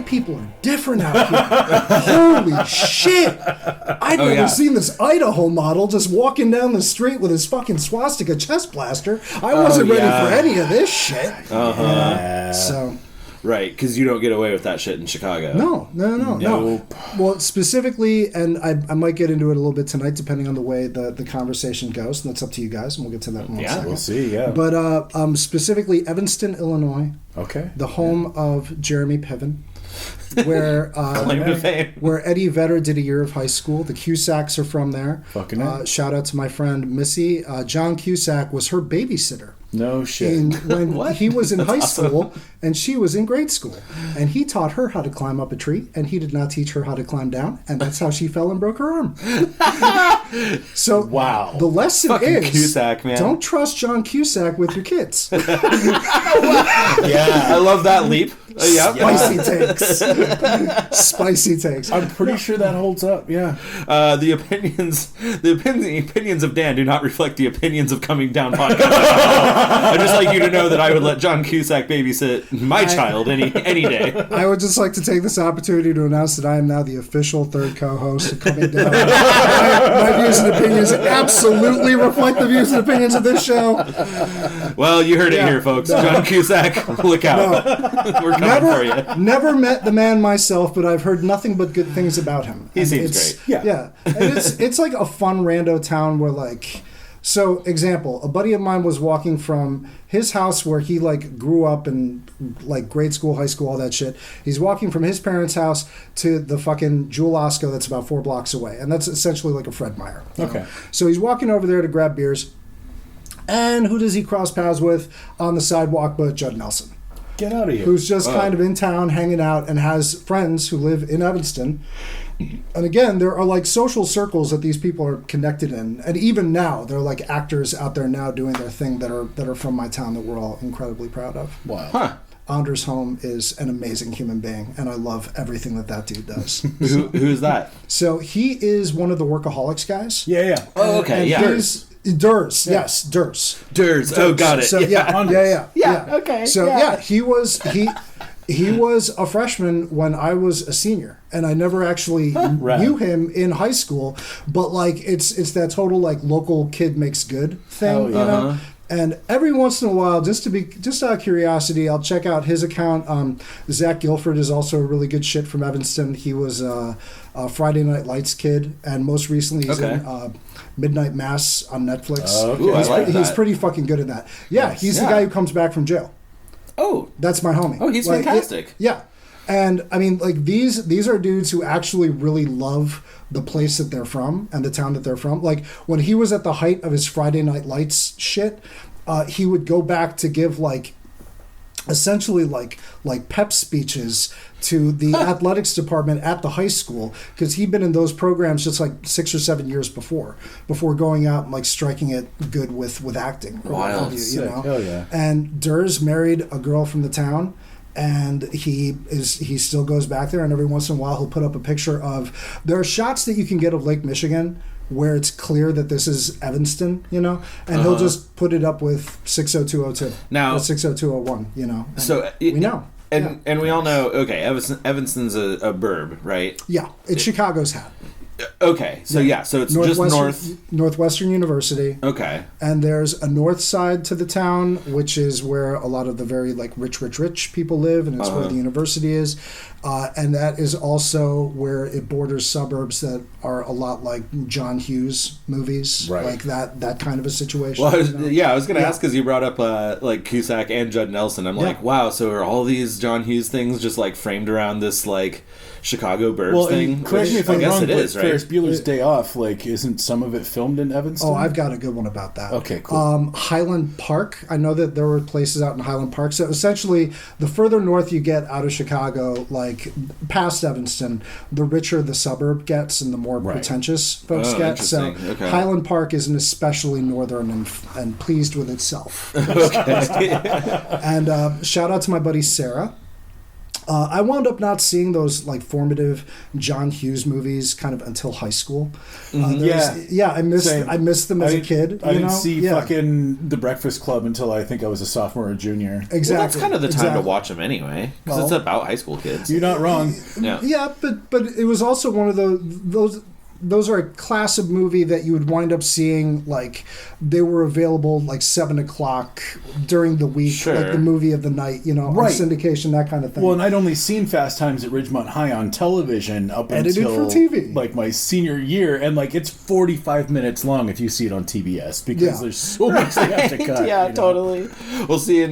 people are different out here. Holy shit. I'd never seen this Idaho model just walking down the street with his fucking swastika chest blaster. I wasn't ready for any of this shit. So... Right, because you don't get away with that shit in Chicago. No. Well, specifically, and I might get into it a little bit tonight, depending on the way the conversation goes, and that's up to you guys, and we'll get to that in 1 second. We'll see, But specifically, Evanston, Illinois, the home of Jeremy Piven, where claim to fame, where Eddie Vedder did a year of high school. The Cusacks are from there. Shout out to my friend Missy. John Cusack was her babysitter. No shit. When he was in high school and she was in grade school. And he taught her how to climb up a tree, and he did not teach her how to climb down, and that's how she fell and broke her arm. So the lesson is Cusack, man. Don't trust John Cusack with your kids. I love that leap. Spicy takes. I'm pretty sure that holds up. The opinions of Dan do not reflect the opinions of Coming Down podcast. I'd just like you to know that I would let John Cusack babysit my child any day. I would just like to take this opportunity to announce that I am now the official third co-host of Coming Down. My views and opinions absolutely reflect the views and opinions of this show. Well, you heard it here, folks. John Cusack, look out. We're coming for you. Never met the man myself, but I've heard nothing but good things about him. He seems great. Yeah. And it's like a fun rando town where like... So, example, a buddy of mine was walking from his house where he, like, grew up in, like, grade school, high school, all that shit. He's walking from his parents' house to the fucking Jewel Osco that's about 4 blocks away. And that's essentially like a Fred Meyer. Okay. So he's walking over there to grab beers. And who does he cross paths with on the sidewalk but Judd Nelson? Get out of here. Who's just kind of in town hanging out and has friends who live in Evanston. And again, there are like social circles that these people are connected in, and even now there are like actors out there now doing their thing that are from my town that we're all incredibly proud of. Wow. Anders Holm is an amazing human being, and I love everything that dude does. Who's that? So he is one of the Workaholics guys. Yeah. Oh, okay. And yeah. Durs. Yes, Durs. Oh, got it. So, okay. So he was a freshman when I was a senior, and I never actually knew him in high school. But like, it's that total like local kid makes good thing, you know. And every once in a while, just out of curiosity, I'll check out his account. Zach Guilford is also a really good shit from Evanston. He was a Friday Night Lights kid, and most recently he's in Midnight Mass on Netflix. He's pretty fucking good at that. Yeah, he's the guy who comes back from jail. Oh, that's my homie. Oh, he's like, fantastic. And I mean, like these are dudes who actually really love the place that they're from and the town that they're from. Like when he was at the height of his Friday Night Lights shit, he would go back to give like essentially like pep speeches to the athletics department at the high school, because he'd been in those programs just like 6 or 7 years before going out and like striking it good with acting. Wild. You know? Hell yeah. And Durs married a girl from the town, and he still goes back there, and every once in a while he'll put up a picture of, there are shots that you can get of Lake Michigan where it's clear that this is Evanston, you know, and he'll just put it up with 60202 now, or 60201, you know. So we know. And we all know, okay, Evanston's a burb, right? Yeah, it's Chicago's hat. Okay, so so it's just Northwestern University. Okay. And there's a north side to the town, which is where a lot of the very like rich people live, and it's where the university is. And that is also where it borders suburbs that are a lot like John Hughes movies, like that kind of a situation. Well, I was going to ask, because you brought up like Cusack and Judd Nelson. I'm like, wow, so are all these John Hughes things just like framed around this like Chicago burbs thing? Correct me if I'm wrong, it is, right? Ferris Bueller's Day Off, like, isn't some of it filmed in Evanston? Oh, I've got a good one about that. Okay, cool. Highland Park. I know that there were places out in Highland Park. So essentially, the further north you get out of Chicago, like past Evanston, the richer the suburb gets and the more pretentious folks get. So Highland Park is an especially northern and pleased with itself. And shout out to my buddy Sarah. I wound up not seeing those like formative John Hughes movies kind of until high school. I missed them as a kid. I didn't see fucking The Breakfast Club until I think I was a sophomore or junior. Exactly. Well, that's kind of the time to watch them anyway, because it's about high school kids. You're not wrong. Yeah, but it was also one of those are a class of movie that you would wind up seeing, like, they were available, like, 7 o'clock during the week, like the movie of the night, on syndication, that kind of thing. Well, and I'd only seen Fast Times at Ridgemont High on television up until, for TV. like, my senior year, and, like, it's 45 minutes long if you see it on TBS, because there's so much they have to cut. Totally. Well, see,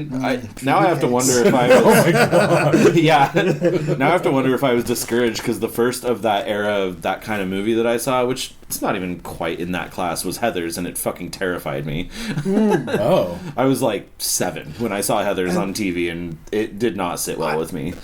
now I have to wonder if I was... Oh, my God. Now I have to wonder if I was discouraged, because the first of that era of that kind of movie that I saw, which it's not even quite in that class, was Heathers, and it fucking terrified me. I was like 7 when I saw Heathers on TV, and it did not sit well with me.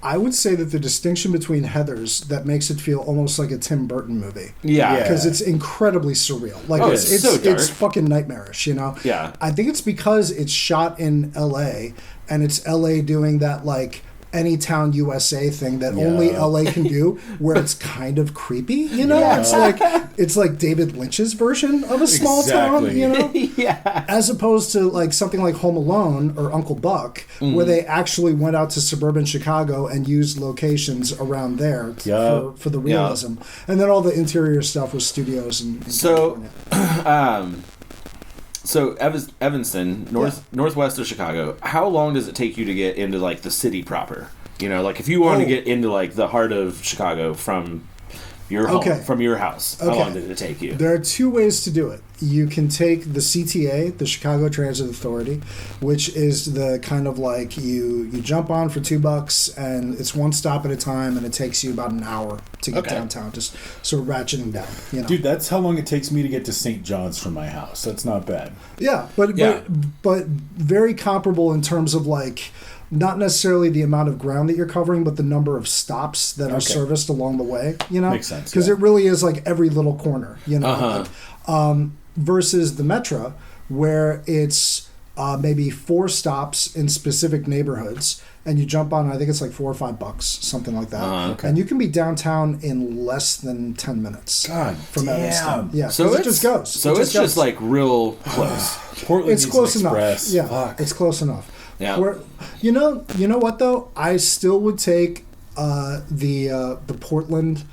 I would say that the distinction between Heathers that makes it feel almost like a Tim Burton movie. Because it's incredibly surreal. Like it's so dark. It's fucking nightmarish, Yeah. I think it's because it's shot in LA, and it's LA doing that, like, Anytown USA thing that only LA can do, where it's kind of creepy, It's like David Lynch's version of a small town, as opposed to like something like Home Alone or Uncle Buck, where they actually went out to suburban Chicago and used locations around there for the realism, and then all the interior stuff was studios and So Evanston, northwest of Chicago, how long does it take you to get into, like, the city proper? Like, if you want to get into, like, the heart of Chicago from your home, from your house, how long did it take you? There are 2 ways to do it. You can take the CTA, the Chicago Transit Authority, which is the kind of like you jump on for $2 and it's one stop at a time, and it takes you about an hour to get downtown, just sort of ratcheting down. Dude, that's how long it takes me to get to St. John's from my house. That's not bad. Yeah, but very comparable in terms of, like, not necessarily the amount of ground that you're covering, but the number of stops that are serviced along the way, Makes sense. Because it really is like every little corner, versus the Metro, where it's maybe 4 stops in specific neighborhoods, and you jump on, I think it's like $4 or $5, something like that. And you can be downtown in less than 10 minutes. God, from Evanston. Yeah, so it just goes. So it's just like real close. Portland, it's close enough. Yeah, Fuck. it's close enough. Yeah. Where, you know what though? I still would take the Portland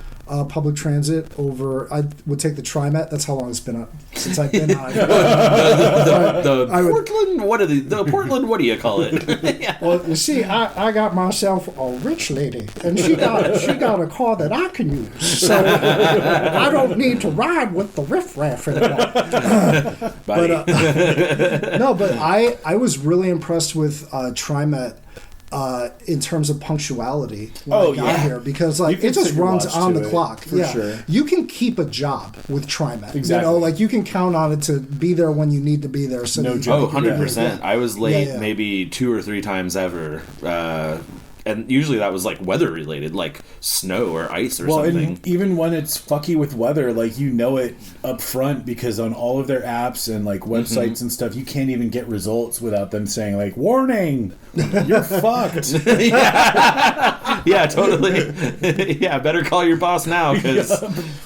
public transit over. I would take the TriMet. That's how long it's been since I've been on. Portland. What are the Portland? What do you call it? Yeah. Well, you see, I got myself a rich lady, and she got a car that I can use, so I don't need to ride with the riffraff anymore. But I was really impressed with TriMet. In terms of punctuality when I got here, because like it just runs on the clock. For sure. You can keep a job with TriMet. Exactly. Like you can count on it to be there when you need to be there. So no joke. 100%. I was late maybe 2 or 3 times ever. And usually that was like weather related, like snow or ice or something. And even when it's fucky with weather, like you know it up front, because on all of their apps and like websites and stuff, you can't even get results without them saying like, "Warning, you're fucked." Yeah, totally. Yeah, better call your boss now, because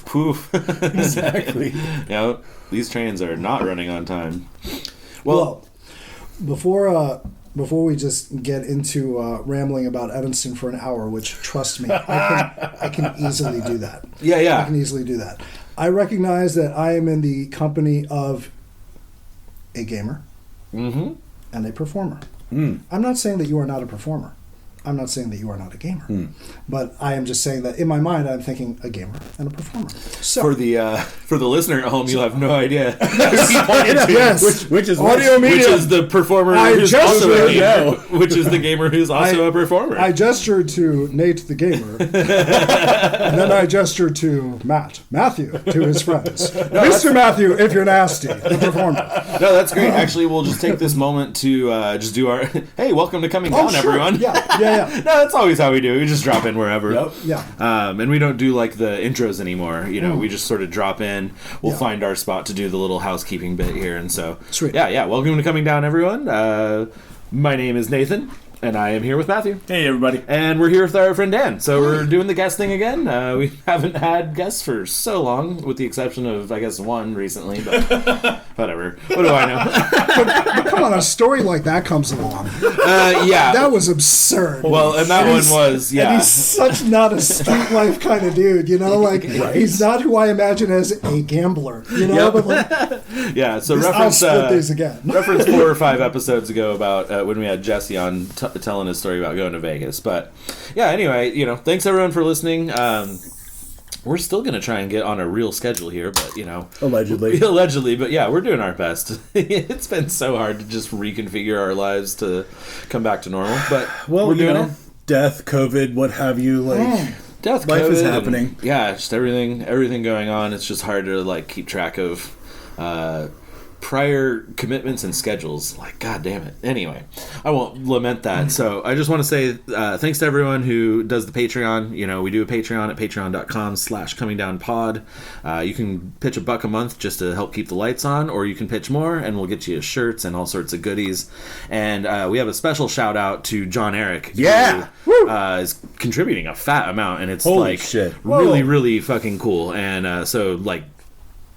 poof. Exactly. These trains are not running on time. Well, before we just get into rambling about Evanston for an hour, which, trust me, I can easily do that. Yeah. I can easily do that. I recognize that I am in the company of a gamer and a performer. I'm not saying that you are not a performer. I'm not saying that you are not a gamer, but I am just saying that in my mind I'm thinking a gamer and a performer. So for the listener at home, you'll have no idea. Which is audio media. Which is the performer who's also a gamer. Which is the gamer who's also a performer. I gestured to Nate the gamer, and then I gestured to Matthew, to his friends. Mr. Matthew, if you're nasty, the performer. No, that's great. Actually, we'll just take this moment to just do our hey, welcome to Coming Down, everyone. Yeah. No, that's always how we do it. We just drop in wherever. Yep. Yeah. And we don't do like the intros anymore. We just sort of drop in. We'll find our spot to do the little housekeeping bit here. And so, sweet. Yeah. Welcome to Coming Down, everyone. My name is Nathan. And I am here with Matthew. Hey, everybody. And we're here with our friend Dan. So we're doing the guest thing again. We haven't had guests for so long, with the exception of, I guess, one recently. But whatever. What do I know? Come on, a story like that comes along. Yeah. That was absurd. Well, and that one was, yeah. And he's such not a street life kind of dude, you know? Like, he's not who I imagine as a gambler, you know? Yep. But like, yeah, so I'll split these again. Reference 4 or 5 episodes ago about when we had Jesse on telling his story about going to Vegas. But yeah, anyway, thanks everyone for listening. We're still going to try and get on a real schedule here, but allegedly, but yeah, we're doing our best. It's been so hard to just reconfigure our lives to come back to normal, but we're doing it. Death, COVID, what have you, death, life COVID, is happening. And, yeah, just everything going on. It's just hard to keep track of prior commitments and schedules. God damn it. Anyway, I won't lament that. So I just want to say thanks to everyone who does the Patreon. We do a Patreon at patreon.com/comingdownpod. You can pitch $1 a month just to help keep the lights on, or you can pitch more and we'll get you shirts and all sorts of goodies. And we have a special shout out to John Eric. Yeah. Who is contributing a fat amount, and it's holy shit. Really, really fucking cool. And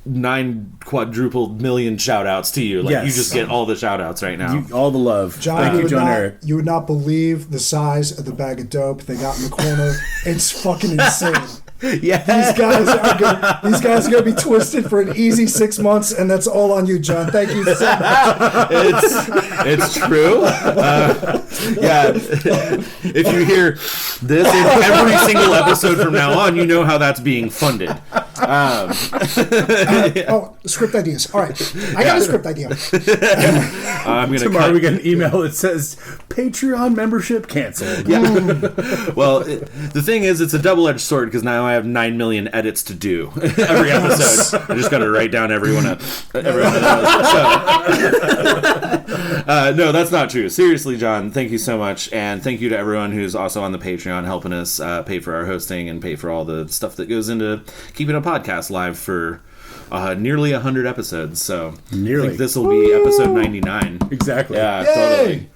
9 quadruple million shout outs to you. Yes. You just get all the shout outs right now. All the love. John, Thank you, John Eric. You would not believe the size of the bag of dope they got in the corner. It's fucking insane. Yeah, these guys are gonna be twisted for an easy 6 months, and that's all on you, John. Thank you so much. It's true. Yeah, if you hear this in every single episode from now on, you know how that's being funded. Script ideas. All right, I got a script idea. Tomorrow we get an email that says Patreon membership canceled. Yeah. Well, the thing is, it's a double-edged sword because now I have 9 million edits to do every episode. I just got to write down everyone else. So, no, that's not true. Seriously, John, thank you so much, and thank you to everyone who's also on the Patreon helping us pay for our hosting and pay for all the stuff that goes into keeping a podcast live for nearly 100 episodes. So I think this will be episode 99. Exactly. Yeah, yay!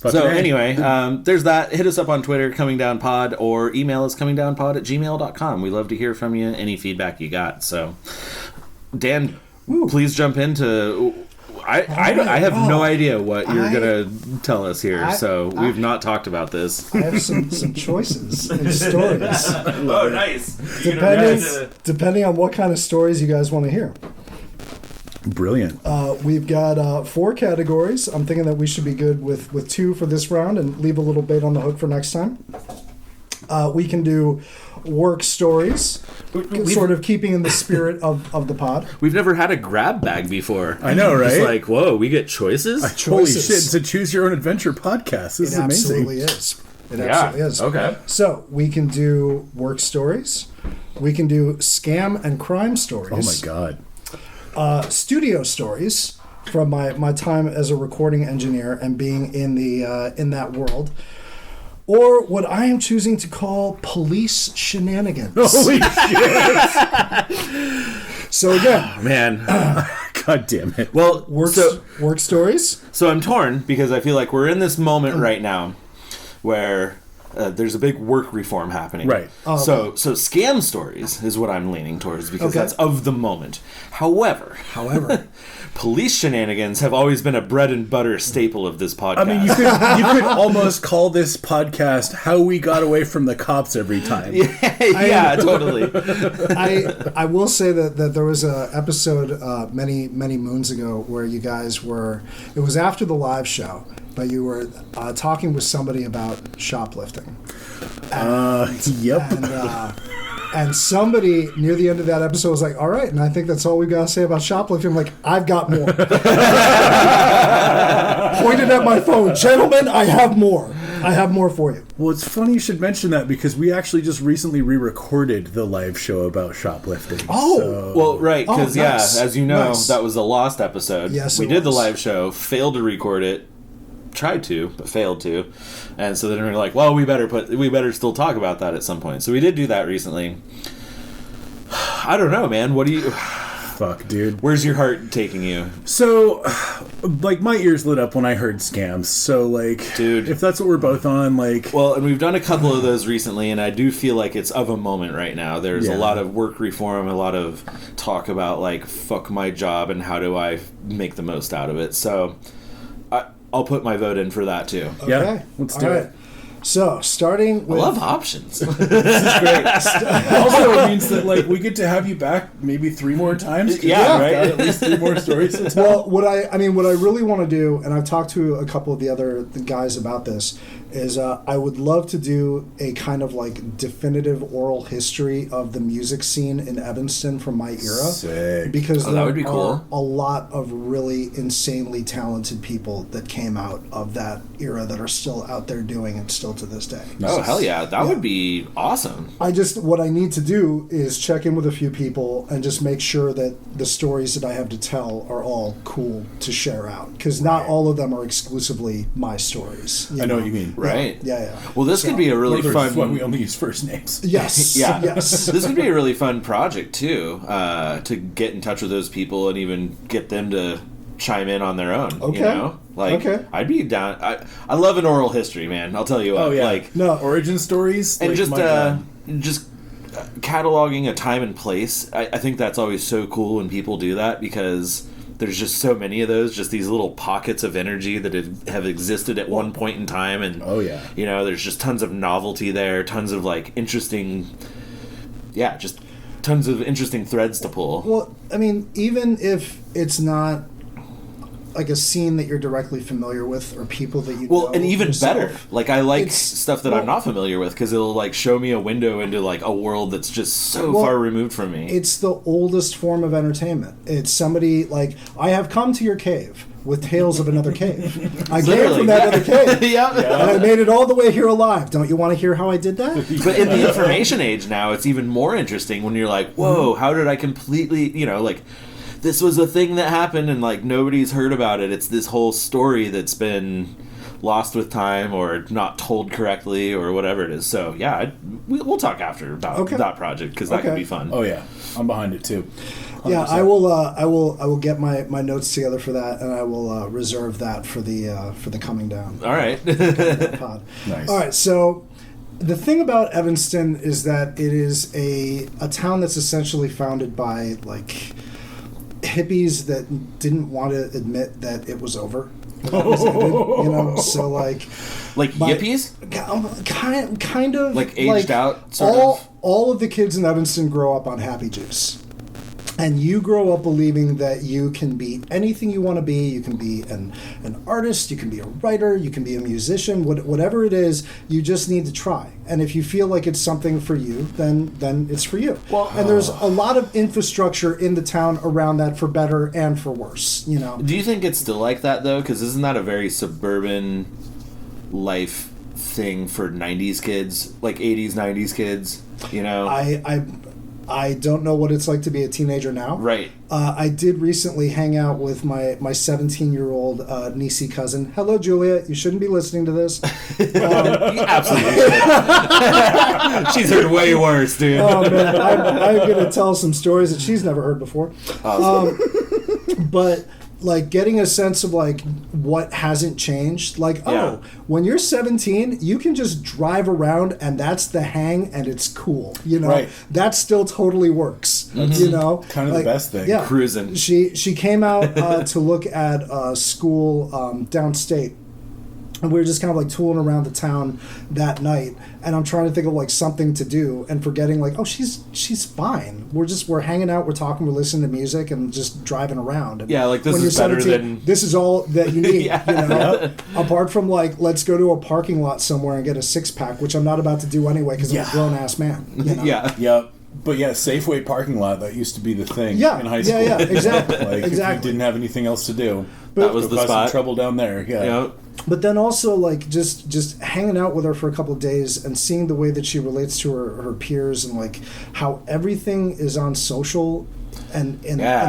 Totally. So anyway, there's that. Hit us up on Twitter, comingdownpod, or email us comingdownpod@gmail.com. We love to hear from you, any feedback you got. So, Dan, please jump into... I have no idea what you're going to tell us here, so we've not talked about this. I have some choices and stories. Oh, nice. Depending on what kind of stories you guys want to hear. Brilliant. We've got 4 categories. I'm thinking that we should be good with 2 for this round and leave a little bit on the hook for next time. We can do work stories, sort of keeping in the spirit of the pod. We've never had a grab bag before. I know, right? It's whoa, we get choices? Holy shit, it's a choose your own adventure podcast. This is amazing. It absolutely is. Okay. So we can do work stories. We can do scam and crime stories. Oh my God. Studio stories from my time as a recording engineer and being in that world, or what I am choosing to call police shenanigans. Holy shit! So again, man, God damn it. Well, work stories. So I'm torn because I feel like we're in this moment right now where there's a big work reform happening. Right. So scam stories is what I'm leaning towards because that's of the moment. However, police shenanigans have always been a bread and butter staple of this podcast. I mean, you could almost call this podcast "How We Got Away from the Cops Every Time." Yeah, totally. I will say that there was an episode many moons ago where you guys were. It was after the live show. But you were talking with somebody about shoplifting. Yep. And somebody near the end of that episode was like, all right, and I think that's all we've got to say about shoplifting. I'm like, I've got more. Pointed at my phone. Gentlemen, I have more. I have more for you. Well, it's funny you should mention that because we actually just recently re-recorded the live show about shoplifting. Well, right, because, nice. as you know, that was a lost episode. Yes, we did the live show, failed to record it, tried to, but failed to. And so then we were like, well, we better still talk about that at some point. So we did do that recently. I don't know, man. What do you... fuck, dude. Where's your heart taking you? So, like, my ears lit up when I heard scams. So, like, dude, if that's what we're both on, like... Well, and we've done a couple of those recently, and I do feel like it's of a moment right now. There's a lot of work reform, a lot of talk about, like, fuck my job and how do I make the most out of it. So, I'll put my vote in for that, too. Okay. Yeah, let's do it. So, starting with... I love options. This is great. Also, it means that, like, we get to have you back maybe 3 more times. Yeah, right? Got at least 3 more stories to tell. Well, what I really want to do, and I've talked to a couple of the guys about this, is I would love to do a kind of like definitive oral history of the music scene in Evanston from my era. Sick. Because that would be cool. A lot of really insanely talented people that came out of that era that are still out there doing it still to this day. Oh, hell yeah. That would be awesome. What I need to do is check in with a few people and just make sure that the stories that I have to tell are all cool to share out. Because not all of them are exclusively my stories. I know what you mean. Right. Yeah. Well, this could be a really fun... When we only use first names. Yes. Yeah. Yes. This could be a really fun project, too, to get in touch with those people and even get them to chime in on their own. Okay. You know? Like, I'd be down... I love an oral history, man. I'll tell you what. Oh, yeah. Like, origin stories. And like, just cataloging a time and place. I think that's always so cool when people do that because... There's just so many of those, just these little pockets of energy that have existed at one point in time. And, you know, there's just tons of novelty there, tons of, like, interesting... Yeah, just tons of interesting threads to pull. Well, I mean, even if it's not like a scene that you're directly familiar with or people that you know. And even yourself, better. Like, I like stuff that I'm not familiar with because it'll, like, show me a window into, like, a world that's just so far removed from me. It's the oldest form of entertainment. It's somebody, like, I have come to your cave with tales of another cave. I came from that other cave. And I made it all the way here alive. Don't you want to hear how I did that? But in the information age now, it's even more interesting when you're like, whoa, how did I completely, you know, like... This was a thing that happened and, like, nobody's heard about it. It's this whole story that's been lost with time or not told correctly or whatever it is. So, yeah, we'll talk after about that project because that could be fun. Oh, yeah. I'm behind it, too. 100%. Yeah, I will get my notes together for that, and I will reserve that for the coming down. All right. Pod. Nice. All right, so... The thing about Evanston is that it is a town that's essentially founded by, like... hippies that didn't want to admit that it was over. That was ended, you know, so like yippies, kind of like aged out. All of the kids in Evanston grow up on Happy Juice, and you grow up believing that you can be anything you want to be. You can be an artist, you can be a writer, you can be a musician. Whatever it is, you just need to try. And if you feel like it's something for you, then it's for you. And there's a lot of infrastructure in the town around that for better and for worse. You know. Do you think it's still like that though? Because isn't that a very suburban life thing for '90s kids, like '80s, '90s kids? You know. I don't know what it's like to be a teenager now. Right. I did recently hang out with my 17-year-old niecey cousin. Hello, Julia. You shouldn't be listening to this. Absolutely. She's heard way worse, dude. Oh, man. I'm going to tell some stories that she's never heard before. Awesome. But... like getting a sense of like what hasn't changed. Like, when you're 17, you can just drive around and that's the hang and it's cool. You know, that still totally works. You know, kind of like, the best thing. Yeah, cruising. She came out to look at a school downstate. And we were just kind of like tooling around the town that night, and I'm trying to think of like something to do, and forgetting like, oh, she's fine. We're hanging out, we're talking, we're listening to music, and just driving around. And like this is better than this is all that you need. You know, apart from like let's go to a parking lot somewhere and get a 6-pack, which I'm not about to do anyway because I'm a grown ass man. You know? But Safeway parking lot, that used to be the thing in high school. Yeah, exactly. Like if you didn't have anything else to do, that was the spot. Some trouble down there. Yeah. But then also like just hanging out with her for a couple of days and seeing the way that she relates to her peers and like how everything is on social and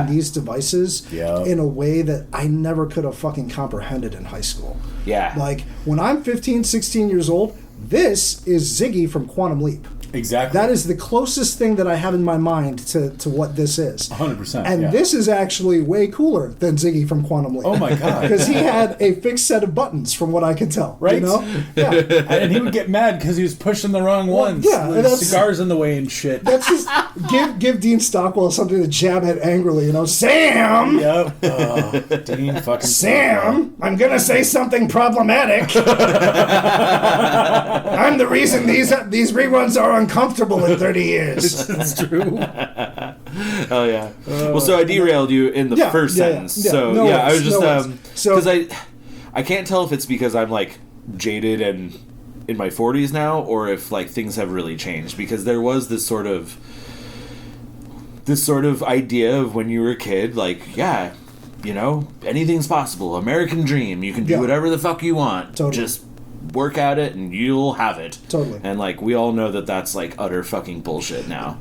these devices in a way that I never could have fucking comprehended in high school. Yeah. Like when I'm 15, 16 years old, this is Ziggy from Quantum Leap. Exactly. That is the closest thing that I have in my mind to what this is. 100%. And this is actually way cooler than Ziggy from Quantum Leap. Oh my god! Because he had a fixed set of buttons, from what I can tell. Right? You know? Yeah. And he would get mad because he was pushing the wrong ones. Yeah, with cigars in the way and shit. That's just give Dean Stockwell something to jab at angrily. You know, Sam. Yep. Dean fucking Sam. I'm gonna say something problematic. I'm the reason these reruns are uncomfortable in 30 years. It's true. Oh yeah. Well, so I derailed you in the first sentence. Yeah. So No I was worries, just no worries. because I can't tell if it's because I'm like jaded and in my 40s now, or if like things have really changed. Because there was this sort of idea of when you were a kid, like, yeah, you know, anything's possible. American dream. You can do whatever the fuck you want. Totally. Just work at it and you'll have it. Totally. And like we all know that that's like utter fucking bullshit now.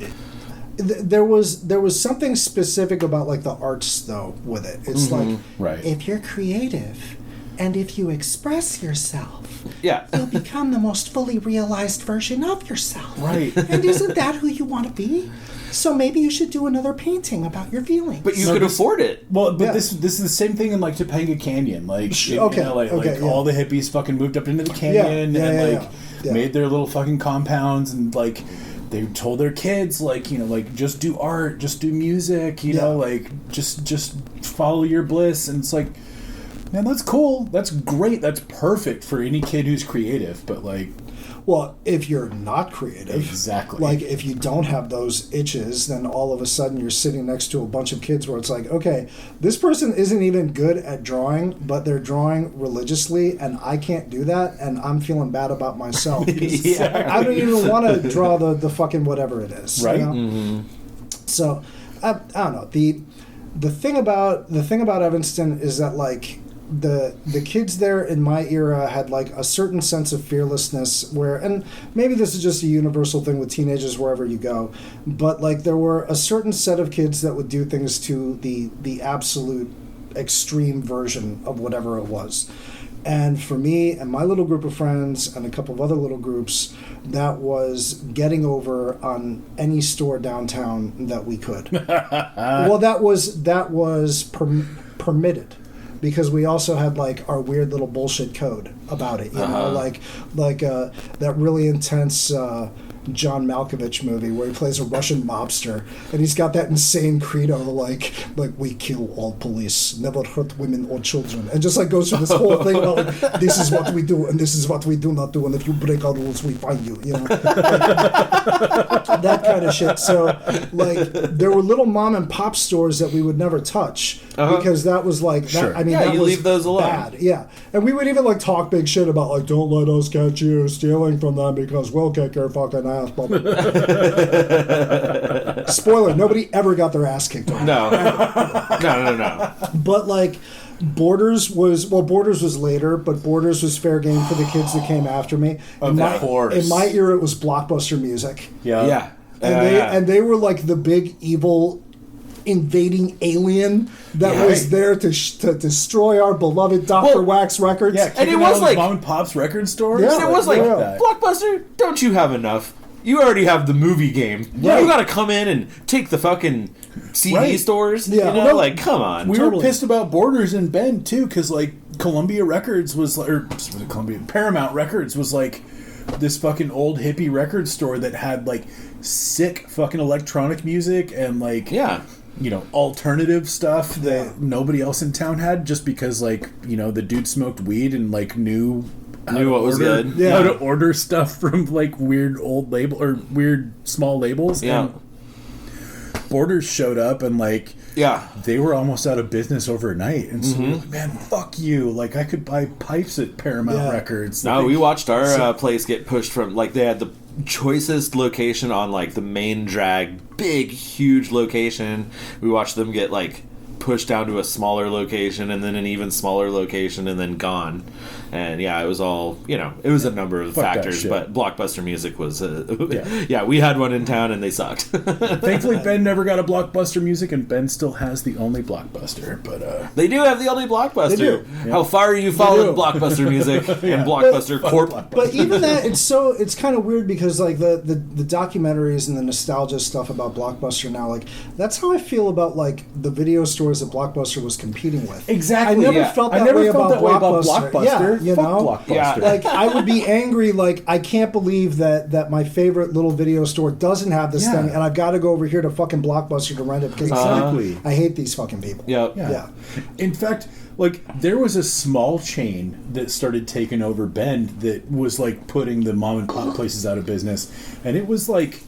There was something specific about like the arts though with it. It's like If you're creative and if you express yourself, Yeah. you'll become the most fully realized version of yourself. Right. And isn't that who you want to be? So maybe you should do another painting about your feelings. But you could afford it. Well, but this is the same thing in like Topanga Canyon, like all the hippies fucking moved up into the canyon and made their little fucking compounds and like they told their kids like, you know, like just do art, just do music, you know, like just follow your bliss. And it's like, man, that's cool, that's great, that's perfect for any kid who's creative, but like, well, if you're not creative, exactly, like if you don't have those itches, then all of a sudden you're sitting next to a bunch of kids where it's like, okay, this person isn't even good at drawing, but they're drawing religiously, and I can't do that, and I'm feeling bad about myself. Exactly. I don't even want to draw the fucking whatever it is, right? You know? Mm-hmm. So I don't know. The thing about Evanston is that like the kids there in my era had like a certain sense of fearlessness where, and maybe this is just a universal thing with teenagers wherever you go, but like there were a certain set of kids that would do things to the absolute extreme version of whatever it was. And for me and my little group of friends and a couple of other little groups, that was getting over on any store downtown that we could. Well, that was permitted. Because we also had like our weird little bullshit code about it, you know, like that really intense John Malkovich movie where he plays a Russian mobster and he's got that insane credo like we kill all police, never hurt women or children, and just like goes through this whole thing about like this is what we do and this is what we do not do, and if you break our rules we find you, you know, that kind of shit. So like there were little mom and pop stores that we would never touch because that was like that, I mean that you was leave those alone. Bad. Yeah, and we would even like talk big shit about like don't let us catch you stealing from them because we'll kick your fucking ass. Spoiler, nobody ever got their ass kicked over. No. But like Borders was later, but Borders was fair game for the kids that came after me. Of course. In my era it was Blockbuster music. Yeah. And they were like the big evil invading alien that was there to destroy our beloved Dr. Wax records. Yeah, and it was like mom and pop's record stores. Yeah, and it was like Blockbuster, don't you have enough? You already have the movie game. Right. You got to come in and take the fucking CD stores. Yeah. You know, like come on. We were pissed about Borders in Bend too, because like Columbia Records was, or Paramount Records was like this fucking old hippie record store that had like sick fucking electronic music and like you know, alternative stuff that nobody else in town had, just because like, you know, the dude smoked weed and like knew what was good. Yeah. How to order stuff from like weird old label or weird small labels. Yeah. And Borders showed up and like they were almost out of business overnight. And so we were like, man, fuck you. Like I could buy pipes at Paramount Records. No, we watched our place get pushed from like they had the choicest location on like the main drag, big huge location. We watched them get like pushed down to a smaller location and then an even smaller location and then gone. And yeah, it was all, it was a number of factors, but Blockbuster Music was we had one in town and they sucked. Thankfully Ben never got a Blockbuster Music, and Ben still has the only Blockbuster, but they do have the only Blockbuster. They do. Yeah. How far are you following Blockbuster Music and Blockbuster Corp? But even that, it's kind of weird because like the documentaries and the nostalgia stuff about Blockbuster now, like that's how I feel about like the video stores that Blockbuster was competing with. Exactly. I never felt that way about Blockbuster. Yeah, you know, Blockbuster. Yeah. Like I would be angry. Like I can't believe that my favorite little video store doesn't have this thing, and I've got to go over here to fucking Blockbuster to rent it because I hate these fucking people. Yeah. In fact, like there was a small chain that started taking over Bend that was like putting the mom and pop places out of business, and it was like,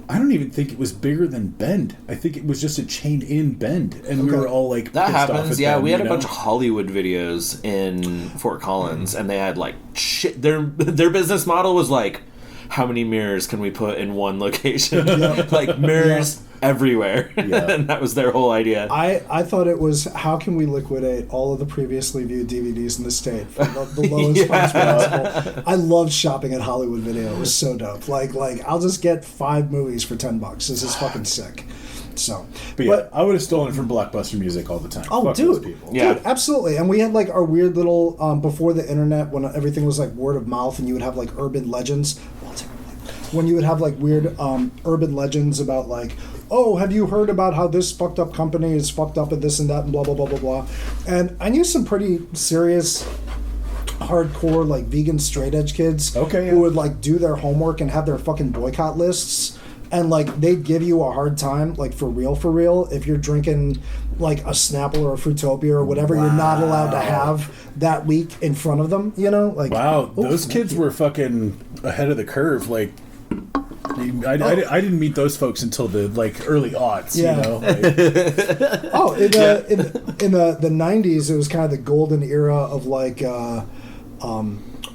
I don't even think it was bigger than Bend. I think it was just a chain in Bend, and we were all like, that happens. Yeah, Bend, we had a bunch of Hollywood videos in Fort Collins, and they had like shit. Their business model was like, how many mirrors can we put in one location? Like mirrors everywhere. And that was their whole idea. I thought it was, how can we liquidate all of the previously viewed DVDs in the state for the lowest price possible? I loved shopping at Hollywood Video. It was so dope. Like I'll just get 5 movies for $10. This is fucking sick. So, but I would have stolen it from Blockbuster Music all the time. Oh, Fuck those people. Dude, absolutely. And we had like our weird little before the internet, when everything was like word of mouth, and you would have like urban legends. When you would have like weird urban legends about like, oh, have you heard about how this fucked up company is fucked up at this and that and blah blah blah blah blah. And I knew some pretty serious, hardcore like vegan straight edge kids who would like do their homework and have their fucking boycott lists. And like they'd give you a hard time, like for real, if you're drinking like a Snapple or a Fruitopia or whatever you're not allowed to have that week in front of them. Like those kids were fucking ahead of the curve. Like I didn't meet those folks until the like early aughts. Yeah. In the 90s, it was kind of the golden era of like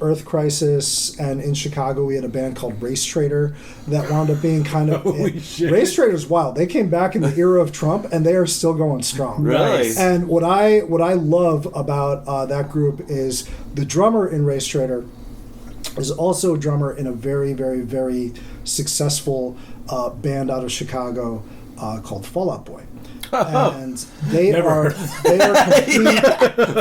Earth Crisis, and in Chicago we had a band called Race Trader that wound up being kind of Race Trader's wild. They came back in the era of Trump and they are still going strong. Really? And what I love about that group is the drummer in Race Trader is also a drummer in a very, very, very successful band out of Chicago called Fall Out Boy. And they are complete.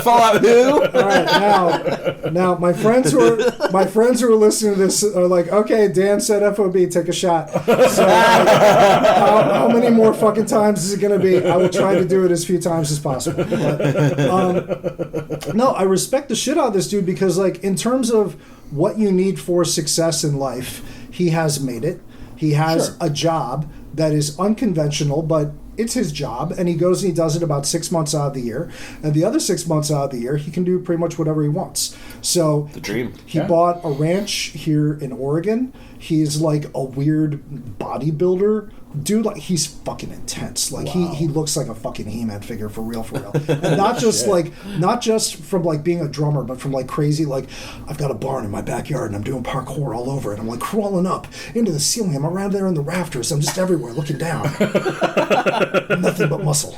Fallout who? All right, now my friends who are listening to this are like, okay, Dan said FOB, take a shot. So how many more fucking times is it going to be? I will try to do it as few times as possible. But, no, I respect the shit out of this dude because like in terms of what you need for success in life, he has made it. He has a job that is unconventional, but it's his job, and he goes and he does it about 6 months out of the year, and the other 6 months out of the year he can do pretty much whatever he wants. So the dream. He bought a ranch here in Oregon. He's like a weird bodybuilder dude. Like he's fucking intense. Like he looks like a fucking He-Man figure for real. And not just not just from like being a drummer, but from like crazy, like I've got a barn in my backyard and I'm doing parkour all over it. I'm like crawling up into the ceiling. I'm around there in the rafters. I'm just everywhere looking down. Nothing but muscle.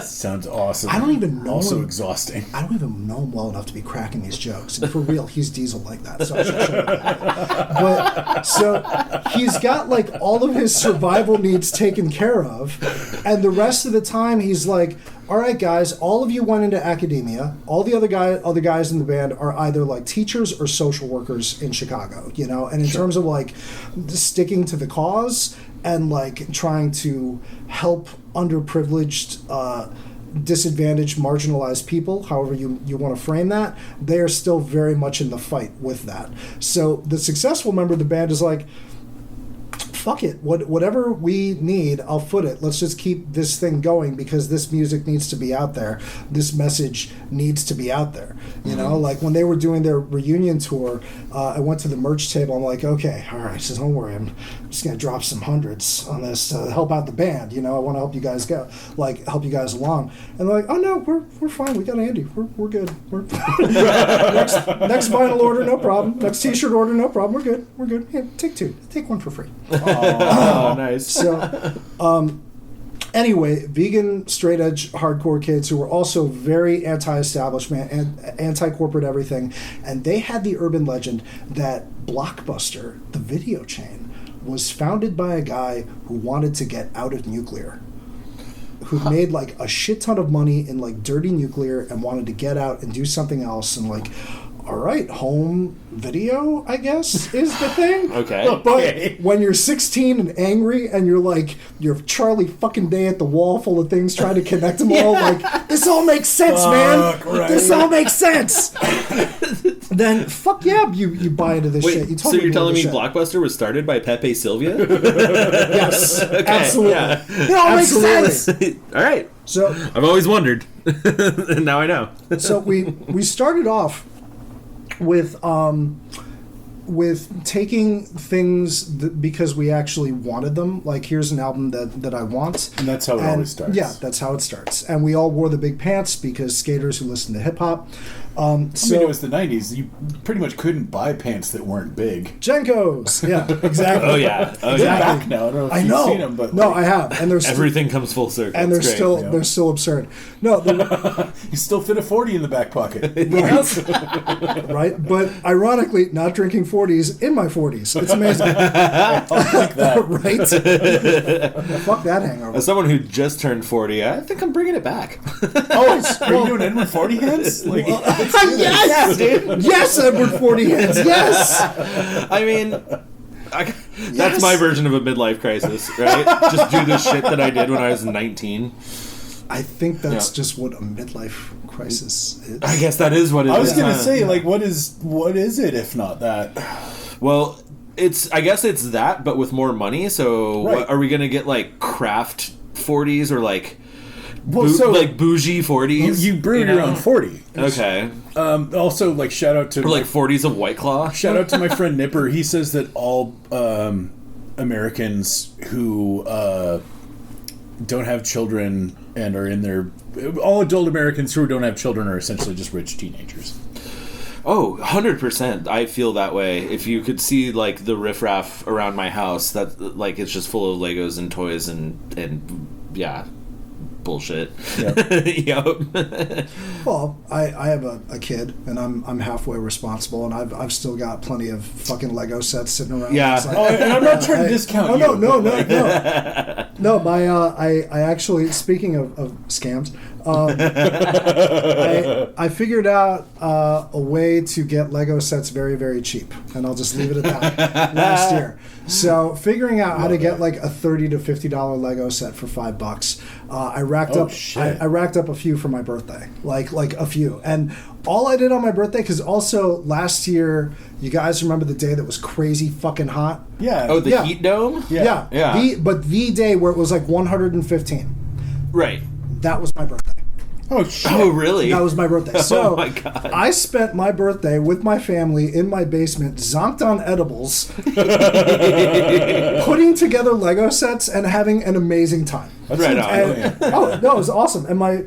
Sounds awesome. I don't even know Also him. exhausting. I don't even know him well enough to be cracking these jokes. And for real, he's Diesel like that. So I should show him that. But so he's got like all of his survival needs taken care of, and the rest of the time he's like, all right guys, all of you went into academia. All the other guys in the band are either like teachers or social workers in Chicago, and in terms of like sticking to the cause and like trying to help underprivileged, disadvantaged, marginalized people, however you want to frame that, they are still very much in the fight with that. So the successful member of the band is like, fuck it, whatever we need, I'll foot it. Let's just keep this thing going because this music needs to be out there. This message needs to be out there. Like when they were doing their reunion tour, I went to the merch table. I'm like, okay, all right, so don't worry. I'm just going to drop some hundreds on this to help out the band. I want to help you guys help you guys along. And they're like, oh no, we're fine. We got Andy. We're good. We're next vinyl order, no problem. Next t-shirt order, no problem. We're good. Here, take 2. Take 1 for free. Oh, nice. So, Anyway, vegan, straight edge, hardcore kids who were also very anti-establishment and anti-corporate everything. And they had the urban legend that Blockbuster, the video chain, was founded by a guy who wanted to get out of nuclear. Who made like a shit ton of money in like dirty nuclear and wanted to get out and do something else. And like, all right, home video, I guess, is the thing. Okay. But when you're 16 and angry and you're Charlie fucking Day at the wall full of things trying to connect them all, like, this all makes sense, man. Right. This all makes sense. Then, fuck yeah, you buy into this shit. So you're telling me Blockbuster was started by Pepe Silvia? Yes, okay, absolutely. Yeah. It all makes sense. All right. So I've always wondered. And now I know. So we started off with taking things because we actually wanted them. Like, here's an album that I want. And that's how it always starts. Yeah, that's how it starts. And we all wore the big pants because skaters who listen to hip-hop. I mean, it was the 90s. You pretty much couldn't buy pants that weren't big. Jenkos! Yeah, exactly. Oh, yeah. They're back now. I don't know if you've seen them, but... No, I have. And there's everything comes full circle. And they're still absurd. No, you still fit a 40 in the back pocket. Right. Right? But ironically, not drinking 40s in my 40s. It's amazing. I'll like that. Right? Fuck that hangover. As someone who just turned 40, I think I'm bringing it back. Oh, are you doing Edward 40 hands? Like, yes, dude. Yes, Edward 40 hands. Yes. I mean, that's my version of a midlife crisis, right? Just do the shit that I did when I was 19. I think that's just what a midlife crisis is. I guess that is what it is. I was going to say, like, what is it if not that? Well, I guess it's that, but with more money. So, are we going to get like craft 40s or like? Like bougie 40s. You brew your own 40. Okay. Also, like, shout out to... Or like 40s of White Claw. Shout out to my friend Nipper. He says that all Americans who don't have children and are in their... All adult Americans who don't have children are essentially just rich teenagers. Oh, 100%. I feel that way. If you could see, like, the riffraff around my house, that, like, it's just full of Legos and toys and yeah... bullshit. Yep. Well, I have a kid, and I'm halfway responsible, and I've still got plenty of fucking Lego sets sitting around. Yeah. Like, and I'm not trying to discount you. No. No, I actually, speaking of scams, I figured out a way to get Lego sets very, very cheap, and I'll just leave it at that. Last year. So figuring out how to get like a $30 to $50 Lego set for $5, I racked up. I racked up a few for my birthday, like a few, and all I did on my birthday, because also last year, you guys remember the day that was crazy fucking hot? Yeah. Oh, the heat dome? Yeah. The day where it was like 115. Right. That was my birthday. Oh, shit. Oh, really? That was my birthday. So, oh, my God. I spent my birthday with my family in my basement, zonked on edibles, putting together Lego sets, and having an amazing time. Right on. Oh, no, it was awesome. And my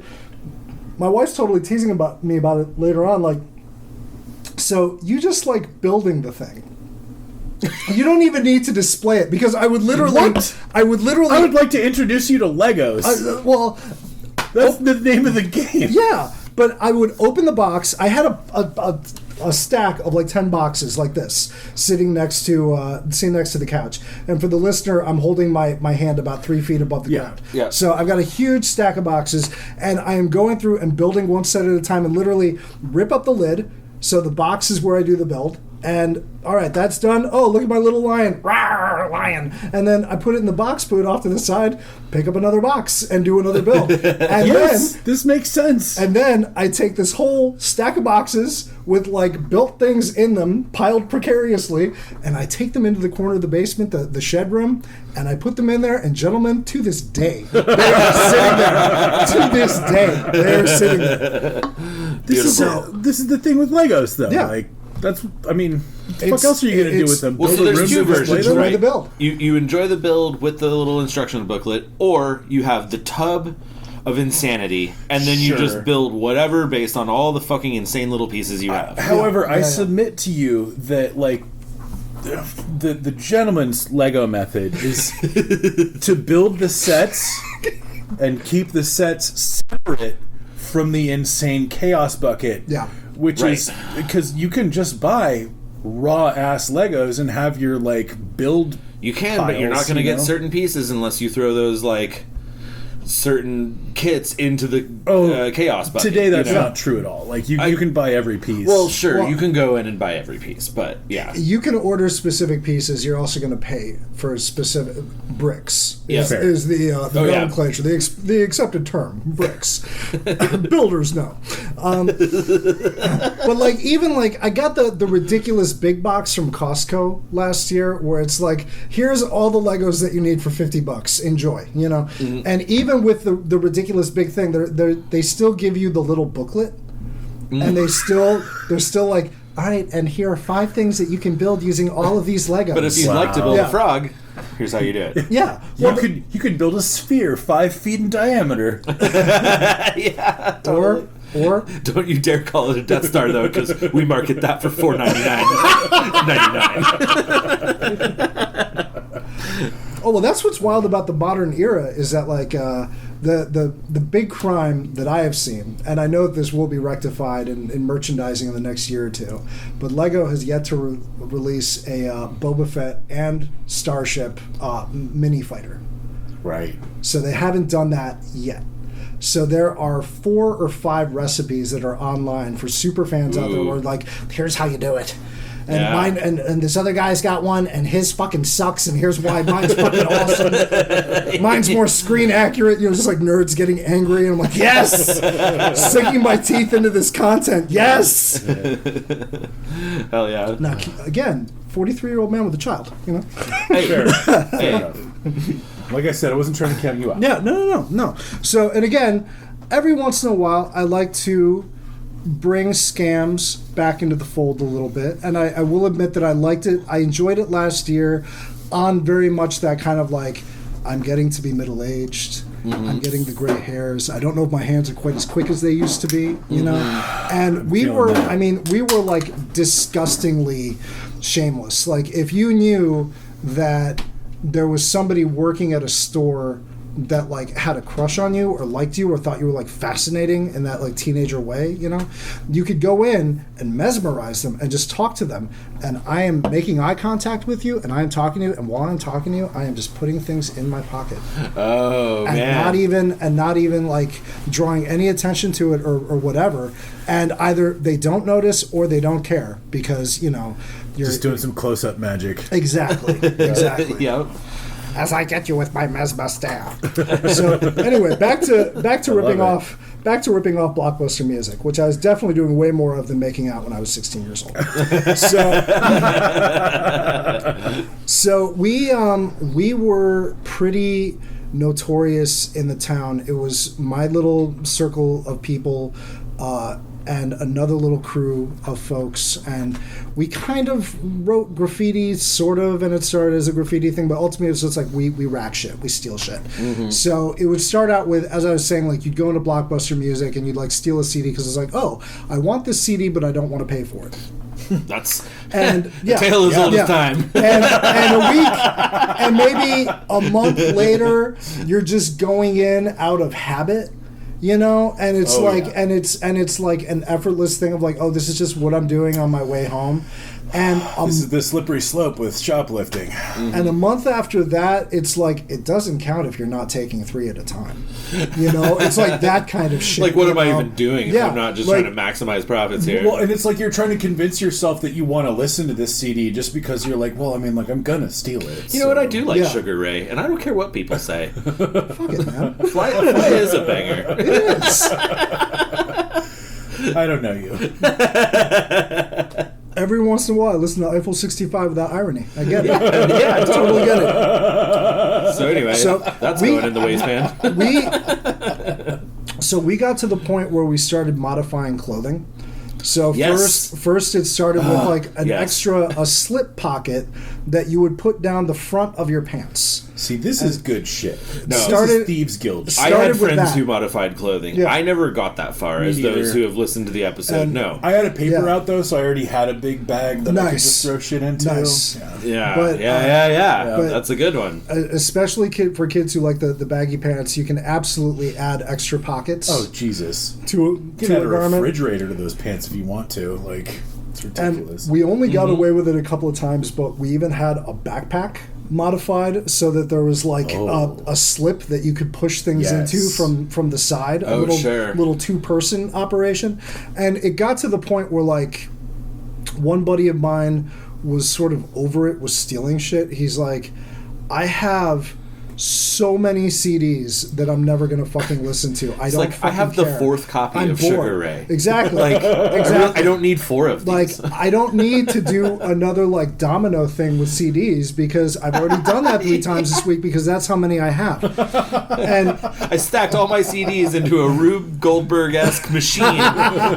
wife's totally teasing me about it later on. Like, so you just like building the thing. You don't even need to display it, because I would literally. I would like to introduce you to Legos. Well. That's the name of the game. Yeah, but I would open the box. I had a stack of like 10 boxes like this, sitting next to the couch. And for the listener, I'm holding my hand about 3 feet above the ground. Yeah. So I've got a huge stack of boxes, and I am going through and building one set at a time, and literally rip up the lid. So the box is where I do the build. And, all right, that's done. Oh, look at my little lion. Rawr, lion. And then I put it in the box, put it off to the side, pick up another box, and do another build. And yes, this makes sense. And then I take this whole stack of boxes with, like, built things in them, piled precariously, and I take them into the corner of the basement, the shed room, and I put them in there, and gentlemen, to this day, they are sitting there. To this day, they are sitting there. This is the thing with Legos, though. Yeah. Like, that's, I mean, what else are you going to do with them? Well, so there's two versions, right? The build. You enjoy the build with the little instruction booklet, or you have the tub of insanity, and then you just build whatever based on all the fucking insane little pieces you have. However, I submit to you that, like, the gentleman's Lego method is to build the sets and keep the sets separate from the insane chaos bucket. Yeah. Which is because you can just buy raw ass Legos and have your like build. You can, but you're not going to get certain pieces unless you throw those like certain kits into the chaos bucket. Today that's not true at all. Like you can buy every piece. Well, sure, you can go in and buy every piece, but yeah. You can order specific pieces. You're also going to pay for specific bricks. Is the nomenclature, the accepted term, bricks. Builders know. But like even like I got the ridiculous big box from Costco last year where it's like, here's all the Legos that you need for $50. Enjoy, you know? Mm-hmm. And even with the ridiculous big thing, they still give you the little booklet, and they're still like, all right, and here are 5 things that you can build using all of these Legos. But if you'd like to build a frog, here's how you do it. Yeah, you could build a sphere 5 feet in diameter. Yeah, totally. Or don't you dare call it a Death Star though, because we market that for $4.99.99. Oh well, that's what's wild about the modern era is that like the big crime that I have seen, and I know that this will be rectified in merchandising in the next year or two, but Lego has yet to release a Boba Fett and Starship mini fighter. Right. So they haven't done that yet. So there are 4 or 5 recipes that are online for super fans out there where like, here's how you do it. And mine and this other guy's got one and his fucking sucks and here's why mine's fucking awesome. Mine's more screen accurate, you know, just like nerds getting angry and I'm like, yes! Sinking my teeth into this content, yes! Hell yeah. Now again, 43-year-old man with a child, you know? Hey, hey. Like I said, I wasn't trying to count you out. Yeah, no. So, and again, every once in a while, I like to bring scams back into the fold a little bit. And I will admit that I liked it. I enjoyed it last year on very much that kind of like, I'm getting to be middle-aged. Mm-hmm. I'm getting the gray hairs. I don't know if my hands are quite as quick as they used to be, you know? And we were like disgustingly shameless. Like, if you knew that there was somebody working at a store that like had a crush on you or liked you or thought you were like fascinating in that like teenager way, you know, you could go in and mesmerize them and just talk to them. And I am making eye contact with you and I am talking to you. And while I'm talking to you, I am just putting things in my pocket. Oh, and man. Not even like drawing any attention to it or whatever. And either they don't notice or they don't care because, you know, you're just doing some close-up magic. Exactly. Yep. As I get you with my mesmer stare. So anyway, back to ripping off Blockbuster music, which I was definitely doing way more of than making out when I was 16 years old. So we were pretty notorious in the town. It was my little circle of people and another little crew of folks, and we kind of wrote graffiti, sort of, and it started as a graffiti thing, but ultimately it was just like we rack shit, we steal shit. Mm-hmm. So it would start out with, as I was saying, like you'd go into Blockbuster Music and you'd like steal a CD because it's like, oh, I want this CD, but I don't want to pay for it. That's and the tale as old as time. And a week, and maybe a month later, you're just going in out of habit. You know, and it's and it's like an effortless thing of like, oh, this is just what I'm doing on my way home. And this is the slippery slope with shoplifting. Mm-hmm. And a month after that, it's like, it doesn't count if you're not taking 3 at a time. You know, it's like that kind of shit. Like, what am I even doing if I'm not just trying to maximize profits here? Well, and it's like you're trying to convince yourself that you want to listen to this CD just because you're like, well, I mean, like, I'm gonna steal it. You know what? I do like Sugar Ray, and I don't care what people say. Fuck it, man. Fly is a banger. It is. I don't know you. Every once in a while, I listen to Eiffel 65 without irony. I get it. Yeah, I totally get it. So anyway, that's going in the waistband. So we got to the point where we started modifying clothing. So first it started with like an extra slip pocket that you would put down the front of your pants. See, this is good shit. No. This is Thieves Guild. I had friends who modified clothing. Yeah. I never got that far as those who have listened to the episode know. I had a paper route, though, so I already had a big bag that I could just throw shit into. Nice. Yeah. But, But that's a good one. Especially for kids who like the baggy pants, you can absolutely add extra pockets. Oh, Jesus. You can add a refrigerator to those pants if you want to. Like, it's ridiculous. And we only got away with it a couple of times, but we even had a backpack modified so that there was like a slip that you could push things into from the side. A little two-person operation. And it got to the point where like one buddy of mine was sort of over it, was stealing shit. He's like, I have so many CDs that I'm never gonna fucking listen to. I have the fourth copy of Sugar Ray. Exactly. I don't need 4 of these. Like, I don't need to do another like domino thing with CDs because I've already done that 3 times this week because that's how many I have. And I stacked all my CDs into a Rube Goldberg-esque machine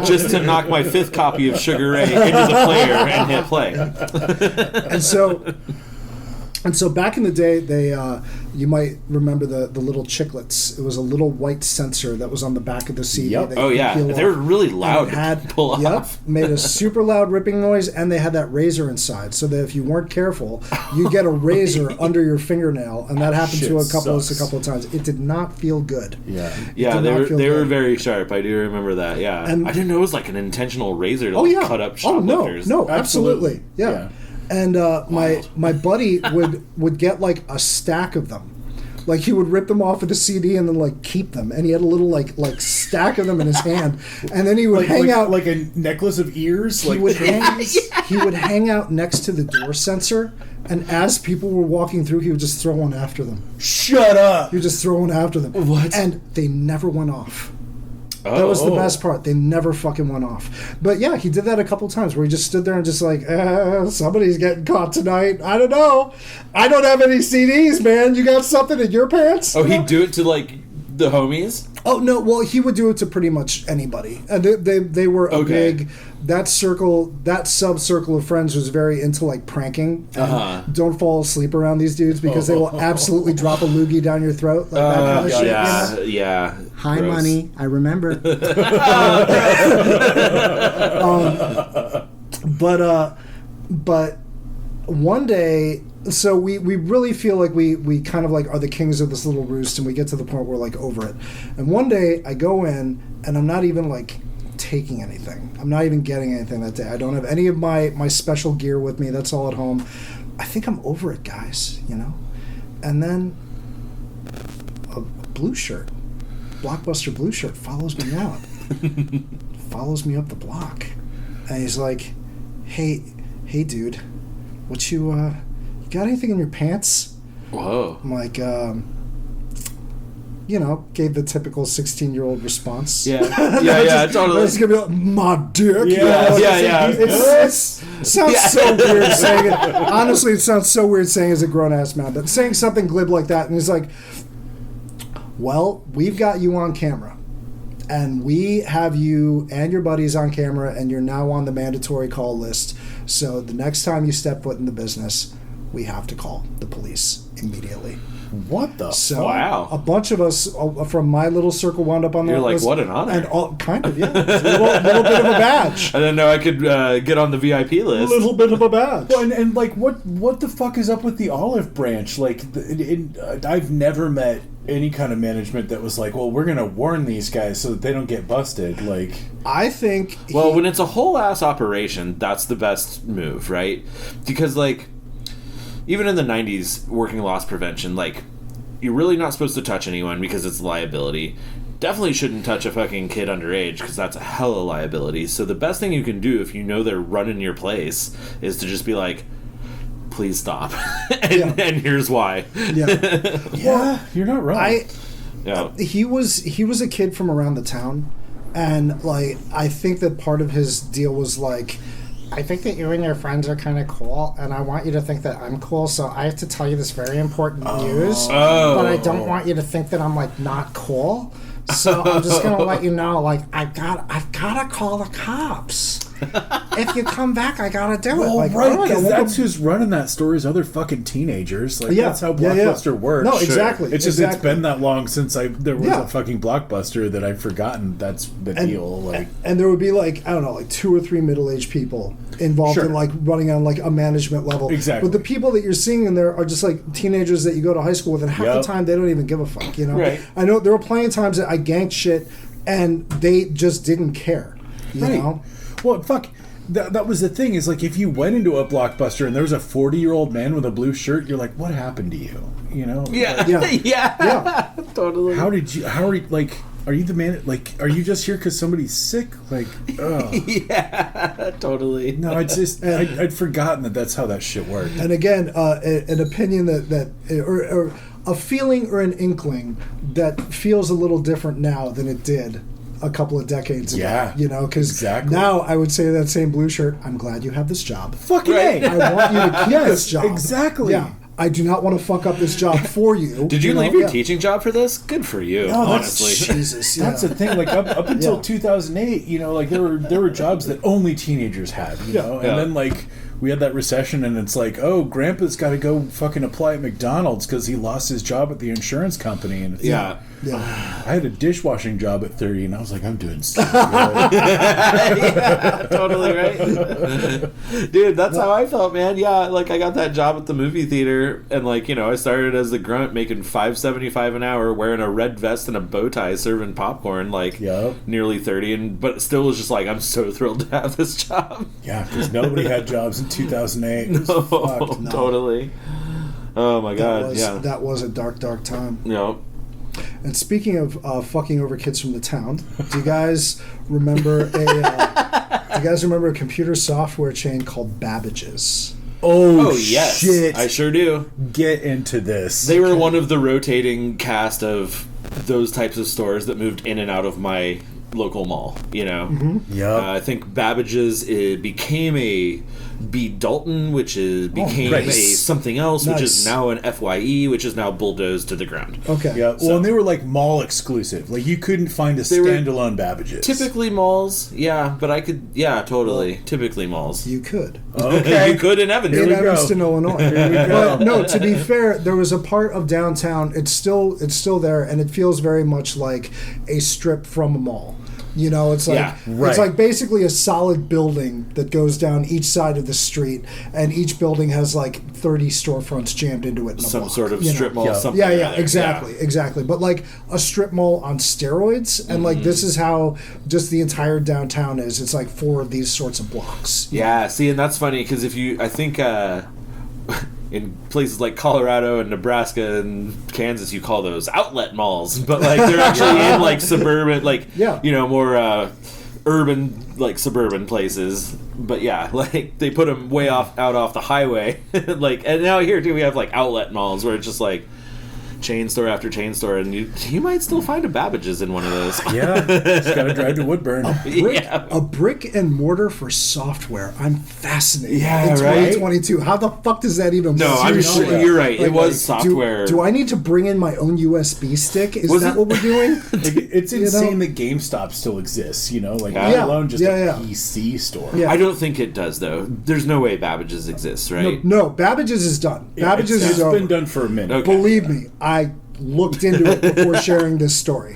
just to knock my 5th copy of Sugar Ray into the player and hit play. And so back in the day, they you might remember the little chiclets. It was a little white sensor that was on the back of the CD. Yep. They were really loud. Made a super loud ripping noise, and they had that razor inside, so that if you weren't careful, you get a razor under your fingernail, and that happened to a couple of times. It did not feel good. They were very sharp. I do remember that. Yeah, and I didn't know it was like an intentional razor to cut up shoplifters. No, absolutely. Yeah. And my buddy would get like a stack of them. Like he would rip them off of the CD and then like keep them, and he had a little like stack of them in his hand, and then he would hang out like a necklace of ears. He would hang out next to the door sensor, and as people were walking through, he would just throw one after them. Shut up! He would just throw one after them. What? And they never went off. That was the best part. They never fucking went off. But yeah, he did that a couple times where he just stood there and just like, somebody's getting caught tonight. I don't know. I don't have any CDs, man. You got something in your pants? Oh, he'd do it to like the homies? Oh, no. Well, he would do it to pretty much anybody. And they were a big... That sub-circle of friends was very into like pranking. Don't fall asleep around these dudes because they will absolutely drop a loogie down your throat. Like that kind of shit. Yeah. Hi, gross. Money. I remember. But one day... So we really feel like we kind of like are the kings of this little roost, and we get to the point where we're like over it. And one day I go in and I'm not even like taking anything. I'm not even getting anything that day. I don't have any of my special gear with me. That's all at home. I think I'm over it, guys, you know? And then a blue shirt, Blockbuster blue shirt, follows me out. Follows me up the block. And he's like, hey dude, what you got anything in your pants? Whoa. I'm like, gave the typical 16-year-old response. Yeah, totally. It's going to be like, my dick. Yeah. It sounds so weird saying it. Honestly, it sounds so weird saying as a grown-ass man, but saying something glib like that, and he's like, well, we've got you on camera. And we have you and your buddies on camera, and you're now on the mandatory call list. So the next time you step foot in the business, we have to call the police immediately. What the? So wow! A bunch of us from my little circle wound up on that list. You're like, what an honor! And kind of, yeah, it's a little bit of a badge. I didn't know I could get on the VIP list. A little bit of a badge. Well, and like, what the fuck is up with the olive branch? Like, I've never met any kind of management that was like, well, we're gonna warn these guys so that they don't get busted. Like, I think. When it's a whole ass operation, that's the best move, right? Because like. Even in the 90s, working loss prevention, like, you're really not supposed to touch anyone because it's a liability. Definitely shouldn't touch a fucking kid underage because that's a hella liability. So the best thing you can do if you know they're running your place is to just be like, please stop. and here's why. Yeah, you're not wrong. He was a kid from around the town, and like I think that part of his deal was like, I think that you and your friends are kind of cool, and I want you to think that I'm cool, so I have to tell you this very important news, but I don't want you to think that I'm, like, not cool. So I'm just gonna let you know, like, I've gotta call the cops. If you come back, I gotta do it. Like, right, because that's who's running that store is other fucking teenagers. Like, that's how Blockbuster works. No, exactly. It's just, it's been that long since there was a fucking Blockbuster that I've forgotten that's the deal. Like, and there would be, like, I don't know, like 2 or 3 middle-aged people involved in, like, running on, like, a management level. Exactly. But the people that you're seeing in there are just, like, teenagers that you go to high school with, and half the time they don't even give a fuck, you know? Right. I know there were plenty of times that I ganked shit, and they just didn't care, you know? Well, fuck. That was the thing, is like, if you went into a Blockbuster and there was a 40-year-old man with a blue shirt, you're like, what happened to you? You know? Yeah. Totally. How are you, like, are you the man, like, are you just here because somebody's sick? Like, oh. Yeah, totally. No, I'd forgotten that's how that shit worked. And again, an opinion or a feeling or an inkling that feels a little different now than it did a couple of decades ago. Yeah, you know, because now I would say that same blue shirt, I'm glad you have this job. Fucking A. I want you to keep this job. Exactly. Yeah. I do not want to fuck up this job for you. Did you leave your teaching job for this? Good for you, honestly. Jesus, that's the thing. Like, up until 2008, you know, like, there were jobs that only teenagers had, you know? And then, like, we had that recession, and it's like, oh, Grandpa's got to go fucking apply at McDonald's because he lost his job at the insurance company. And it's I had a dishwashing job at 30, and I was like, I'm doing so good. Yeah, totally right. Dude, that's how I felt, man. Yeah, like, I got that job at the movie theater, and, like, you know, I started as a grunt making $5.75 an hour, wearing a red vest and a bow tie, serving popcorn, like, nearly 30, but still was just like, I'm so thrilled to have this job. Yeah, because nobody had jobs in 2008. No, totally. Oh my God, that was a dark, dark time. Yep. And speaking of fucking over kids from the town, do you guys remember a computer software chain called Babbage's? Oh yes, shit! I sure do. Get into this. They were one of the rotating cast of those types of stores that moved in and out of my local mall, you know. Mm-hmm. Yeah. I think Babbage's became a B. Dalton, which became a something else, which is now an FYE, which is now bulldozed to the ground. Okay. Yeah. Well, and they were like mall exclusive. Like, you couldn't find a standalone Babbage's. Typically malls, but I could, totally. Well, typically malls. You could. Okay. You could in Evanston. In Evanston, Illinois. Here we go. But no, to be fair, there was a part of downtown. It's still there, and it feels very much like a strip from a mall. You know, it's like it's like basically a solid building that goes down each side of the street, and each building has like 30 storefronts jammed into it. In Some block, sort of strip mall. Something exactly. But like a strip mall on steroids, and like this is how just the entire downtown is. It's like 4 of these sorts of blocks. Yeah, see, and that's funny because I think in places like Colorado and Nebraska and Kansas, you call those outlet malls, but like they're actually in like suburban, like you know, more urban, like suburban places. But yeah, like they put them way out off the highway, like. And now here too, we have like outlet malls where it's just like chain store after chain store, and you might still find a Babbage's in one of those. Yeah, just gotta drive to Woodburn. A brick and mortar for software. I'm fascinated. Yeah, in 2022. How the fuck does that even work? No, I'm sure you're right. Like, it was software. Do I need to bring in my own USB stick? Is that what we're doing? It's insane that GameStop still exists, you know, like let alone just a PC store. Yeah. I don't think it does, though. There's no way Babbage's exists, right? No, Babbage's is done. Babbage's is over. It's been done for a minute. Okay. Believe me, I looked into it before sharing this story.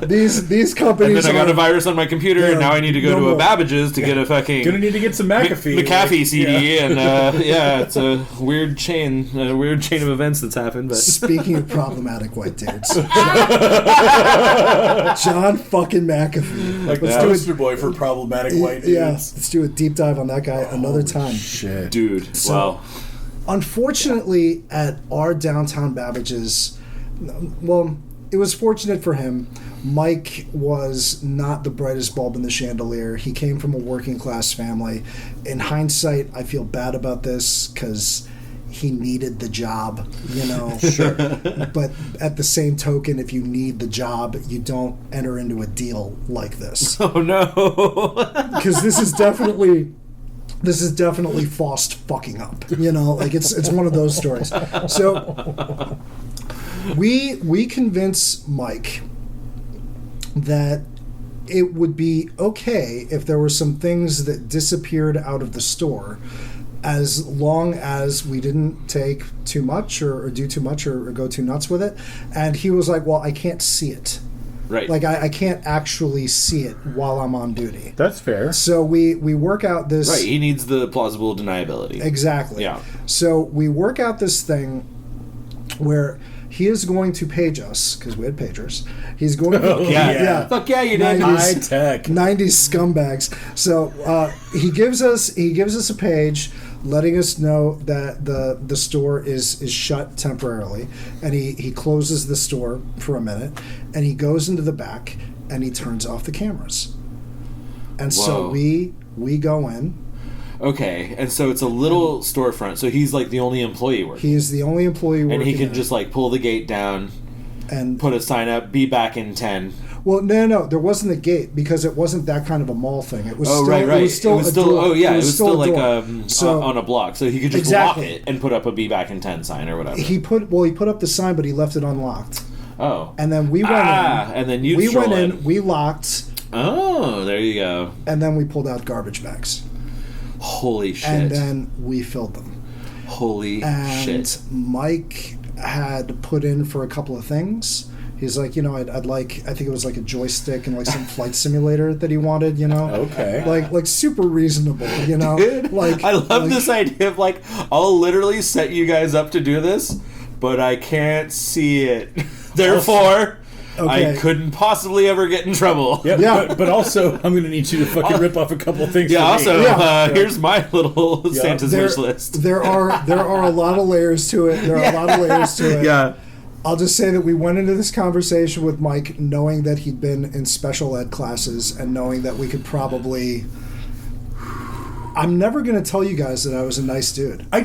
These companies. And then I got a virus on my computer, and now I need to go to a Babbage's to get a fucking. Gonna need to get some McAfee CD, and it's a weird chain of events that's happened. But speaking of problematic white dudes, John fucking McAfee. Like the poster boy for problematic white dudes. Yeah, let's do a deep dive on that guy another time. Shit, dude. So, wow. Unfortunately, at our downtown Babbage's, well, it was fortunate for him. Mike was not the brightest bulb in the chandelier. He came from a working class family. In hindsight, I feel bad about this because he needed the job, you know. Sure. But at the same token, if you need the job, you don't enter into a deal like this. Oh no! Because this is definitely Faust fucking up, you know, like it's one of those stories. So we convince Mike that it would be okay if there were some things that disappeared out of the store, as long as we didn't take too much or do too much or go too nuts with it. And he was like, well, I can't see it. Right. Like, I can't actually see it while I'm on duty. That's fair. So we work out this... Right, he needs the plausible deniability. Exactly. Yeah. So we work out this thing where he is going to page us, because we had pagers. He's going to... Yeah. Fuck yeah, you did. High tech. 90s scumbags. So he gives us a page letting us know that the store is shut temporarily, and he closes the store for a minute, and he goes into the back and he turns off the cameras. And so we go in. Okay, and so it's a little storefront, so he's like the only employee working. He is the only employee working. And he can just like pull the gate down and put a sign up, be back in 10. Well, no, there wasn't a gate because it wasn't that kind of a mall thing. It was right. It was still a door. It was still like so, on a block, so he could just lock it and put up a be back in 10 sign or whatever. He put up the sign, but he left it unlocked. Oh. And then we went in. And then we went in. We locked. Oh, there you go. And then we pulled out garbage bags. Holy shit. And then we filled them. Holy shit. Mike had put in for a couple of things. He's like, I'd like, I think it was like a joystick and like some flight simulator that he wanted, Okay. Like super reasonable, Dude, Like, I love this idea of like, I'll literally set you guys up to do this, but I can't see it. Therefore, I couldn't possibly ever get in trouble. Yep, yeah, but also I'm going to need you to fucking rip off a couple of things. Yeah. For me. Here's my little Santa's wish list. There are a lot of layers to it. Yeah. I'll just say that we went into this conversation with Mike knowing that he'd been in special ed classes and knowing that we could probably... I'm never going to tell you guys that I was a nice dude. I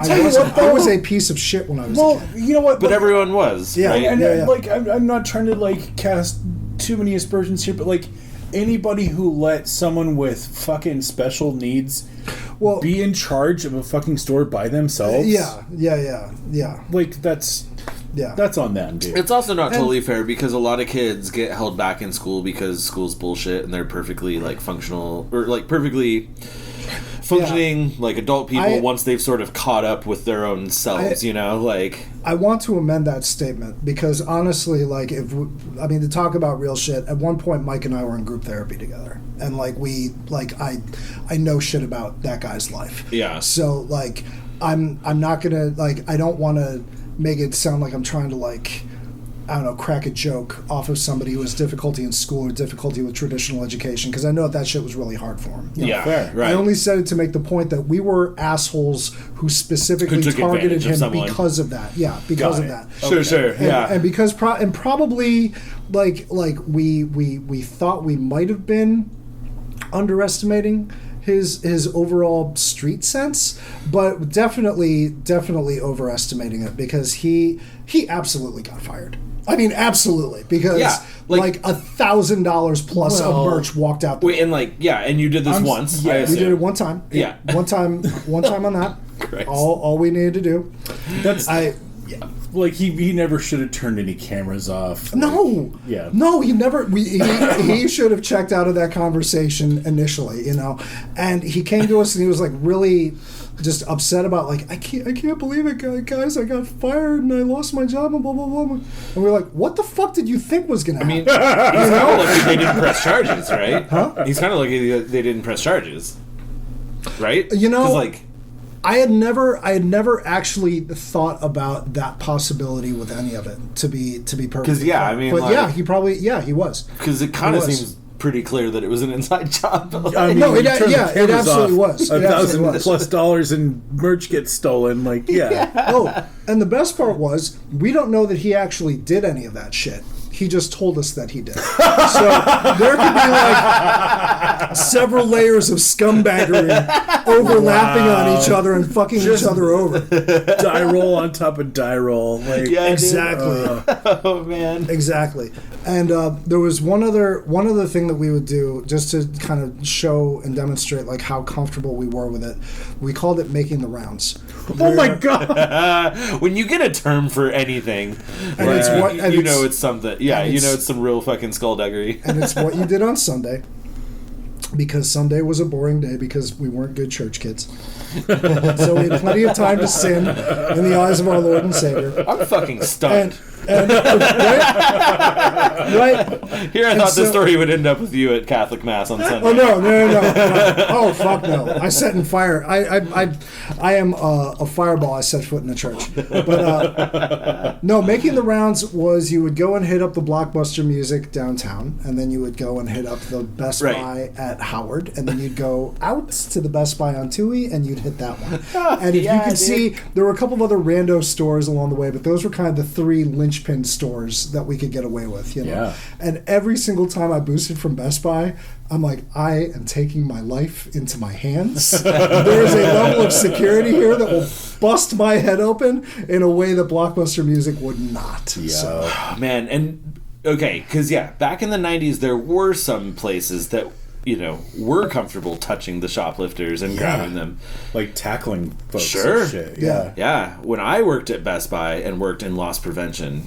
was a piece of shit when I was a kid. You know what? But everyone was. Yeah. Right? And like, I'm not trying to like cast too many aspersions here, but like anybody who let someone with fucking special needs be in charge of a fucking store by themselves. Yeah. Like that's on them, dude. It's also not totally fair because a lot of kids get held back in school because school's bullshit and they're perfectly like functional or like perfectly functioning like adult people once they've sort of caught up with their own selves, like... I want to amend that statement because honestly, like to talk about real shit, at one point Mike and I were in group therapy together and like I know shit about that guy's life. Yeah. So like I'm not gonna like I don't want to make it sound like I'm trying to like I don't know, crack a joke off of somebody who has difficulty in school or difficulty with traditional education because I know that shit was really hard for him. Fair, right. I only said it to make the point that we were assholes who specifically targeted him because of that. Yeah, because of that. Sure, yeah. And because probably like we thought we might have been underestimating his overall street sense, but definitely overestimating it because he absolutely got fired. I mean, absolutely, because like $1,000 plus of merch walked out. And you did this once. Yeah, we did it one time. Yeah, one time on that. Christ. All we needed to do. Like he never should have turned any cameras off. No, he never. He should have checked out of that conversation initially, And he came to us and he was like really just upset about like I can't believe it, guys. I got fired and I lost my job and blah blah blah. And we're like, what the fuck did you think was gonna happen? He's kind of lucky they didn't press charges, right? Huh? He's kind of lucky they didn't press charges, right? I had never actually thought about that possibility with any of it. To be perfect. Because he was. Because it kind of seems pretty clear that it was an inside job. It absolutely was. $1,000+ in merch gets stolen. And the best part was we don't know that he actually did any of that shit. he just told us that he did. So there could be like several layers of scumbaggery overlapping on each other and fucking each other over. Die roll on top of die roll. Like, yeah, exactly. Oh man, exactly. And there was one other thing that we would do just to kind of show and demonstrate like how comfortable we were with it. We called it making the rounds. Oh my god! When you get a term for anything, and it's what, and you know it's something. Yeah, you know it's some real fucking skullduggery. And it's what you did on Sunday, because Sunday was a boring day because we weren't good church kids. So we had plenty of time to sin in the eyes of our Lord and Savior. I'm fucking stunned. Right? Here I thought this story would end up with you at Catholic Mass on Sunday. Oh no. Oh fuck no! I set in fire. I am a fireball. I set foot in the church. But no, making the rounds was you would go and hit up the Blockbuster Music downtown, and then you would go and hit up the Best Buy at Howard, and then you'd go out to the Best Buy on Toohey, and you'd hit that one. And if you could see, there were a couple of other rando stores along the way, but those were kind of the three linchpin stores that we could get away with, you know. Yeah. And every single time I boosted from Best Buy, I'm like, I am taking my life into my hands. There is a level of security here that will bust my head open in a way that Blockbuster Music would not. Yeah. So. Man, and okay, because back in the 90s, there were some places that, you know, were comfortable touching the shoplifters and grabbing them. Like tackling folks. Sure. And shit. Yeah. Yeah. When I worked at Best Buy and worked in loss prevention,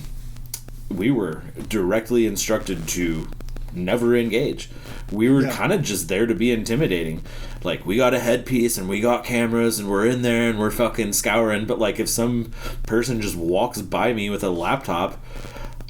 we were directly instructed to never engage. We were kind of just there to be intimidating. Like, we got a headpiece and we got cameras and we're in there and we're fucking scouring. But, like, if some person just walks by me with a laptop,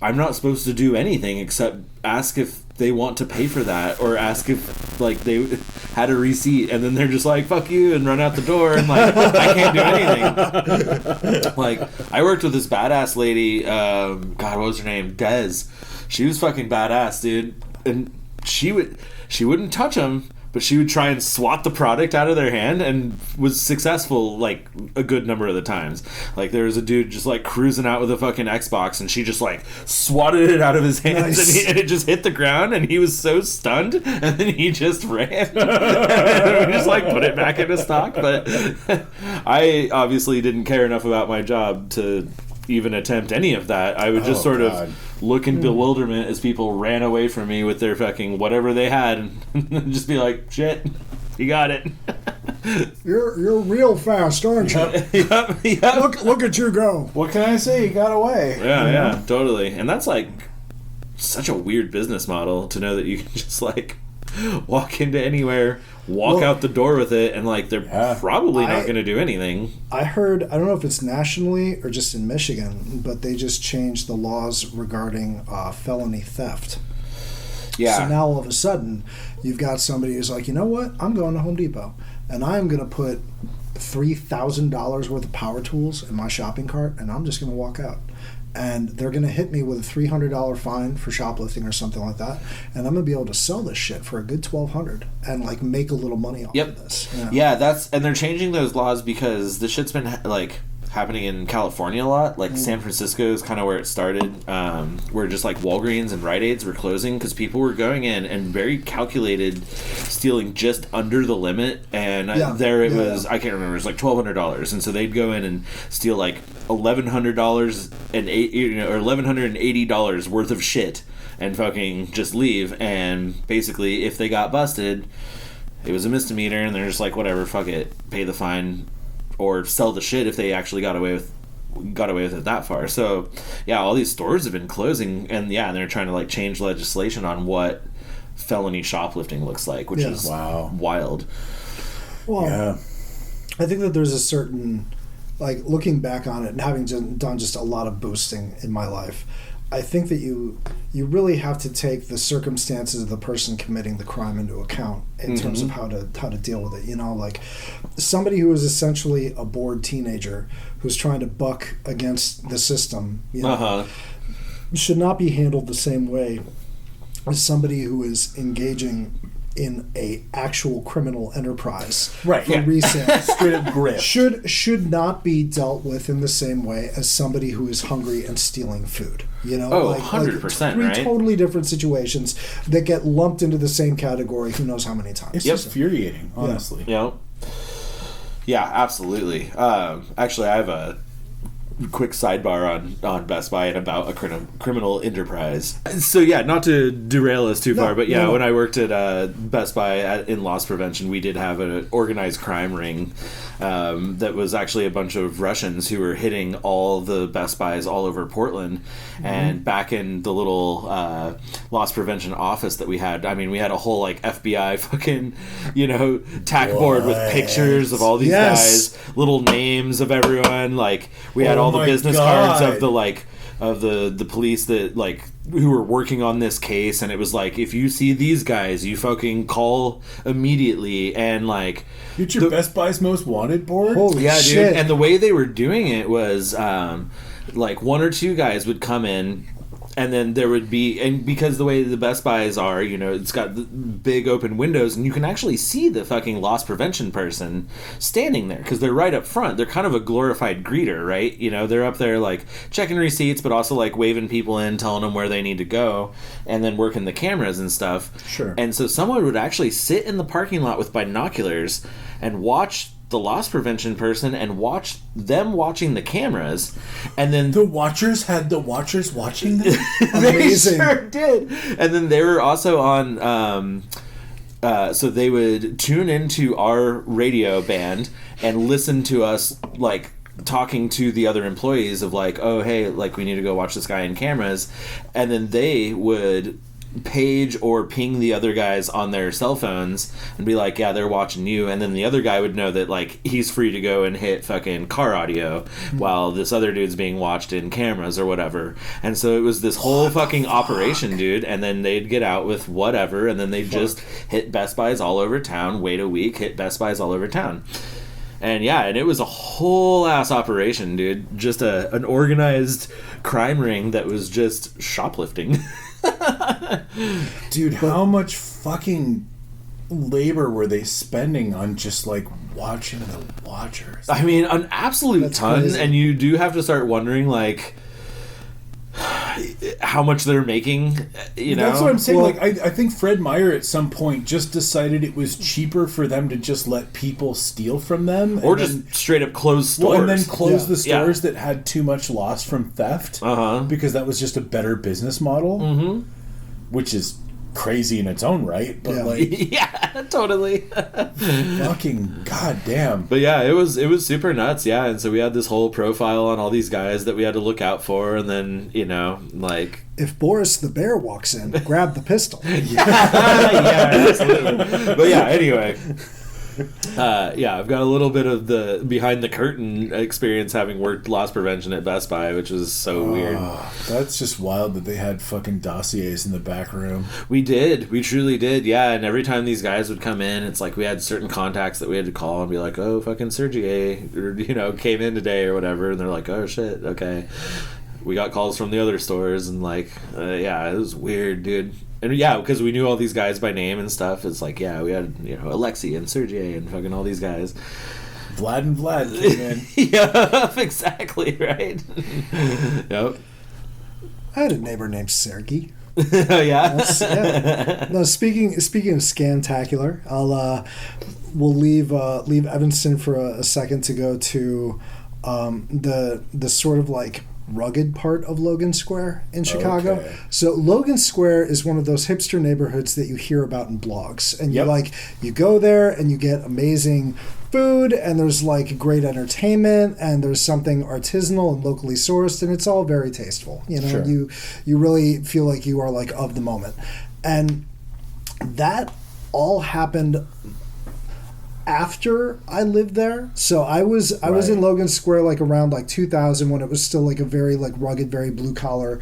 I'm not supposed to do anything except ask if they want to pay for that, or ask if like they had a receipt, and then they're just like fuck you and run out the door, and like I can't do anything. Like, I worked with this badass lady, God, what was her name? Des. She was fucking badass, dude, and she wouldn't touch them, but she would try and swat the product out of their hand, and was successful like a good number of the times. Like, there was a dude just like cruising out with a fucking Xbox, and she just like swatted it out of his hands. Nice. And it just hit the ground, and he was so stunned, and then he just ran. And then we just like put it back into stock. But I obviously didn't care enough about my job to even attempt any of that. I would just sort of look in bewilderment as people ran away from me with their fucking whatever they had, and just be like, shit, you got it. You're real fast, aren't you? Yep. Look at you go. What can I say? You got away. Yeah, totally. And that's like such a weird business model, to know that you can just like walk into anywhere, walk out the door with it, and like they're probably not going to do anything. I heard, I don't know if it's nationally or just in Michigan, but they just changed the laws regarding felony theft. Yeah. So now all of a sudden, you've got somebody who's like, you know what? I'm going to Home Depot, and I'm going to put $3,000 worth of power tools in my shopping cart, and I'm just going to walk out. And they're going to hit me with a $300 fine for shoplifting or something like that, and I'm going to be able to sell this shit for a good $1,200 and like make a little money off of this. Yeah, and they're changing those laws because the shit's been like happening in California a lot. Like San Francisco is kind of where it started, where just like Walgreens and Rite Aids were closing because people were going in and very calculated, stealing just under the limit. And there it was, I can't remember, it was like $1,200, and so they'd go in and steal like $1,100 and or $1,180 worth of shit and fucking just leave. And basically, if they got busted, it was a misdemeanor, and they're just like, whatever, fuck it, pay the fine or sell the shit if they actually got away with it that far. So all these stores have been closing, and they're trying to like change legislation on what felony shoplifting looks like, which is wild. Well, I think that there's a certain, like, looking back on it and having done just a lot of boosting in my life, I think that you really have to take the circumstances of the person committing the crime into account in terms of how to deal with it. You know, like somebody who is essentially a bored teenager who's trying to buck against the system, you know, should not be handled the same way as somebody who is engaging in a actual criminal enterprise for resale, straight up grift, should not be dealt with in the same way as somebody who is hungry and stealing food. 100%, three right? Totally different situations that get lumped into the same category. Who knows how many times? It's just infuriating, honestly. Yeah, absolutely. Actually, I have a quick sidebar on Best Buy and about a criminal enterprise. So not to derail us too far, but when I worked at Best Buy in loss prevention, we did have an organized crime ring that was actually a bunch of Russians who were hitting all the Best Buys all over Portland. Mm-hmm. And back in the little loss prevention office that we had, we had a whole FBI fucking tack board with pictures of all these guys, little names of everyone. We had all the business cards of the police that who were working on this case, and it was if you see these guys, you fucking call immediately. And get your Best Buy's most wanted board. Holy shit. Dude. And the way they were doing it was one or two guys would come in, and then there would be, and because the way the Best Buys are, it's got the big open windows, and you can actually see the fucking loss prevention person standing there because they're right up front. They're kind of a glorified greeter, right? They're up there checking receipts, but also waving people in, telling them where they need to go, and then working the cameras and stuff. Sure. And so someone would actually sit in the parking lot with binoculars and watch the loss prevention person and watch them watching the cameras, and then the watchers had the watchers watching them. Amazing. They sure did. And then they were also on so they would tune into our radio band and listen to us talking to the other employees of oh hey, we need to go watch this guy in cameras, and then they would page or ping the other guys on their cell phones and be yeah, they're watching you, and then the other guy would know that he's free to go and hit fucking car audio while this other dude's being watched in cameras or whatever. And so it was this whole fucking operation, dude, and then they'd get out with whatever, and then they'd just hit Best Buys all over town, wait a week, hit Best Buys all over town. And and it was a whole ass operation, dude. Just an organized crime ring that was just shoplifting. Dude, how much fucking labor were they spending on just watching the watchers? An absolute ton. Crazy. And you do have to start wondering how much they're making, That's what I'm saying. Well, I think Fred Meyer at some point just decided it was cheaper for them to just let people steal from them, or just straight up close stores, and then close the stores that had too much loss from theft, because that was just a better business model, which is crazy in its own right, but totally fucking goddamn. But it was super nuts, and so we had this whole profile on all these guys that we had to look out for, and then if Boris the Bear walks in, grab the pistol. Absolutely. But anyway, I've got a little bit of the behind the curtain experience having worked loss prevention at Best Buy, which was so weird. That's just wild that they had fucking dossiers in the back room. We truly did, and every time these guys would come in, it's we had certain contacts that we had to call and be oh, fucking Sergey, or came in today or whatever, and they're oh shit, okay. We got calls from the other stores, and it was weird, dude. And because we knew all these guys by name and stuff, it's we had Alexei and Sergey and fucking all these guys. Vlad and Vlad came in. Yeah, exactly, right. Yep. I had a neighbor named Sergey. Oh yeah. No, speaking of Scantacular, we'll leave Evanston for a second to go to the sort of rugged part of Logan Square in Chicago. Okay. So Logan Square is one of those hipster neighborhoods that you hear about in blogs, and you go there and you get amazing food, and there's great entertainment, and there's something artisanal and locally sourced, and it's all very tasteful. Sure. You really feel like you are of the moment, and that all happened after I lived there. So I was in Logan Square around 2000, when it was still a very rugged, very blue collar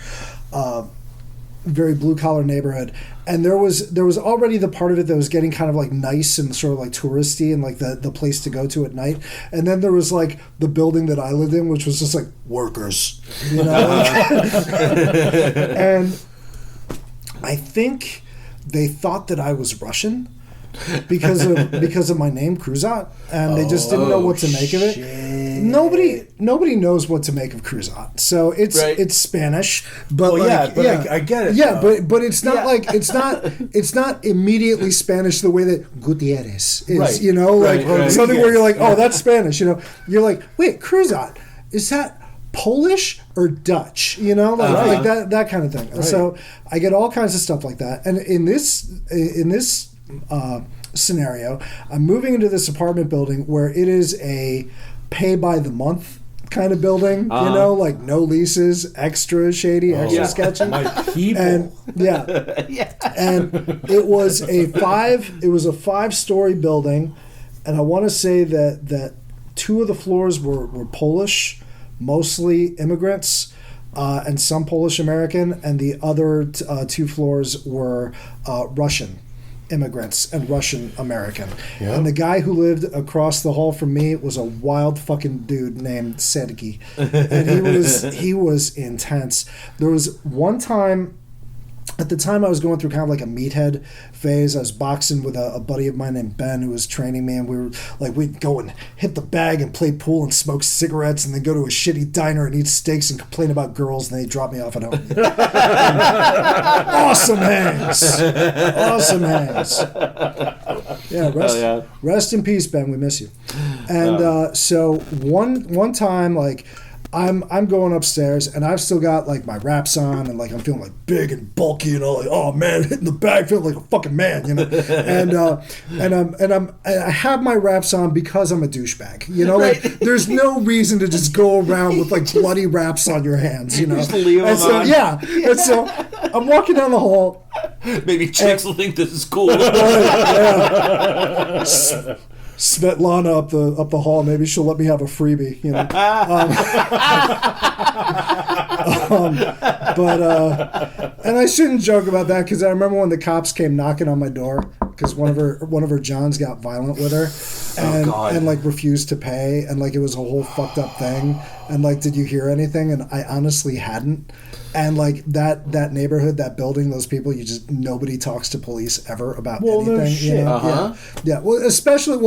neighborhood. And there was already the part of it that was getting kind of nice and sort of touristy and the place to go to at night. And then there was the building that I lived in, which was just workers, and I think they thought that I was Russian. because of my name, Cruzat, and they just didn't know what to make of it. Nobody knows what to make of Cruzat, so it's Spanish, but I get it. Yeah, but it's not like it's not immediately Spanish the way that Gutierrez is. Right. You know, something where you're like, oh, that's Spanish. You know, you're like, wait, Cruzat, is that Polish or Dutch? You know, like that kind of thing. Right. So I get all kinds of stuff like that, and in this scenario, I'm moving into this apartment building where it is a pay by the month kind of building, you know, like no leases, extra shady, extra sketchy. My people. And and it was a 5-story building, and I want to say that 2 of the floors were Polish, mostly immigrants, and some Polish American, and the other 2 floors were Russian immigrants and Russian American. Yep. And the guy who lived across the hall from me was a wild fucking dude named Sergey. And he was intense. There was one time, at the time I was going through kind of like a meathead phase. I was boxing with a buddy of mine named Ben who was training me, and we were like, we'd go and hit the bag and play pool and smoke cigarettes and then go to a shitty diner and eat steaks and complain about girls, and then he'd drop me off at home. Awesome hands. Yeah, rest in peace, Ben. We miss you. And so one time, like, I'm going upstairs and I've still got like my wraps on and like I'm feeling like big and bulky, you know, like, oh man, hitting the bag, feeling like a fucking man, you know, and I have my wraps on because I'm a douchebag, you know, like there's no reason to just go around with like bloody wraps on your hands, you know. Just leave them on. And so I'm walking down the hall. Maybe chicks will think this is cool. Svetlana up the hall. Maybe she'll let me have a freebie, you know. And I shouldn't joke about that because I remember when the cops came knocking on my door because one of her Johns got violent with her and like refused to pay, and like it was a whole fucked up thing. And like, did you hear anything? And I honestly hadn't. And like that neighborhood, that building, those people, nobody talks to police ever about anything. No shit. You know? Yeah. Well, especially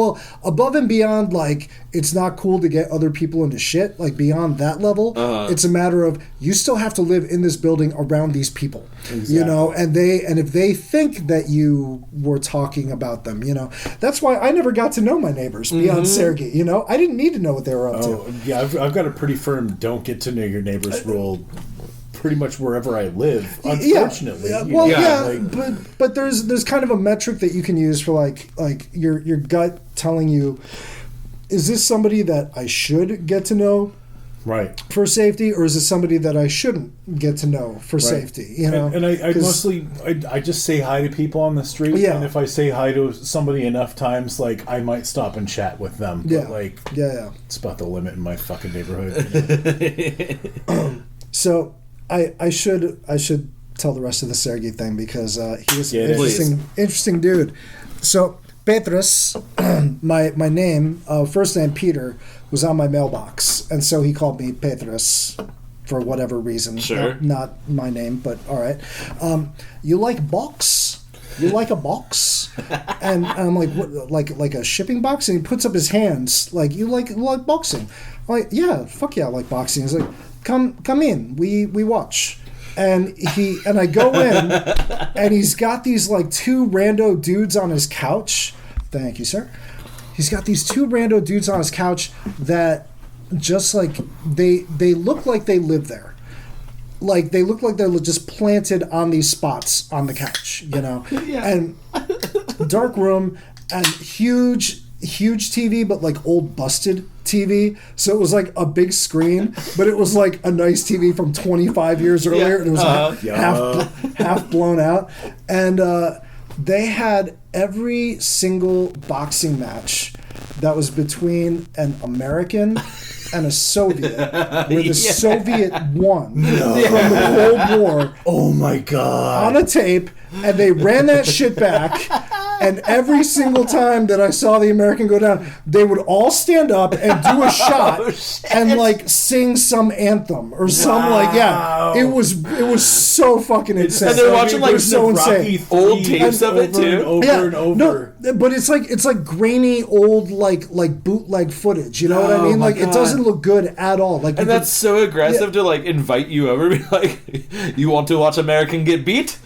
above and beyond, like, it's not cool to get other people into shit. Like beyond that level, it's a matter of you still have to live in this building around these people. Exactly. You know, and if they think that you were talking about them, you know, that's why I never got to know my neighbors beyond Sergey. You know, I didn't need to know what they were up to. Yeah, I've got a pretty firm don't get to know your neighbors rule. Pretty much wherever I live, unfortunately. But there's kind of a metric that you can use for like your gut telling you, is this somebody that I should get to know, right, for safety, or is this somebody that I shouldn't get to know for safety? You know, and I mostly I just say hi to people on the street, and if I say hi to somebody enough times, like I might stop and chat with them. But like, it's about the limit in my fucking neighborhood. So. I should tell the rest of the Sergey thing because he was an interesting dude. So Petrus, my name, first name Peter, was on my mailbox, and so he called me Petrus for whatever reason. Sure. Not my name, but all right. You like box? You like a box? And I'm like, what, like a shipping box? And he puts up his hands like, you like boxing? I'm like, yeah, fuck yeah, I like boxing. He's like, Come in. We watch, and I go in, and he's got these like 2 rando dudes on his couch. Thank you, sir. He's got these 2 rando dudes on his couch that just like they look like they live there. Like they look like they're just planted on these spots on the couch, you know. And dark room and huge TV, but like old busted TV. So it was like a big screen, but it was like a nice TV from 25 years earlier, and it was like half blown out. And they had every single boxing match that was between an American and a Soviet, where the Soviet won from the Cold War. Oh my God! On a tape, and they ran that shit back. And every single time that I saw the American go down, they would all stand up and do a shot and like sing some anthem or some it was so fucking insane. And they're watching like so insane old tapes of it too. Over and over. No, but it's like grainy old like bootleg footage. You know what I mean? Like it doesn't look good at all. Like, and that's so aggressive to like invite you over, be like, you want to watch American get beat?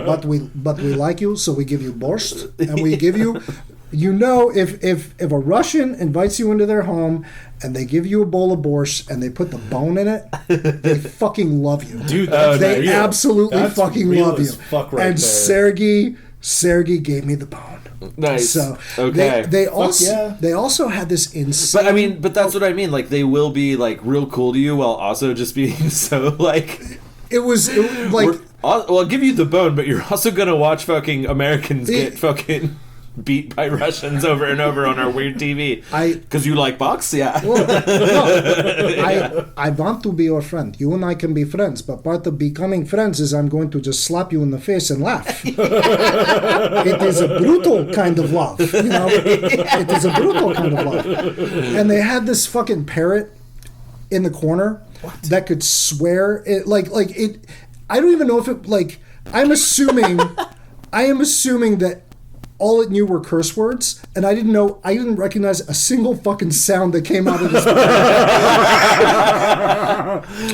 But we like you, so we give you borscht, and we give you, if a Russian invites you into their home and they give you a bowl of borscht and they put the bone in it, they fucking love you, dude. They absolutely fucking love you. And there. Sergey gave me the bone. Nice. So okay. They also had this insane. But that's what I mean. Like they will be like real cool to you while also just being so like. It was like. I'll give you the bone, but you're also gonna watch fucking Americans get fucking beat by Russians over and over on our weird TV. Because you like box, yeah. Well, no, I want to be your friend. You and I can be friends, but part of becoming friends is I'm going to just slap you in the face and laugh. It is a brutal kind of love, you know. It is a brutal kind of love. And they had this fucking parrot in the corner that could swear. It like it. I don't even know if it like. I am assuming that all it knew were curse words, and I didn't recognize a single fucking sound that came out of this.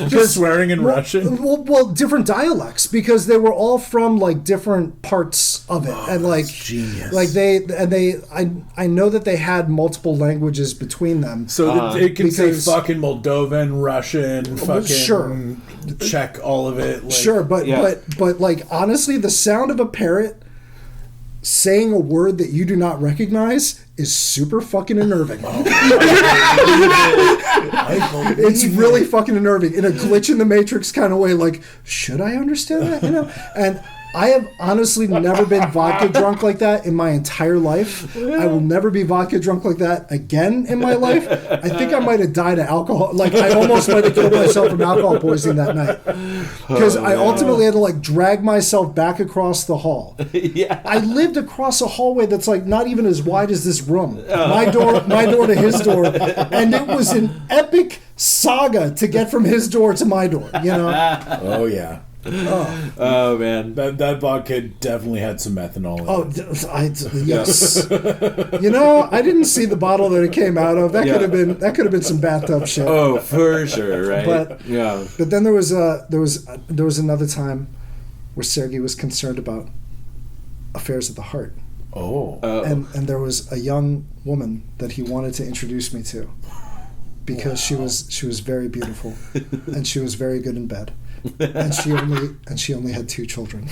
Just swearing in Russian. Well, different dialects, because they were all from like different parts of it, and like genius. Like I know that they had multiple languages between them. So it can say fucking Moldovan, Russian, fucking sure. Czech, all of it. Like, sure, but like honestly, the sound of a parrot saying a word that you do not recognize is super fucking unnerving. It's really fucking unnerving in a glitch in the Matrix kind of way. Like, should I understand that? You know, and I have honestly never been vodka drunk like that in my entire life. I will never be vodka drunk like that again in my life. I think I might have died of alcohol. Like, I almost might have killed myself from alcohol poisoning that night. Because I ultimately had to, like, drag myself back across the hall. Yeah. I lived across a hallway that's, like, not even as wide as this room. My door to his door. And it was an epic saga to get from his door to my door, you know? Oh, yeah. Oh man, that vodka definitely had some methanol in it. Yes. You know, I didn't see the bottle that it came out of. That could have been some bathtub shit. Oh, for sure, right? But then there was another time where Sergey was concerned about affairs of the heart. Oh. And there was a young woman that he wanted to introduce me to, because she was very beautiful and she was very good in bed. And she only had 2 children.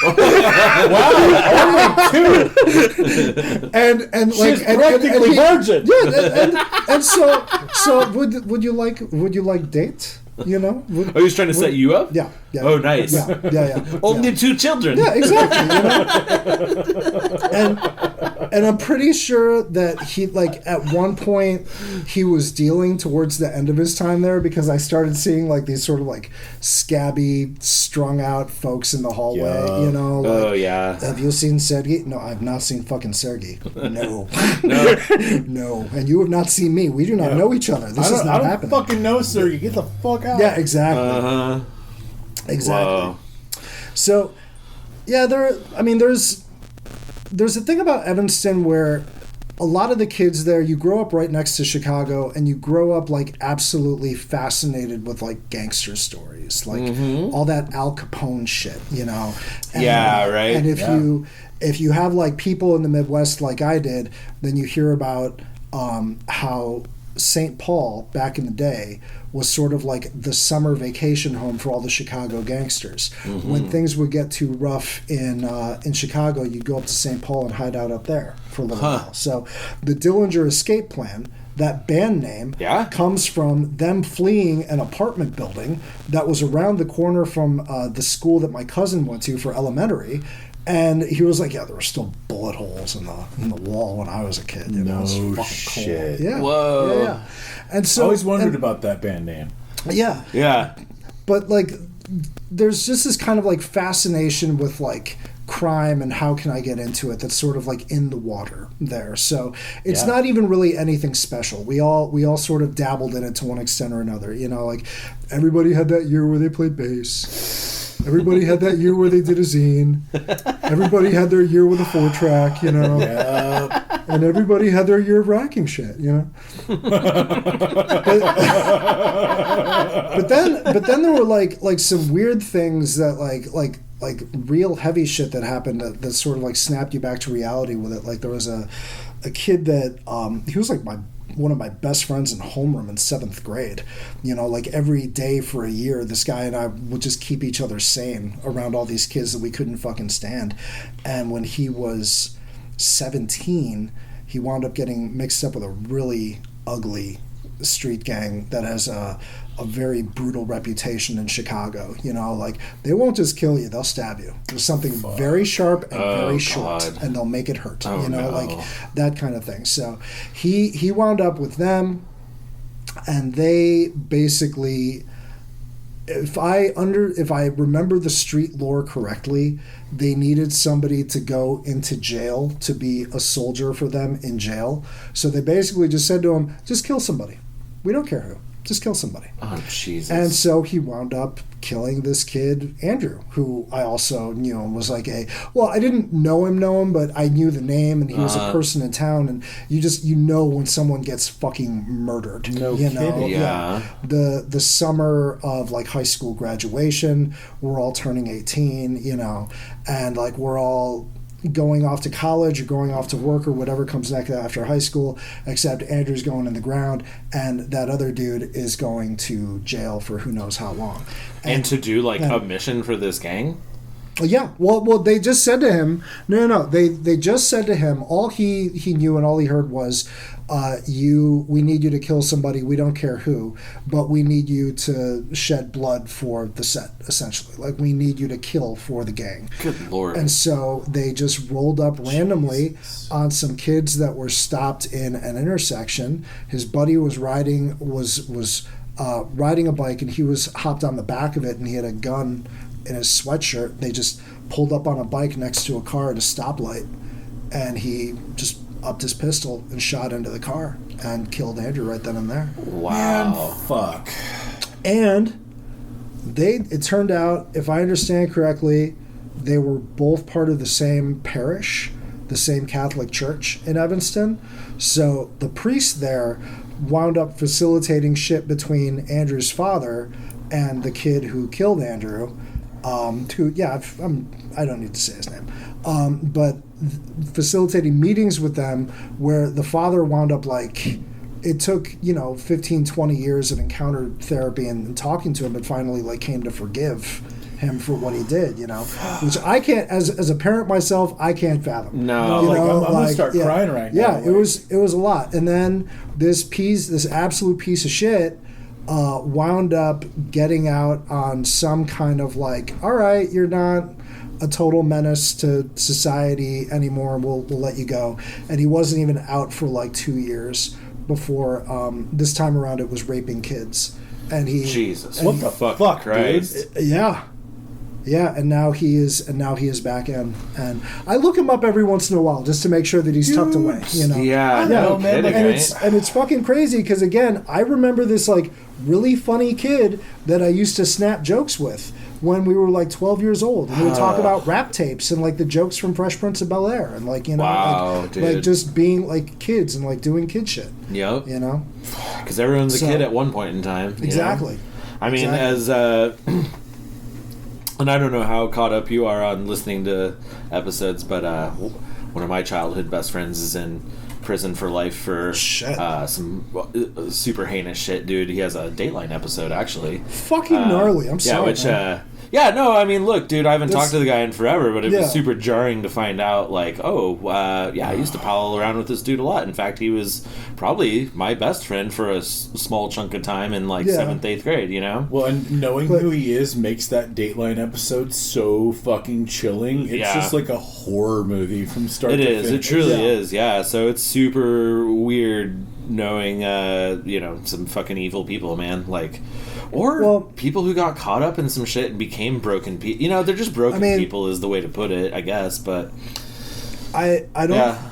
Wow, only 2. And she's practically virgin. Yeah, and so would you like date? You know? Are you trying to set you up? Yeah. Oh, nice. Yeah. Only 2 children. Yeah, exactly. You know? And I'm pretty sure that he, like, at one point he was dealing towards the end of his time there, because I started seeing like these sort of like scabby, strung out folks in the hallway. You know? Like, oh yeah. Have you seen Sergey? No, I've not seen fucking Sergey. No. No. And you have not seen me. We do not know each other. This is not happening. I don't fucking know Sergey. Get the fuck out. Yeah, exactly. Exactly. Whoa. So, yeah, there's a thing about Evanston where a lot of the kids there, you grow up right next to Chicago, and you grow up like absolutely fascinated with like gangster stories, like all that Al Capone shit, you know. And, right. And if you have like people in the Midwest like I did, then you hear about how St. Paul back in the day was sort of like the summer vacation home for all the Chicago gangsters. When things would get too rough in Chicago, you'd go up to St. Paul and hide out up there for a little while. So the Dillinger Escape Plan, that band name, comes from them fleeing an apartment building that was around the corner from the school that my cousin went to for elementary. And he was like, yeah, there were still bullet holes in the wall when I was a kid. It was fucking shit. Cool. Yeah. Whoa. Yeah. And so I always wondered about that band name. Yeah. Yeah. But like, there's just this kind of like fascination with like crime and how can I get into it that's sort of like in the water there. So it's not even really anything special. We all sort of dabbled in it to one extent or another. You know, like everybody had that year where they played bass. Everybody had that year where they did a zine. Everybody had their year with a 4-track, you know. Yep. And everybody had their year of racking shit, you know. but then there were like some weird things that like real heavy shit that happened that sort of like snapped you back to reality with it. Like there was a kid that he was like one of my best friends in homeroom in 7th grade. You know, like every day for a year, this guy and I would just keep each other sane around all these kids that we couldn't fucking stand. And when he was 17, he wound up getting mixed up with a really ugly street gang that has a very brutal reputation in Chicago. You know, like they won't just kill you, they'll stab you. There's something very sharp and very short, and they'll make it hurt. You know, like that kind of thing. So he wound up with them, and they basically, if I remember the street lore correctly, they needed somebody to go into jail to be a soldier for them in jail. So they basically just said to him, just kill somebody. We don't care who. Just kill somebody. Oh, Jesus. And so he wound up killing this kid, Andrew, who I also knew and was like I didn't know him, but I knew the name, and he was a person in town, and you know when someone gets fucking murdered. No kidding. Yeah. The summer of like high school graduation, we're all turning 18, you know, and like we're all going off to college or going off to work or whatever comes next after high school, except Andrew's going in the ground and that other dude is going to jail for who knows how long. And to do like a mission for this gang? Yeah, well, they just said to him, no. They just said to him, all he knew and all he heard was, we need you to kill somebody. We don't care who, but we need you to shed blood for the set. Essentially, like we need you to kill for the gang. Good Lord! And so they just rolled up randomly on some kids that were stopped in an intersection. His buddy was riding a bike, and he was hopped on the back of it, and he had a gun in his sweatshirt. They just pulled up on a bike next to a car at a stoplight, and he just upped his pistol and shot into the car and killed Andrew right then and there. Wow. Man, fuck. And it turned out, if I understand correctly, they were both part of the same parish, the same Catholic church in Evanston. So the priest there wound up facilitating shit between Andrew's father and the kid who killed Andrew. I don't need to say his name, but facilitating meetings with them where the father wound up like, it took 15, 20 years of encounter therapy and talking to him, but finally like came to forgive him for what he did, which I can't, as a parent myself, I can't fathom. No, I'm gonna start crying right now. Yeah, it was a lot. And then this absolute piece of shit wound up getting out on some kind of like, all right, you're not a total menace to society anymore, we'll let you go. And he wasn't even out for like 2 years before this time around it was raping kids. And he what the fuck Christ? Dude? Yeah, and now he is back in, and I look him up every once in a while just to make sure that he's tucked away. Yeah, no man. Kidding, and it's fucking crazy because again, I remember this like really funny kid that I used to snap jokes with when we were like 12 years old, and we would talk about rap tapes and like the jokes from Fresh Prince of Bel-Air and like like just being like kids and like doing kid shit. Yep. Because everyone's a kid at one point in time. Exactly. I mean, as and I don't know how caught up you are on listening to episodes, but one of my childhood best friends is in prison for life for some super heinous shit, dude. He has a Dateline episode, actually. Fucking gnarly. I'm sorry. I mean, look, dude, I haven't talked to the guy in forever, but it was super jarring to find out, like, I used to pal around with this dude a lot. In fact, he was probably my best friend for a small chunk of time in, like, 7th, 8th grade, Well, and knowing who he is makes that Dateline episode so fucking chilling. It's just like a horror movie from start to finish. It truly is, yeah. So it's super weird knowing, some fucking evil people, man. Like, or people who got caught up in some shit and became broken people. They're just broken people is the way to put it, I guess. But I don't. Yeah.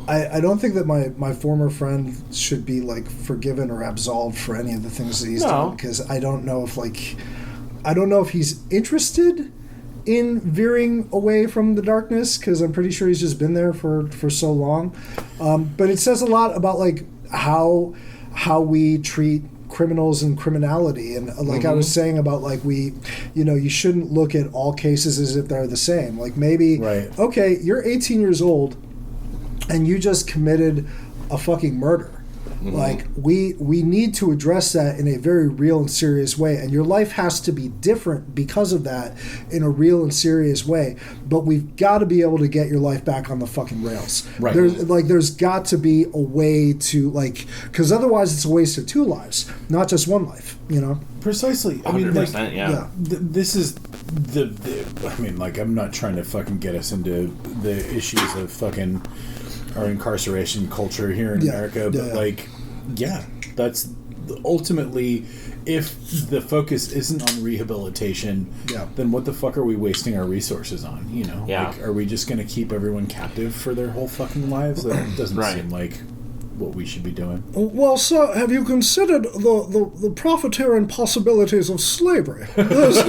I don't think that my former friend should be like forgiven or absolved for any of the things that he's done, because I don't know if he's interested in veering away from the darkness, because I'm pretty sure he's just been there for so long. But it says a lot about like how we treat criminals and criminality, and like I was saying about like you shouldn't look at all cases as if they're the same. Like maybe okay, you're 18 years old and you just committed a fucking murder. Like we need to address that in a very real and serious way, and your life has to be different because of that in a real and serious way. But we've got to be able to get your life back on the fucking rails. Right. There's got to be a way to because otherwise it's a waste of two lives, not just one life. Precisely. I 100%, mean, yeah. This is the. I mean, like, I'm not trying to fucking get us into the issues of fucking our incarceration culture here in America, but that's ultimately, if the focus isn't on rehabilitation, then what the fuck are we wasting our resources on? Like, are we just going to keep everyone captive for their whole fucking lives? That doesn't seem like what we should be doing. Well, sir, have you considered the profiteering possibilities of slavery? There's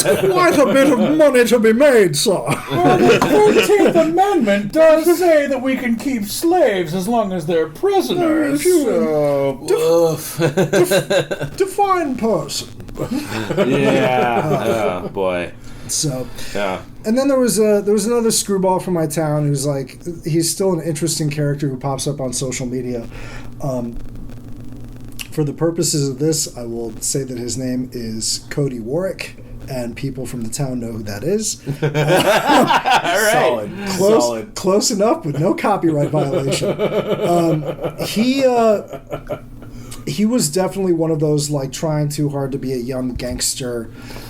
quite a bit of money to be made, sir. Well, the 13th Amendment does say that we can keep slaves as long as they're prisoners. Define person. Yeah. Oh, boy. So, and then there was another screwball from my town who's like, he's still an interesting character who pops up on social media. For the purposes of this, I will say that his name is Cody Warwick, and people from the town know who that is. All right. Solid. Close enough, with no copyright violation. He was definitely one of those like trying too hard to be a young gangster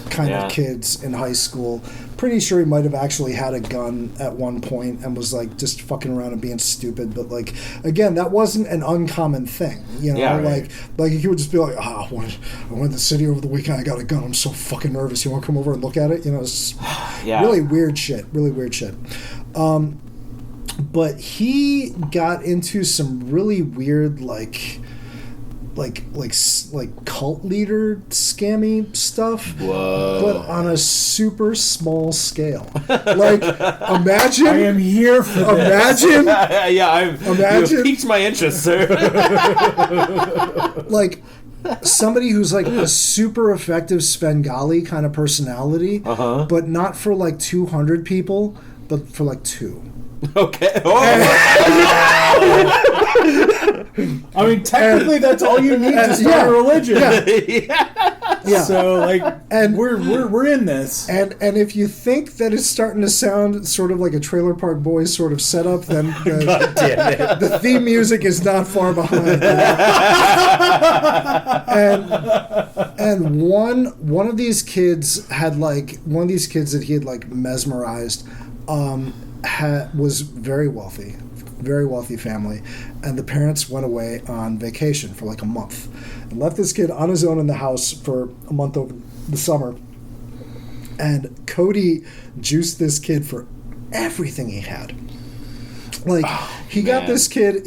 kind of kids in high school. Pretty sure he might have actually had a gun at one point and was like just fucking around and being stupid. But like, again, that wasn't an uncommon thing. Like he would just be like, I went to the city over the weekend, I got a gun, I'm so fucking nervous. You want to come over and look at it? It's really weird shit. But he got into some really weird like cult leader scammy stuff. Whoa. But on a super small scale. Like, imagine. I am here for this. Imagine. You piqued my interest, sir. Like, somebody who's like a super effective Svengali kind of personality, but not for like 200 people, but for like 2. Okay. I mean, technically, that's all you need to start a religion. Yeah. So, like, and we're in this. And if you think that it's starting to sound sort of like a Trailer Park Boys sort of setup, then the theme music is not far behind. And one of these kids that he had like mesmerized. Was very wealthy family, and the parents went away on vacation for like a month and left this kid on his own in the house for a month over the summer. And Cody juiced this kid for everything he had. Like, he got this kid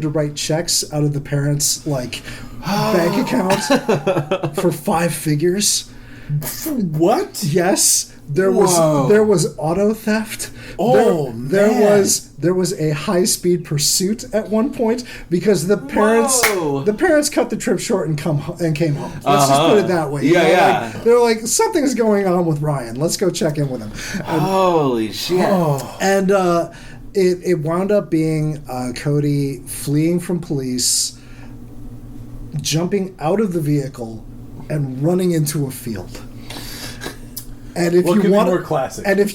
to write checks out of the parents' like bank account for 5 figures. What? Yes. There was auto theft. There was a high-speed pursuit at one point because the parents cut the trip short and came home. Let's just put it that way. Like, they're like, something's going on with Ryan. Let's go check in with him. Holy shit! And it wound up being Cody fleeing from police, jumping out of the vehicle, and running into a field. And if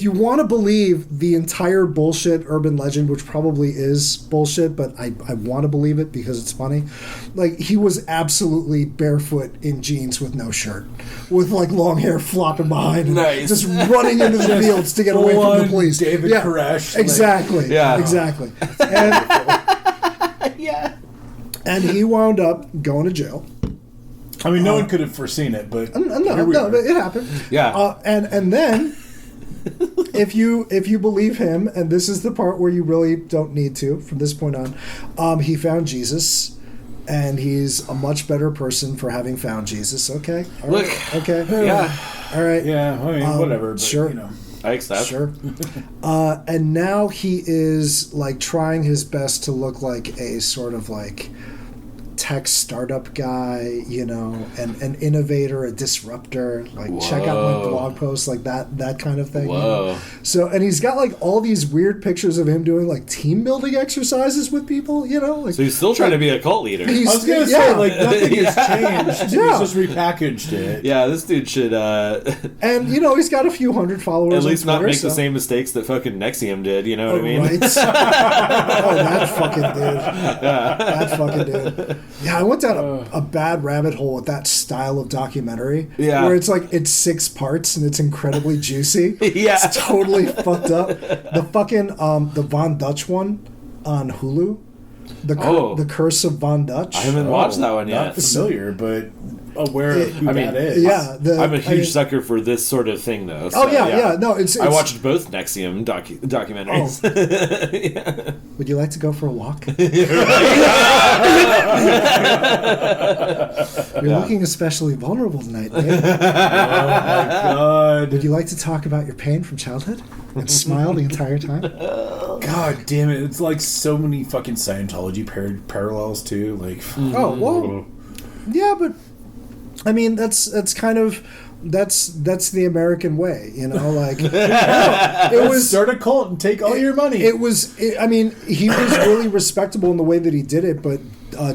you want to believe the entire bullshit urban legend, which probably is bullshit, but I want to believe it because it's funny, like, he was absolutely barefoot in jeans with no shirt, with like long hair flopping behind him, just running into the fields to get away from the police. David Koresh. Exactly. Exactly. And And he wound up going to jail. I mean, no one could have foreseen it, but no, it happened. Yeah. And then, if you believe him, and this is the part where you really don't need to from this point on, he found Jesus, and he's a much better person for having found Jesus. Okay. All right. Look. Okay. Yeah. All right. Yeah. I mean, whatever. But, sure. You know. I accept. Sure. And now he is like trying his best to look like a sort of like tech startup guy, you know, an innovator, a disruptor. Like, check out my blog posts, like that kind of thing. Whoa. You know? So, and he's got like all these weird pictures of him doing like team building exercises with people, you know. Like, so he's still trying to be a cult leader. I was gonna say, like, nothing has changed. Yeah. He's just repackaged it. Yeah, this dude should. And you know, he's got a few hundred followers. At least on Twitter, not make the same mistakes that fucking Nexium did. You know what I mean? Right. Oh, that fucking dude. Yeah. That fucking dude. Yeah, I went down a bad rabbit hole with that style of documentary. Yeah. Where it's like, it's 6 parts and it's incredibly juicy. Yeah. It's totally fucked up. The fucking, the Von Dutch one on Hulu. The Curse of Von Dutch. I haven't watched that one yet. Not familiar, but aware of who that is. Yeah. I'm a huge sucker for this sort of thing, though. So, yeah. No, it's I watched both Nexium documentaries. Oh. Yeah. Would you like to go for a walk? You're looking especially vulnerable tonight, Dave. Oh my god. Would you like to talk about your pain from childhood and smile the entire time? God damn it. It's like so many fucking Scientology parallels too. Like, oh, well. Yeah, but I mean, that's kind of that's the American way, you know. Like, it was start a cult and take all your money. I mean, he was really respectable in the way that he did it, but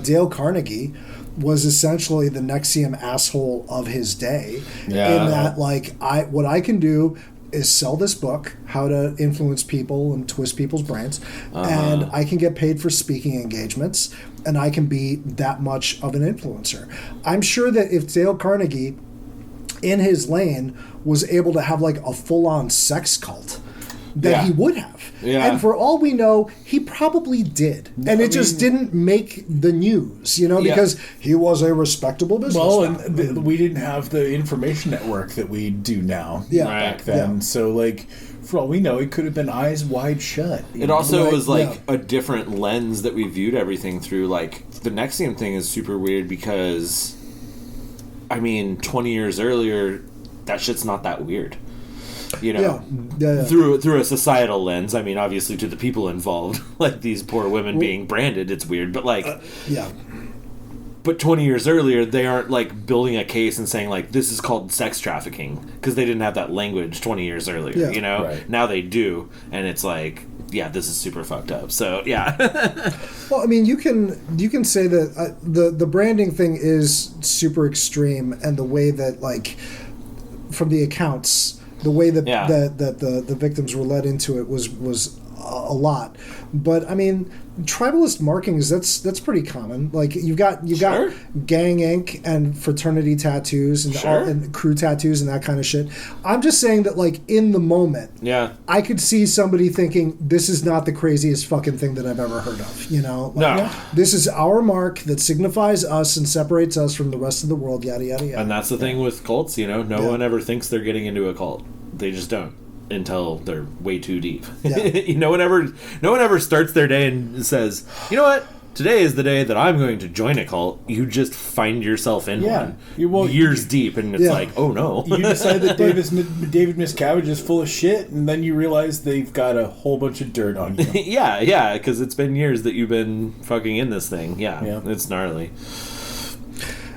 Dale Carnegie was essentially the Nexium asshole of his day. Yeah. In that, like, what I can do is sell this book, How to Influence People and Twist People's Brains, and I can get paid for speaking engagements, and I can be that much of an influencer. I'm sure that if Dale Carnegie, in his lane, was able to have like a full-on sex cult, that he would have. Yeah. And for all we know, he probably did. And it just didn't make the news, you know, because he was a respectable businessman. Well, and we didn't have the information network that we do now back then. Yeah. So, like, for all we know, it could have been eyes wide shut. It also was like a different lens that we viewed everything through. Like, the Nexium thing is super weird because, I mean, 20 years earlier, that shit's not that weird. You know, through a societal lens. I mean, obviously, to the people involved, like these poor women being branded, it's weird. But like, But 20 years earlier, they aren't like building a case and saying like this is called sex trafficking because they didn't have that language 20 years earlier. Yeah, you know, right. Now they do, and it's like, yeah, this is super fucked up. So yeah. Well, I mean, you can say that the branding thing is super extreme, and the way that like from the accounts. The way that the victims were led into it was a lot, but I mean, tribalist markings that's pretty common. Like you've got gang ink and fraternity tattoos and, and crew tattoos and that kind of shit. I'm just saying that like in the moment, I could see somebody thinking this is not the craziest fucking thing that I've ever heard of. You know, like, this is our mark that signifies us and separates us from the rest of the world. Yada yada yada. And that's the thing with cults. You know, no one ever thinks they're getting into a cult. They just don't until they're way too deep. No one ever starts their day and says, you know what, today is the day that I'm going to join a cult. You just find yourself in one years deep, and it's like, oh no. You decide that David Miscavige is full of shit, and then you realize they've got a whole bunch of dirt on you. yeah, because it's been years that you've been fucking in this thing. Yeah, it's gnarly.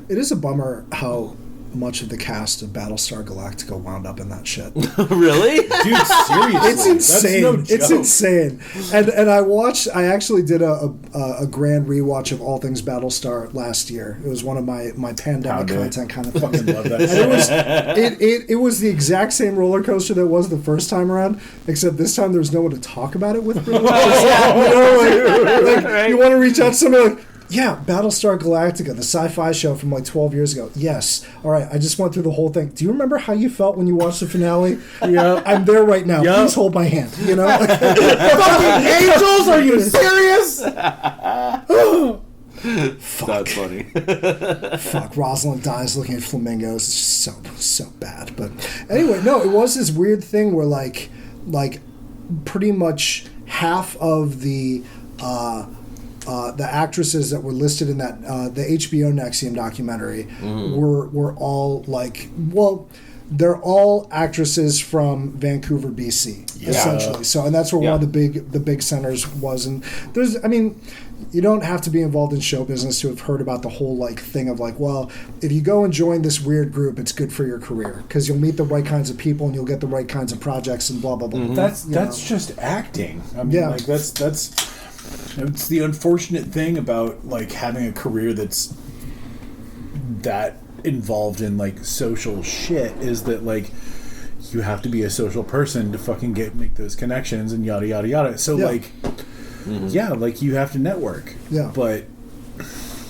It is a bummer how much of the cast of Battlestar Galactica wound up in that shit. Really? Dude, seriously. It's insane. That's no joke. It's insane. And I actually did a grand rewatch of all things Battlestar last year. It was one of my pandemic content kind of things. Fucking love that shit. It was the exact same roller coaster that was the first time around, except this time there was no one to talk about it with. Really. You want to reach out to somebody like, yeah, Battlestar Galactica, the sci-fi show from like 12 years ago. Yes. All right, I just went through the whole thing. Do you remember how you felt when you watched the finale? Yeah. I'm there right now. Yep. Please hold my hand. You know? Fucking angels? Are you serious? That's funny. Fuck, Rosalind dies looking at flamingos. It's just so bad. But anyway, no, it was this weird thing where like pretty much half of the actresses that were listed in that the HBO NXIVM documentary were all like, well, they're all actresses from Vancouver, BC, essentially. So, and that's where one of the big centers was. And there's, I mean, you don't have to be involved in show business to have heard about the whole like thing of like, well, if you go and join this weird group, it's good for your career because you'll meet the right kinds of people and you'll get the right kinds of projects and blah blah blah. That's just acting. I mean, like that's it's the unfortunate thing about like having a career that's that involved in like social shit is that like you have to be a social person to fucking make those connections and yada yada yada. So like like you have to network. Yeah. But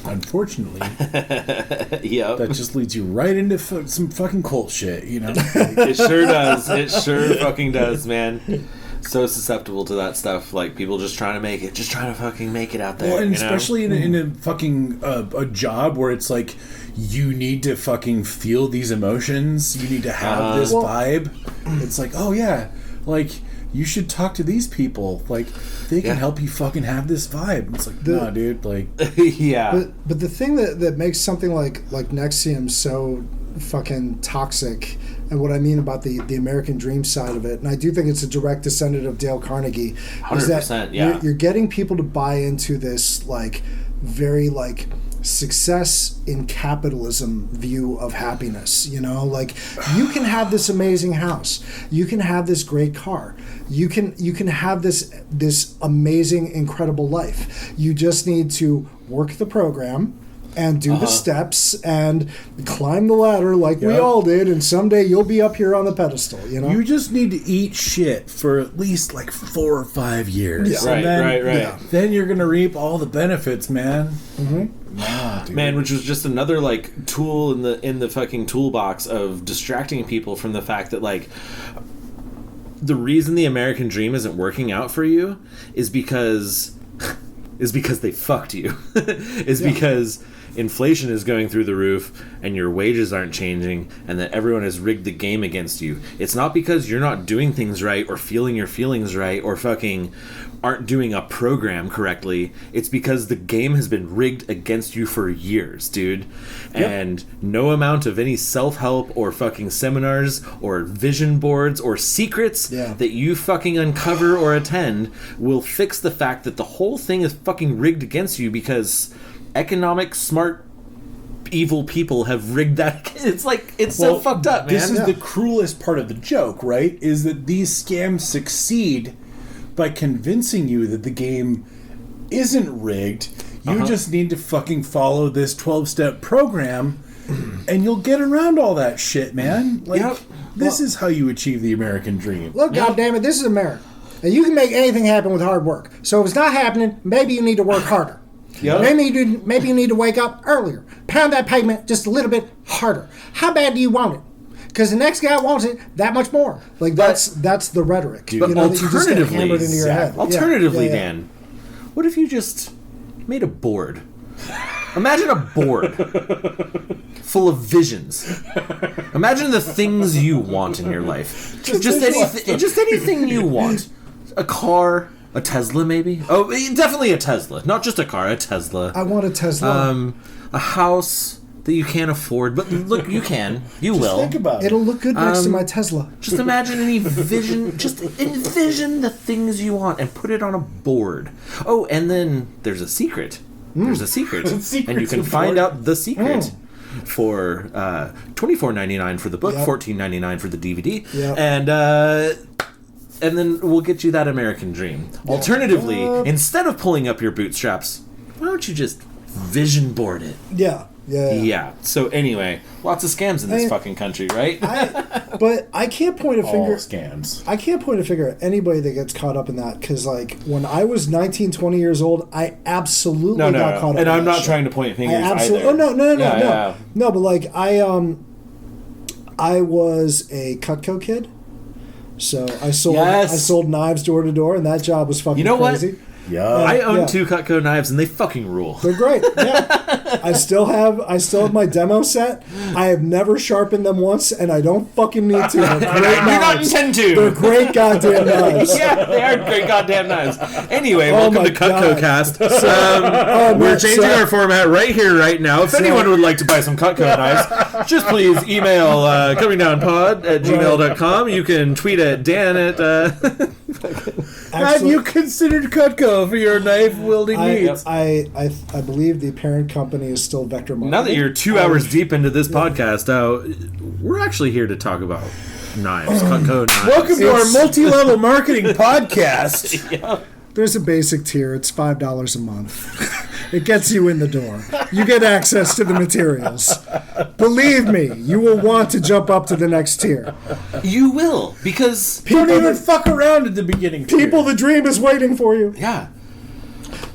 unfortunately, that just leads you right into some fucking cult shit, you know? It sure does. It sure fucking does, man. So susceptible to that stuff, like people just trying to fucking make it out there. Well, and especially in a fucking a job where it's like you need to fucking feel these emotions, you need to have this vibe. It's like, oh yeah, like you should talk to these people, like they can help you fucking have this vibe. It's like, nah, dude, like But the thing that makes something like NXIVM so fucking toxic. And what I mean about the American dream side of it, and I do think it's a direct descendant of Dale Carnegie, 100%, is that you're getting people to buy into this like very like success in capitalism view of happiness. You know, like you can have this amazing house, you can have this great car, you can have this amazing, incredible life. You just need to work the program and do the steps and climb the ladder like we all did, and someday you'll be up here on the pedestal, you know? You just need to eat shit for at least like 4 or 5 years. Yeah. Right. Yeah. Then you're going to reap all the benefits, man. Mm-hmm. Nah, dude. Man, which was just another like tool in the fucking toolbox of distracting people from the fact that like the reason the American dream isn't working out for you is because they fucked you. Because inflation is going through the roof and your wages aren't changing and that everyone has rigged the game against you. It's not because you're not doing things right or feeling your feelings right or fucking aren't doing a program correctly. It's because the game has been rigged against you for years, dude. And no amount of any self-help or fucking seminars or vision boards or secrets that you fucking uncover or attend will fix the fact that the whole thing is fucking rigged against you because economic, smart, evil people have rigged that. It's like, it's so fucked up, man. This is the cruelest part of the joke, right? Is that these scams succeed by convincing you that the game isn't rigged. You just need to fucking follow this 12-step program and you'll get around all that shit, man. Like, this is how you achieve the American dream. Look, goddammit, this is America. And you can make anything happen with hard work. So if it's not happening, maybe you need to work harder. Maybe you need to wake up earlier. Pound that pavement just a little bit harder. How bad do you want it? Because the next guy wants it that much more. Like that's the rhetoric. Dude, but alternatively, that into your head. Alternatively, Dan, what if you just made a board? Imagine a board full of visions. Imagine the things you want in your life. Just anything you want. A car. A Tesla, maybe? Oh, definitely a Tesla. Not just a car, a Tesla. I want a Tesla. A house that you can't afford. But look, you can. You will. Think about it. It'll look good next to my Tesla. Just imagine any vision. Just envision the things you want and put it on a board. Oh, and then there's a secret. There's a secret. And you can find out the secret. For $24.99 for the book, $14.99 for the DVD, and then we'll get you that American dream. Alternatively, instead of pulling up your bootstraps, why don't you just vision board it? Yeah. So anyway, lots of scams in this fucking country, right? But I can't point a finger. All scams. I can't point a finger at anybody that gets caught up in that because, like, when I was 19, 20 years old, I absolutely got caught up. And I'm not trying to point fingers either. Oh no. No, but like I was a Cutco kid. So I sold knives door to door, and that job was fucking crazy. Yeah. I own 2 Cutco knives, and they fucking rule. They're great. Yeah. I still have my demo set. I have never sharpened them once, and I don't fucking need to. They're great knives. You don't intend to. They're great goddamn knives. Yeah, they are great goddamn knives. Anyway, welcome to Cutco Cast. We're changing our format right here, right now. If anyone would like to buy some Cutco knives, just please email comingdownpod@gmail.com. You can tweet at Dan at... Have you considered Cutco for your knife wielding needs? I believe the parent company is still Vector Marketing. Now that you're 2 hours deep into this podcast, we're actually here to talk about knives, Cutco knives. Welcome to our multi-level marketing podcast. Yeah. There's a basic tier. It's $5 a month. It gets you in the door. You get access to the materials. Believe me, you will want to jump up to the next tier. You will, because... Don't even fuck around at the beginning. People, the dream is waiting for you. Yeah.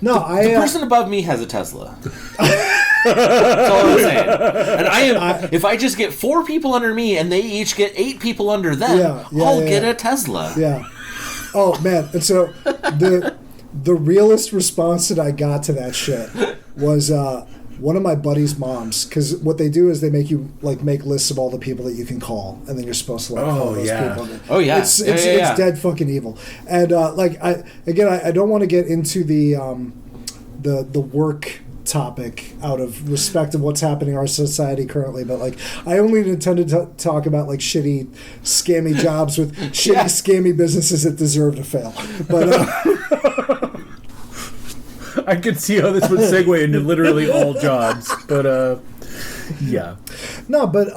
No, the person above me has a Tesla. That's all I'm saying. And if I just get 4 people under me and they each get 8 people under them, I'll get a Tesla. Yeah. Oh man! And so the realest response that I got to that shit was one of my buddy's moms, because what they do is they make you make lists of all the people that you can call, and then you're supposed to call those people. Oh yeah, it's dead fucking evil. And I don't want to get into the work topic out of respect of what's happening in our society currently, but I only intended to talk about shitty scammy jobs with shitty scammy businesses that deserve to fail. But I could see how this would segue into literally all jobs, but yeah. No, but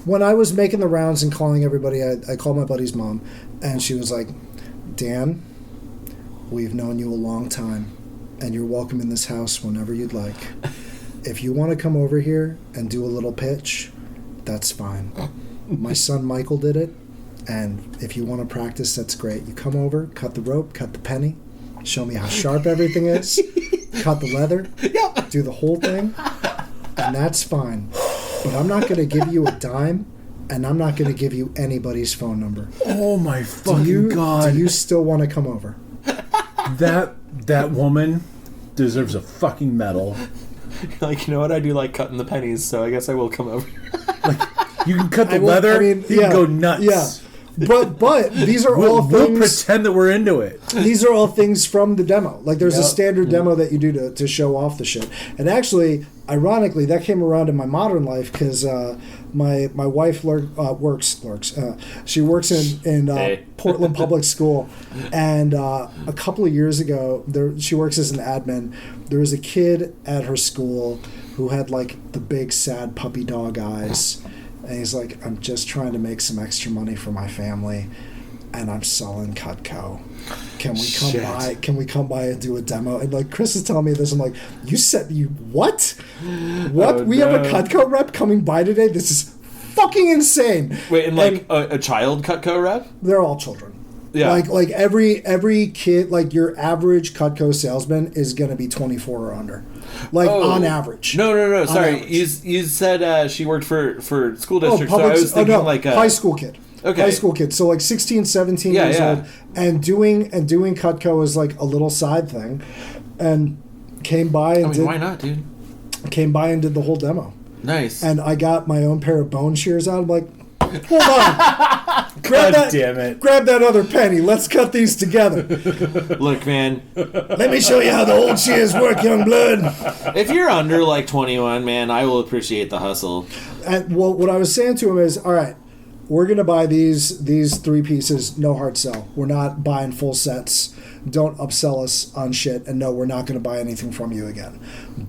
when I was making the rounds and calling everybody, I called my buddy's mom, and she was like, Dan, we've known you a long time, and you're welcome in this house whenever you'd like. If you want to come over here and do a little pitch, that's fine. My son Michael did it, and if you want to practice, that's great. You come over, cut the rope, cut the penny, show me how sharp everything is, cut the leather, do the whole thing, and that's fine. But I'm not going to give you a dime, and I'm not going to give you anybody's phone number. Oh my fucking God. Do you still want to come over? That woman deserves a fucking medal. You know what? I do like cutting the pennies, so I guess I will come over. You can cut the leather. You can go nuts. Yeah. But these are all things... We'll pretend that we're into it. These are all things from the demo. There's a standard demo that you do to show off the shit. And actually, ironically, that came around in my modern life because my wife works. She works in Portland Public School. And a couple of years ago, she works as an admin. There was a kid at her school who had the big sad puppy dog eyes. And he's like, I'm just trying to make some extra money for my family, and I'm selling Cutco. Can we come by? Can we come by and do a demo? And Chris is telling me this. I'm like, what? What? We have a Cutco rep coming by today? This is fucking insane. Wait, and a child Cutco rep? They're all children. Yeah. Every kid, your average Cutco salesman is going to be 24 or under. On average. No. Sorry. You said she worked for school districts, so I was thinking high school kid. Okay. High school kid. So 16, 17 years old. And doing Cutco is a little side thing. And came by and did... why not, dude? Came by and did the whole demo. Nice. And I got my own pair of bone shears out. I'm like, hold on. Damn it. Grab that other penny. Let's cut these together. Look, man. Let me show you how the old shears work, young blood. If you're under 21, man, I will appreciate the hustle. And what I was saying to him is, all right, we're going to buy these 3 pieces, no hard sell. We're not buying full sets. Don't upsell us on shit. And no, we're not going to buy anything from you again.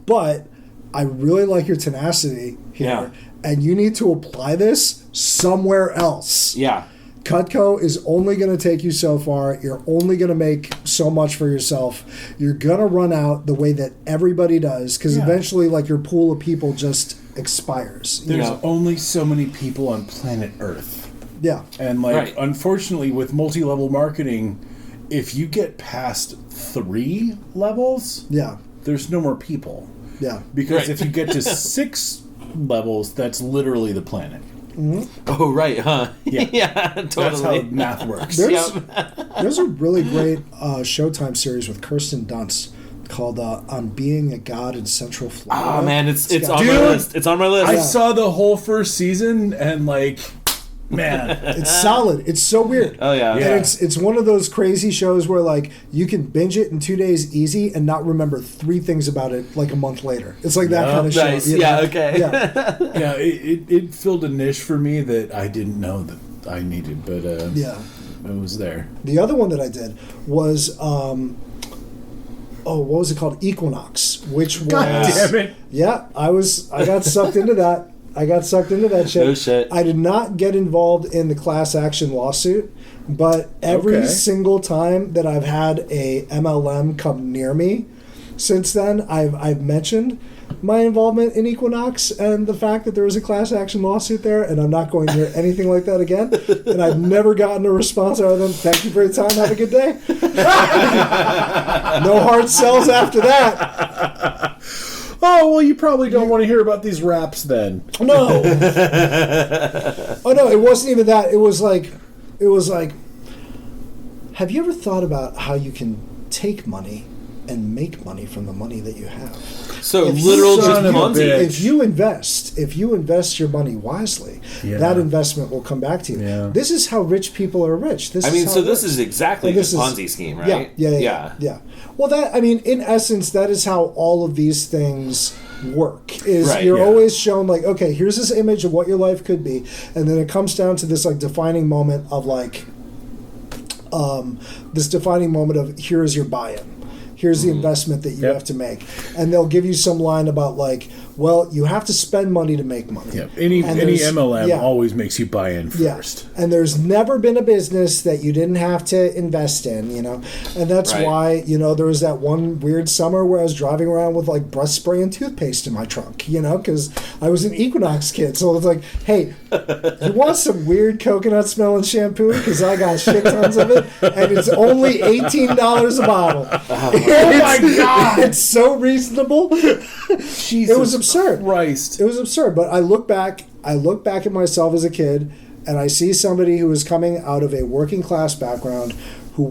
But I really like your tenacity here. Yeah. And you need to apply this somewhere else. Yeah. Cutco is only going to take you so far. You're only going to make so much for yourself. You're going to run out the way that everybody does because eventually your pool of people just expires. There's only so many people on planet Earth. Yeah. And unfortunately with multi-level marketing, if you get past 3 levels, there's no more people. Yeah. Because if you get to 6 levels, that's literally the planet. Oh, right, huh? Yeah, Totally. That's how math works. There's a really great Showtime series with Kirsten Dunst called "On Being a God in Central Florida." Oh man, it's on my list. It's on my list. I saw the whole first season and man, it's solid. It's so weird. Oh yeah. And it's one of those crazy shows where you can binge it in 2 days easy and not remember 3 things about it a month later. It's like that kind of show. Nice. Yeah. Okay. Yeah. It filled a niche for me that I didn't know that I needed, but it was there. The other one that I did was what was it called? Equinox, which was God damn it. Yeah, I got sucked into that. Shit. No shit. I did not get involved in the class action lawsuit, but every single time that I've had a MLM come near me since then, I've mentioned my involvement in Equinox and the fact that there was a class action lawsuit there, and I'm not going to hear anything like that again. And I've never gotten a response other than, "Thank you for your time, have a good day." No hard sells after that. Oh, well, you probably don't want to hear about these raps then. No. Oh, no, it wasn't even that. It was like, have you ever thought about how you can take money and make money from the money that you have? So literal just Ponzi. If you invest your money wisely, that investment will come back to you. Yeah. This is how rich people are rich. This is exactly the Ponzi scheme, right? Yeah. Well, in essence, that is how all of these things work. You're always shown okay, here's this image of what your life could be, and then it comes down to this defining moment of here is your buy-in. Here's the investment that you have to make. And they'll give you some line about you have to spend money to make money. Yeah. Any MLM always makes you buy in first. Yeah. And there's never been a business that you didn't have to invest in, And that's why, there was that one weird summer where I was driving around with breath spray and toothpaste in my trunk, because I was an Equinox kid. So it's hey, you want some weird coconut smelling shampoo? Because I got shit tons of it. And it's only $18 a bottle. Oh my God! It's so reasonable. Jesus it was absurd. Christ. It was absurd. But I look back at myself as a kid, and I see somebody who was coming out of a working class background who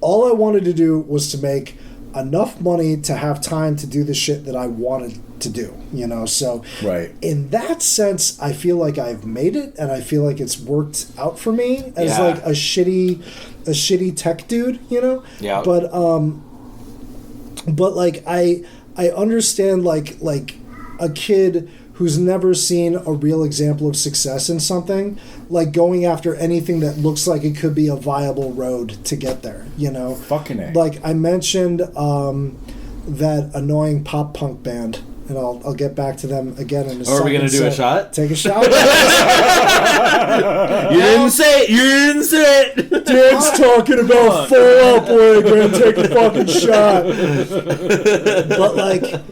all I wanted to do was to make enough money to have time to do the shit that I wanted to do, So in that sense, I feel like I've made it, and I feel like it's worked out for me as a shitty tech dude, Yeah. But I understand a kid who's never seen a real example of success in something, going after anything that looks like it could be a viable road to get there, Fucking A. I mentioned that annoying pop punk band, and I'll get back to them again in a second. Are we going to do a shot? Take a shot. You didn't say it. Dan's talking about Fall Out Boy. We're going to take a fucking shot. But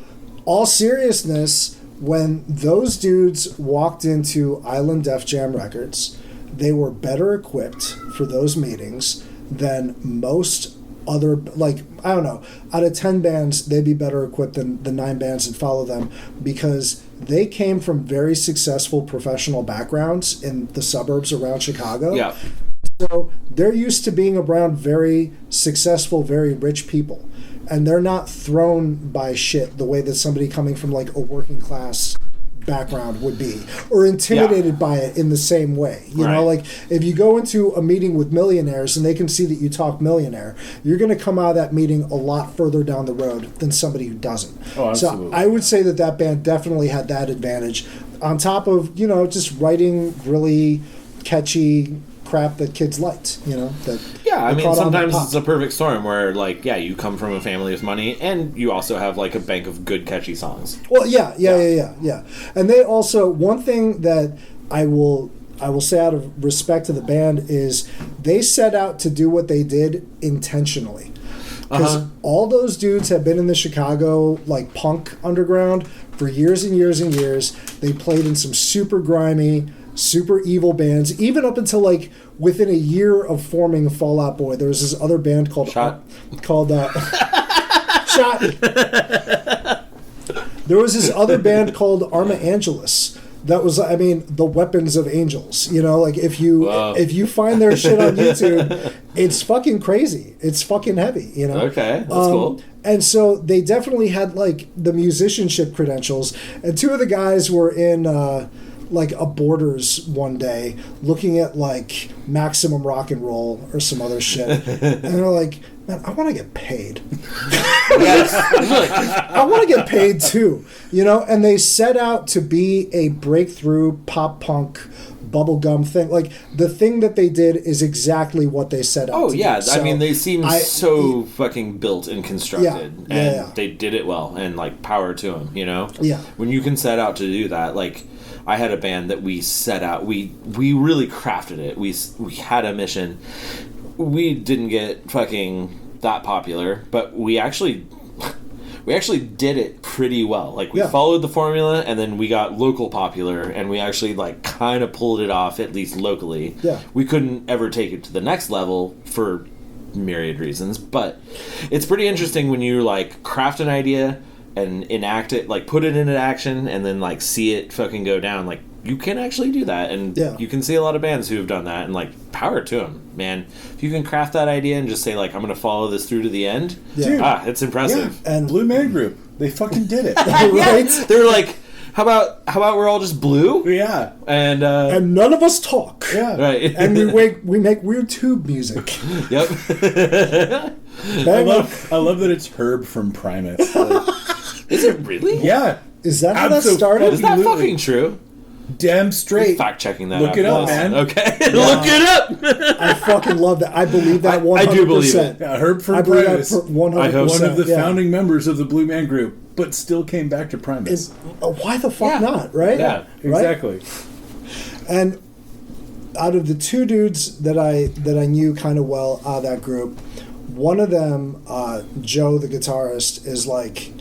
all seriousness, when those dudes walked into Island Def Jam Records, they were better equipped for those meetings than most other, I don't know, out of 10 bands, they'd be better equipped than the 9 bands that follow them, because they came from very successful professional backgrounds in the suburbs around Chicago. Yeah. So they're used to being around very successful, very rich people. And they're not thrown by shit the way that somebody coming from a working class background would be, or intimidated by it in the same way. You know, if you go into a meeting with millionaires and they can see that you talk millionaire, you're going to come out of that meeting a lot further down the road than somebody who doesn't. Oh, absolutely. So I would say that band definitely had that advantage, on top of just writing really catchy crap that kids liked, sometimes it's a perfect storm where you come from a family with money and you also have a bank of good catchy songs. Well, yeah. And they also, one thing that I will say out of respect to the band is they set out to do what they did intentionally. Because all those dudes have been in the Chicago punk underground for years and years and years. They played in some super grimy, super evil bands, even up until within a year of forming Fall Out Boy. There was this other band called Shot. There was this other band called Arma Angelus that was, I mean, the weapons of angels. You know, like if you find their shit on YouTube, it's fucking crazy. It's fucking heavy. You know. Okay, that's cool. And so they definitely had like the musicianship credentials, and two of the guys were in like a Borders one day looking at like Maximum Rock and Roll or some other shit, and they're like, man, I want to get paid. I want to get paid too, you know. And they set out to be a breakthrough pop punk bubblegum thing. Like the thing that they did is exactly what they set out to do. So I mean, they seem so fucking built and constructed, and they did it well, and like power to them, you know. Yeah. When you can set out to do that, like I had a band that we set out, we really crafted it. We had a mission. We didn't get fucking that popular, but we actually did it pretty well. Like we followed the formula, and then we got local popular, and we actually like kind of pulled it off, at least locally. Yeah. We couldn't ever take it to the next level for myriad reasons, but it's pretty interesting when you like craft an idea and enact it, like put it into action, and then like see it fucking go down. Like you can actually do that, and you can see a lot of bands who have done that, and like power to them, man. If you can craft that idea and just say like, I'm going to follow this through to the end, it's impressive. Yeah. And Blue Man Group, they fucking did it. Right? They were like, how about we're all just blue? Yeah. And none of us talk. Yeah. Right. And we make weird tube music. Yep. I love that it's Herb from Primus. Like, is it really? Yeah. Is that how that started? Is that fucking true? Damn straight. Fact checking that. Look it up, man. Okay. Look it up. I fucking love that. I believe that 100%. I do believe it. Yeah, Herb from I believe Primus. that 100%. One of the founding members of the Blue Man Group, but still came back to Primus. Why the fuck not, right? Yeah, exactly. Right? And out of the two dudes that I knew kind of well out of that group, one of them, Joe, the guitarist, is like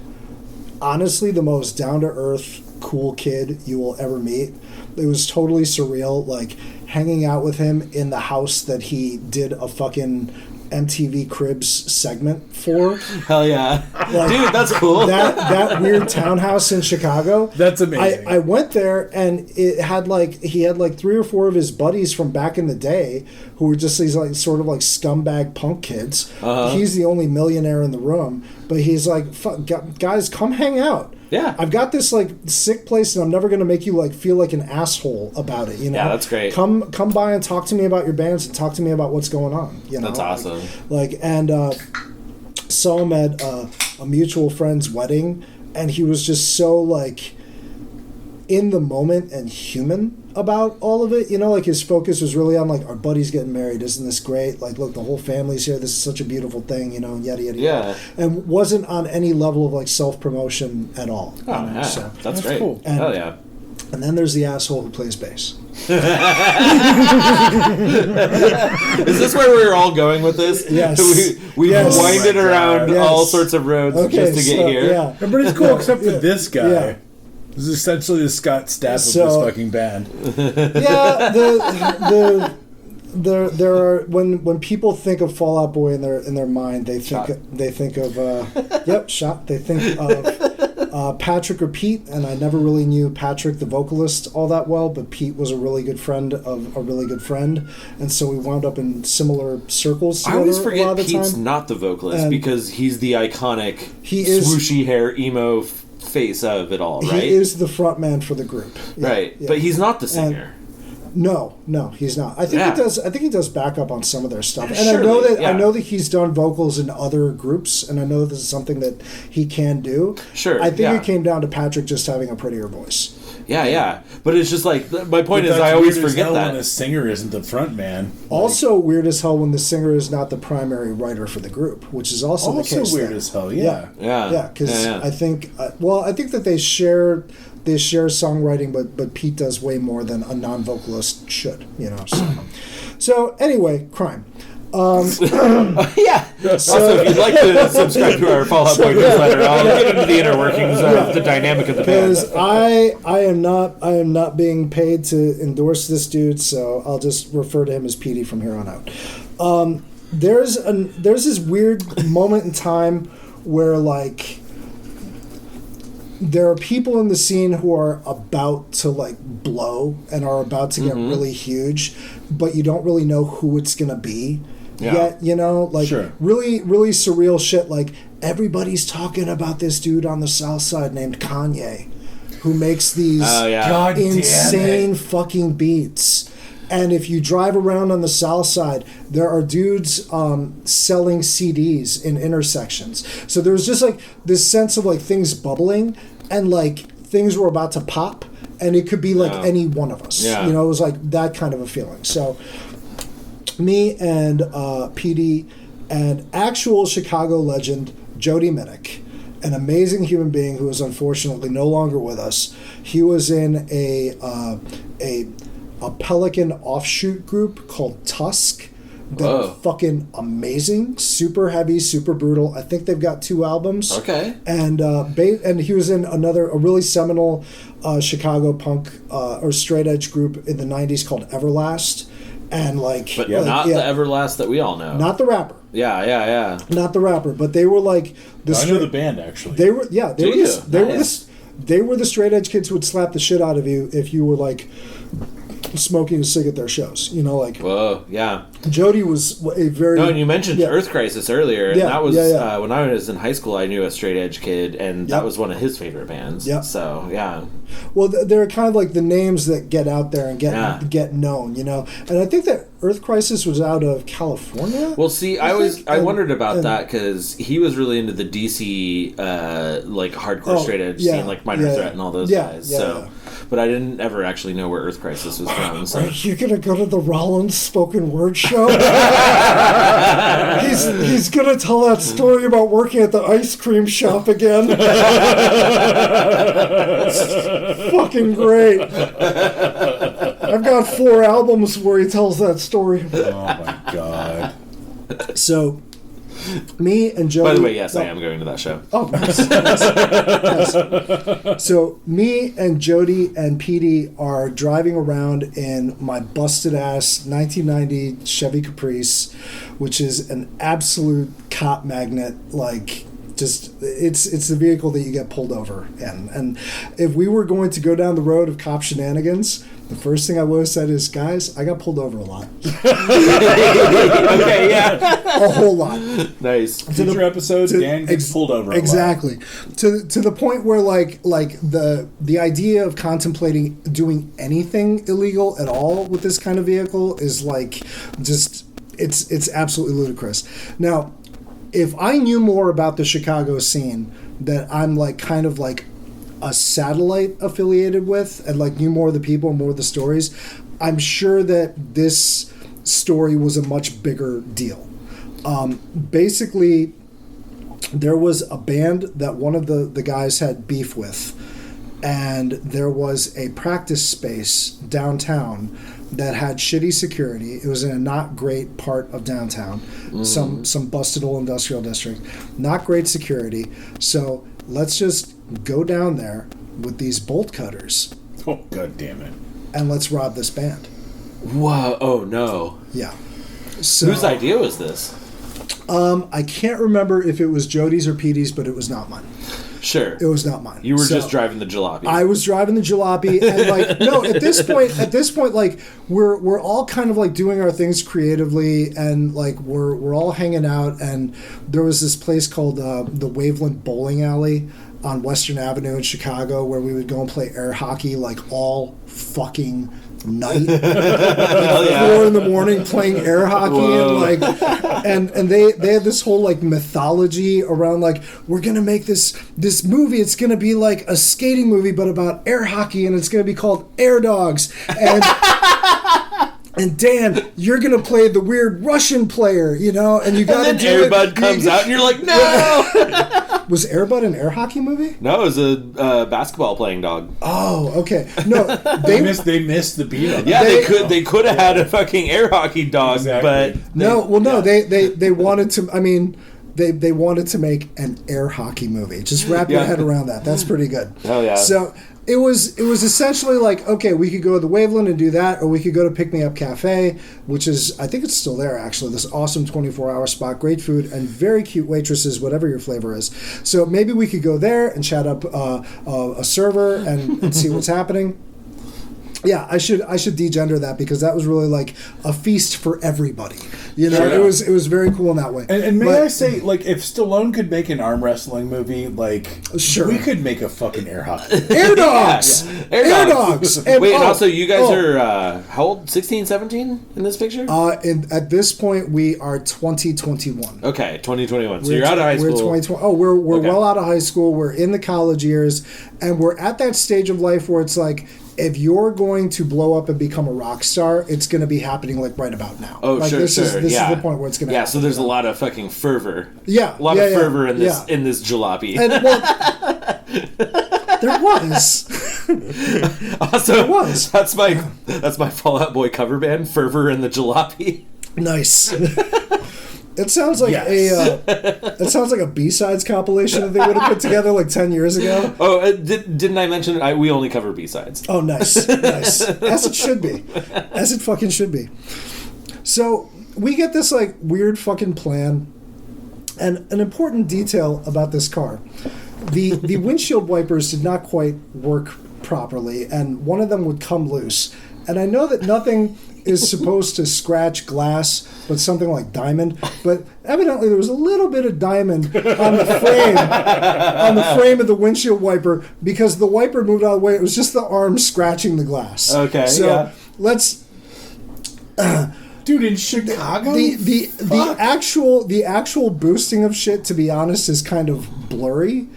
honestly the most down-to-earth, cool kid you will ever meet. It was totally surreal, like hanging out with him in the house that he did a fucking MTV Cribs segment for. Hell yeah. Like, dude, that's cool. That weird townhouse in Chicago. That's amazing. I went there, and he had like 3 or 4 of his buddies from back in the day who were just these like sort of like scumbag punk kids. He's the only millionaire in the room, but he's like, fuck, guys, come hang out. Yeah. I've got this like sick place, and I'm never gonna make you like feel like an asshole about it. You know. Yeah, that's great. Come by and talk to me about your bands, and talk to me about what's going on. You know. That's awesome. Saw him at a mutual friend's wedding, and he was just so like in the moment and human about all of it. You know, like his focus was really on like, our buddy's getting married, isn't this great? Like, look, the whole family's here, this is such a beautiful thing, you know, yada yada yada. And wasn't on any level of like self-promotion at all. Oh, you know? yeah. So that's great. Cool. Hell yeah. And then there's the asshole who plays bass. Is this where we're all going with this? Yes. We've winded around all sorts of roads just to get here. Yeah. Everybody's cool except for this guy. Yeah. This is essentially the Scott Stapp of this fucking band. Yeah, there are when people think of Fall Out Boy in their mind, they think of they think of Patrick or Pete, and I never really knew Patrick the vocalist all that well, but Pete was a really good friend of a really good friend, and so we wound up in similar circles together. I always forget a lot of the Pete's time. not the vocalist, because he's the iconic swooshy hair emo face of it all, right? He is the front man for the group. Yeah, right. Yeah. But he's not the singer. No, he's not. I think he does. I think he does back up on some of their stuff, and surely, I know that he's done vocals in other groups, and I know that this is something that he can do. Sure, I think it came down to Patrick just having a prettier voice. Yeah. But it's just like, my point is, I always forget that when the singer isn't the front man. Also weird as hell when the singer is not the primary writer for the group, which is also the case. Also weird as hell. Yeah. Because I think I think that they share songwriting, but Pete does way more than a non-vocalist should, you know. So anyway, crime. Yeah. Also, if you'd like to subscribe to our Fall Out Boy newsletter, I'll get into the inner workings of the dynamic of the band. Because I am not being paid to endorse this dude, so I'll just refer to him as Petey from here on out. There's this weird moment in time where like there are people in the scene who are about to like blow and are about to get really huge, but you don't really know who it's gonna be yet. You know, like really, really surreal shit. Like everybody's talking about this dude on the South Side named Kanye, who makes these insane fucking beats. And if you drive around on the South Side, there are dudes selling CDs in intersections. So there's just like this sense of like things bubbling and like things were about to pop. And it could be like any one of us. You know, it was like that kind of a feeling. So me and PD and actual Chicago legend Jody Minnick, an amazing human being who is unfortunately no longer with us. He was in a Pelican offshoot group called Tusk. They're fucking amazing, super heavy, super brutal. I think they've got 2 albums. Okay. And he was in a really seminal Chicago punk or straight edge group in the 90s called Everlast. And like, but not the Everlast that we all know. Not the rapper. Yeah. Not the rapper, but they were like I know the band actually. They were they were the straight edge kids who would slap the shit out of you if you were like smoking a cig at their shows, you know, like. Whoa, yeah. Jody was a very. No, and you mentioned Earth Crisis earlier, and that was when I was in high school. I knew a straight edge kid, and that was one of his favorite bands. Yeah. So yeah. Well, they're kind of like the names that get out there and get known, you know. And I think that Earth Crisis was out of California. Well, see, I wondered about that because he was really into the DC like hardcore straight edge scene, like Minor Threat and all those guys. But I didn't ever actually know where Earth Crisis was from. So. Are you gonna go to the Rollins spoken word show? he's gonna tell that story about working at the ice cream shop again. Fucking great. I've got 4 albums where he tells that story. Oh my god. So me and Jody. By the way, yes, I am going to that show. Oh, nice. Nice. So me and Jody and PD are driving around in my busted ass 1990 Chevy Caprice, which is an absolute cop magnet. Like, just it's the vehicle that you get pulled over in. And if we were going to go down the road of cop shenanigans, the first thing I would have said is, guys, I got pulled over a lot. Okay, yeah. A whole lot. Nice. Future episodes, Dan gets pulled over a exactly. Lot. To the point where like the idea of contemplating doing anything illegal at all with this kind of vehicle is like just it's absolutely ludicrous. Now, if I knew more about the Chicago scene that I'm like kind of like a satellite affiliated with and like knew more of the people and more of the stories, I'm sure that this story was a much bigger deal. Basically, there was a band that one of the guys had beef with, and there was a practice space downtown that had shitty security. It was in a not great part of downtown, some busted old industrial district, not great security. So let's just go down there with these bolt cutters. Oh, god damn it. And let's rob this band. Whoa, oh no. Yeah. So, whose idea was this? I can't remember if it was Jody's or PD's, but it was not mine. Sure. It was not mine. You were just driving the jalopy. I was driving the jalopy, and like no, at this point, like we're all kind of like doing our things creatively, and like we're all hanging out, and there was this place called the Waveland Bowling Alley on Western Avenue in Chicago where we would go and play air hockey like all fucking night, like 4 a.m. playing air hockey. Whoa. And like and they had this whole like mythology around like, we're gonna make this movie, it's gonna be like a skating movie but about air hockey, and it's gonna be called Air Dogs, and Dan, you're gonna play the weird Russian player, you know, and you gotta do Air Bud comes out and you're like, no. Was Air Bud an air hockey movie? No, it was a basketball playing dog. Oh, okay. No, they missed the beat on that. Yeah, they could have had a fucking air hockey dog, exactly. But they wanted to. I mean, they wanted to make an air hockey movie. Just wrap your head around that. That's pretty good. Oh yeah. So it was essentially like, okay, we could go to the Waveland and do that, or we could go to Pick Me Up Cafe, which is, I think it's still there actually, this awesome 24-hour spot, great food and very cute waitresses, whatever your flavor is. So maybe we could go there and chat up a server and see what's happening. Yeah, I should degender that, because that was really like a feast for everybody. You know, sure. It was very cool in that way. And may I say, like, if Stallone could make an arm wrestling movie, like, sure, we could make a fucking air hockey. Air dogs! Yeah. Air dogs! And, wait, and also you guys are, how old? 16, 17 in this picture? At this point, we are 2021. Okay, 2021. So you're out of high school. We're 2020. Oh, we're well out of high school. We're in the college years. And we're at that stage of life where it's like, if you're going to blow up and become a rock star, it's going to be happening like right about now. Oh, like, sure, this sure. is the point where it's going to happen. Yeah, so there's a lot of fucking fervor. Yeah. A lot of fervor in this jalopy. And, well, there was. Also, there was. That's my Fall Out Boy cover band, Fervor in the Jalopy. Nice. It sounds like a B-sides compilation that they would have put together like 10 years ago. Oh, didn't I mention we only cover B-sides? Oh, nice. As it should be. As it fucking should be. So we get this like weird fucking plan, and an important detail about this car. The windshield wipers did not quite work properly, and one of them would come loose. And I know that nothing is supposed to scratch glass, but something like diamond. But evidently there was a little bit of diamond on the frame of the windshield wiper, because the wiper moved out of the way. It was just the arm scratching the glass. Okay. So let's. Dude, in Chicago, the actual boosting of shit, to be honest, is kind of blurry,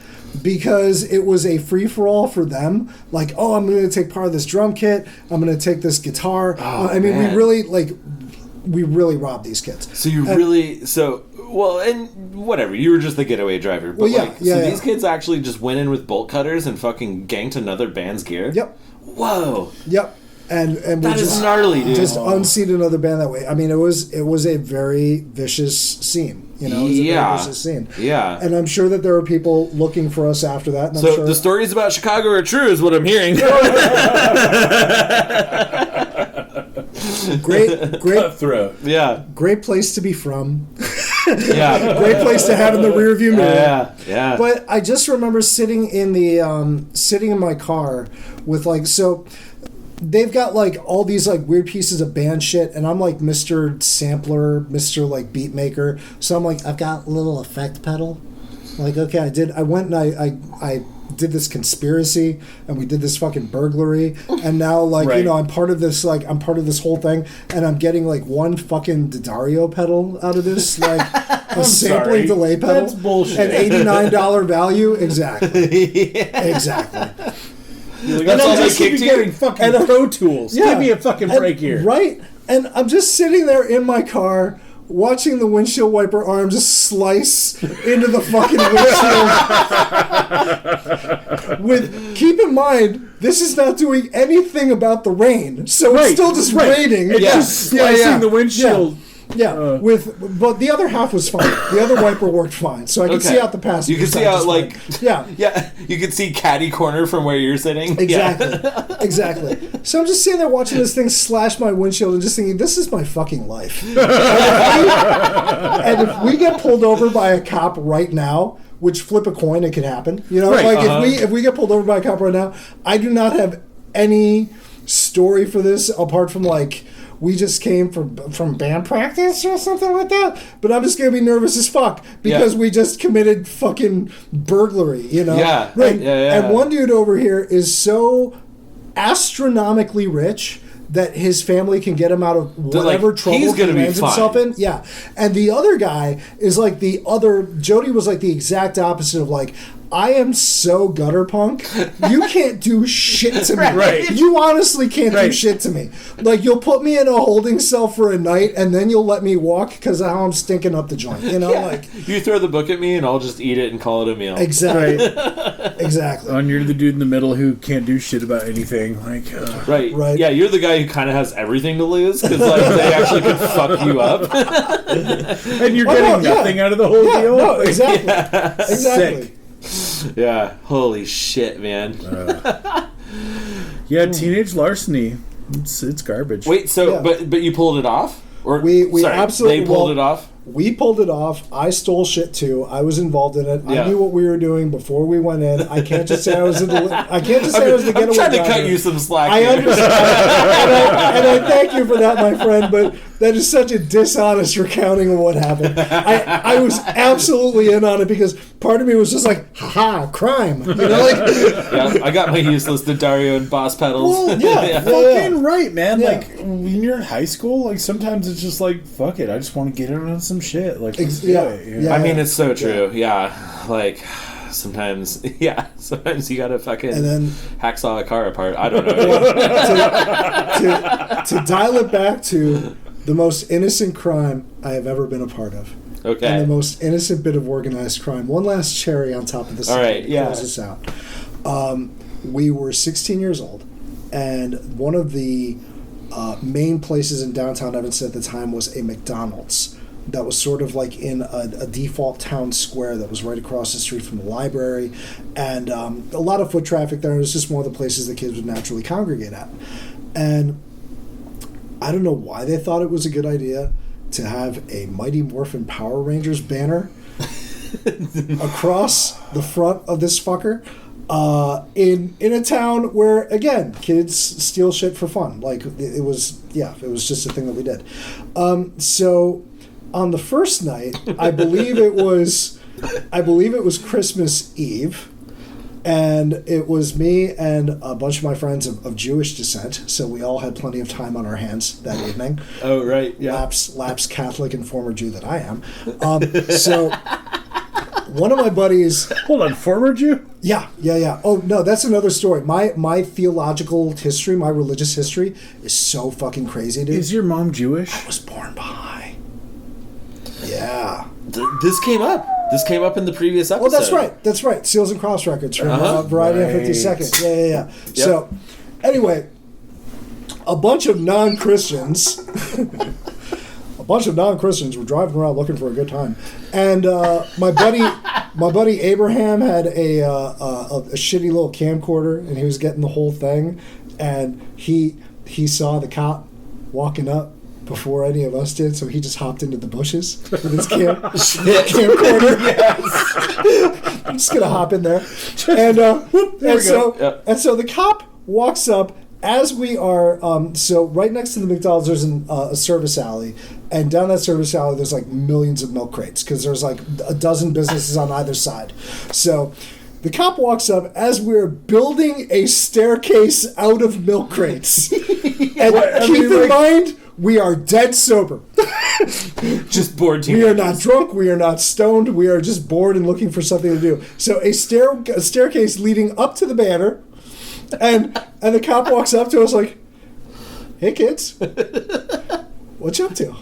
because it was a free-for-all for them. Like, oh, I'm going to take part of this drum kit. I'm going to take this guitar. Oh, I mean, we really robbed these kids. So and whatever, you were just the getaway driver. But these kids actually just went in with bolt cutters and fucking ganked another band's gear? Yep. Whoa. Yep. And that is gnarly, dude. Just unseat another band that way. I mean, it was a very vicious scene. You know, it was a very vicious scene. Yeah. And I'm sure that there were people looking for us after that. And so the stories about Chicago are true, is what I'm hearing. Great cutthroat. Yeah. Great place to be from. Yeah. Great place to have in the rearview mirror. Yeah. But I just remember sitting in my car with they've got like all these like weird pieces of band shit, and I'm like Mr. Sampler, Mr. like beat maker. So I'm like, I've got a little effect pedal. Like, okay, I went and I did this conspiracy, and we did this fucking burglary, and now like right. I'm part of this whole thing, and I'm getting like one fucking D'Addario pedal out of this, like a sampling delay pedal. That's bullshit. An $89 value, exactly. Exactly. Like, that's all they kicked you getting fucking Pro Tools. Yeah, give me a fucking break here. Right? And I'm just sitting there in my car watching the windshield wiper arm just slice into the fucking windshield. Keep in mind, this is not doing anything about the rain, so it's still just raining. It's just slicing the windshield. Yeah, but the other half was fine. The other wiper worked fine, so I could see out the passenger. You could see out like yeah. You could see caddy corner from where you're sitting. Exactly. So I'm just sitting there watching this thing slash my windshield and just thinking, this is my fucking life. And if we get pulled over by a cop right now, which flip a coin, it could happen. If we get pulled over by a cop right now, I do not have any story for this apart from like, we just came from band practice or something like that. But I'm just going to be nervous as fuck because we just committed fucking burglary, Yeah. Right. And one dude over here is so astronomically rich that his family can get him out of whatever trouble he lands himself in. Yeah. And the other guy is like Jody was like the exact opposite of like, I am so gutter punk. You can't do shit to me. Right. You honestly can't do shit to me. Like, you'll put me in a holding cell for a night, and then you'll let me walk because of how I'm stinking up the joint. Like you throw the book at me, and I'll just eat it and call it a meal. Exactly. Exactly. And you're the dude in the middle who can't do shit about anything. Like, right. Yeah, you're the guy who kind of has everything to lose because like they actually could fuck you up, and you're getting nothing out of the whole deal. No, exactly. Exactly. Sick. Yeah, holy shit, man. Yeah, teenage larceny. It's garbage. Wait, so but you pulled it off? Or we absolutely they pulled it off? We pulled it off. I stole shit too. I was involved in it. I knew what we were doing before we went in. I can't just say I was in the. I can't just say I was the getaway driver. I'm trying to cut you some slack. I understand, and I thank you for that, my friend. But that is such a dishonest recounting of what happened. I was absolutely in on it because part of me was just like, haha, crime. You know, I got my useless Dario and boss pedals. Well, fucking right, man. Yeah. Like when you're in high school, like sometimes it's just like, fuck it, I just want to get in on some shit. Like, I mean, it's so true. Yeah, like sometimes you gotta fucking and then, hacksaw a car apart. I don't know. to dial it back to the most innocent crime I have ever been a part of. Okay. And the most innocent bit of organized crime. One last cherry on top of this. All right, close this out. We were 16 years old, and one of the main places in downtown Evanston at the time was a McDonald's that was sort of like in a default town square that was right across the street from the library, and a lot of foot traffic there. It was just one of the places the kids would naturally congregate at. And I don't know why they thought it was a good idea to have a Mighty Morphin Power Rangers banner across the front of this fucker in a town where, again, kids steal shit for fun. Like, it was just a thing that we did. So on the first night, I believe it was Christmas Eve, and it was me and a bunch of my friends of Jewish descent, so we all had plenty of time on our hands that evening. Oh, right, yeah. Lapsed Catholic and former Jew that I am. So one of my buddies... Hold on, former Jew? Yeah. Oh, no, that's another story. My theological history, my religious history is so fucking crazy, dude. Is your mom Jewish? I was born Baha'i. Yeah. This came up. This came up in the previous episode. Oh, that's right. Seals and Cross Records from Variety on 52nd. Yeah. Yep. So, anyway, a bunch of non-Christians were driving around looking for a good time, and my buddy Abraham had a shitty little camcorder, and he was getting the whole thing, and he saw the cop walking up before any of us did, so he just hopped into the bushes with his camcorder. Yes. I'm just gonna hop in there, and so the cop walks up as we are. So right next to the McDonald's, there's a service alley, and down that service alley, there's like millions of milk crates because there's like a dozen businesses on either side. So the cop walks up as we're building a staircase out of milk crates, and keep in mind, we are dead sober. Just bored. We are not drunk. We are not stoned. We are just bored and looking for something to do. So a staircase leading up to the banner, and the cop walks up to us like, "Hey kids, what you up to?"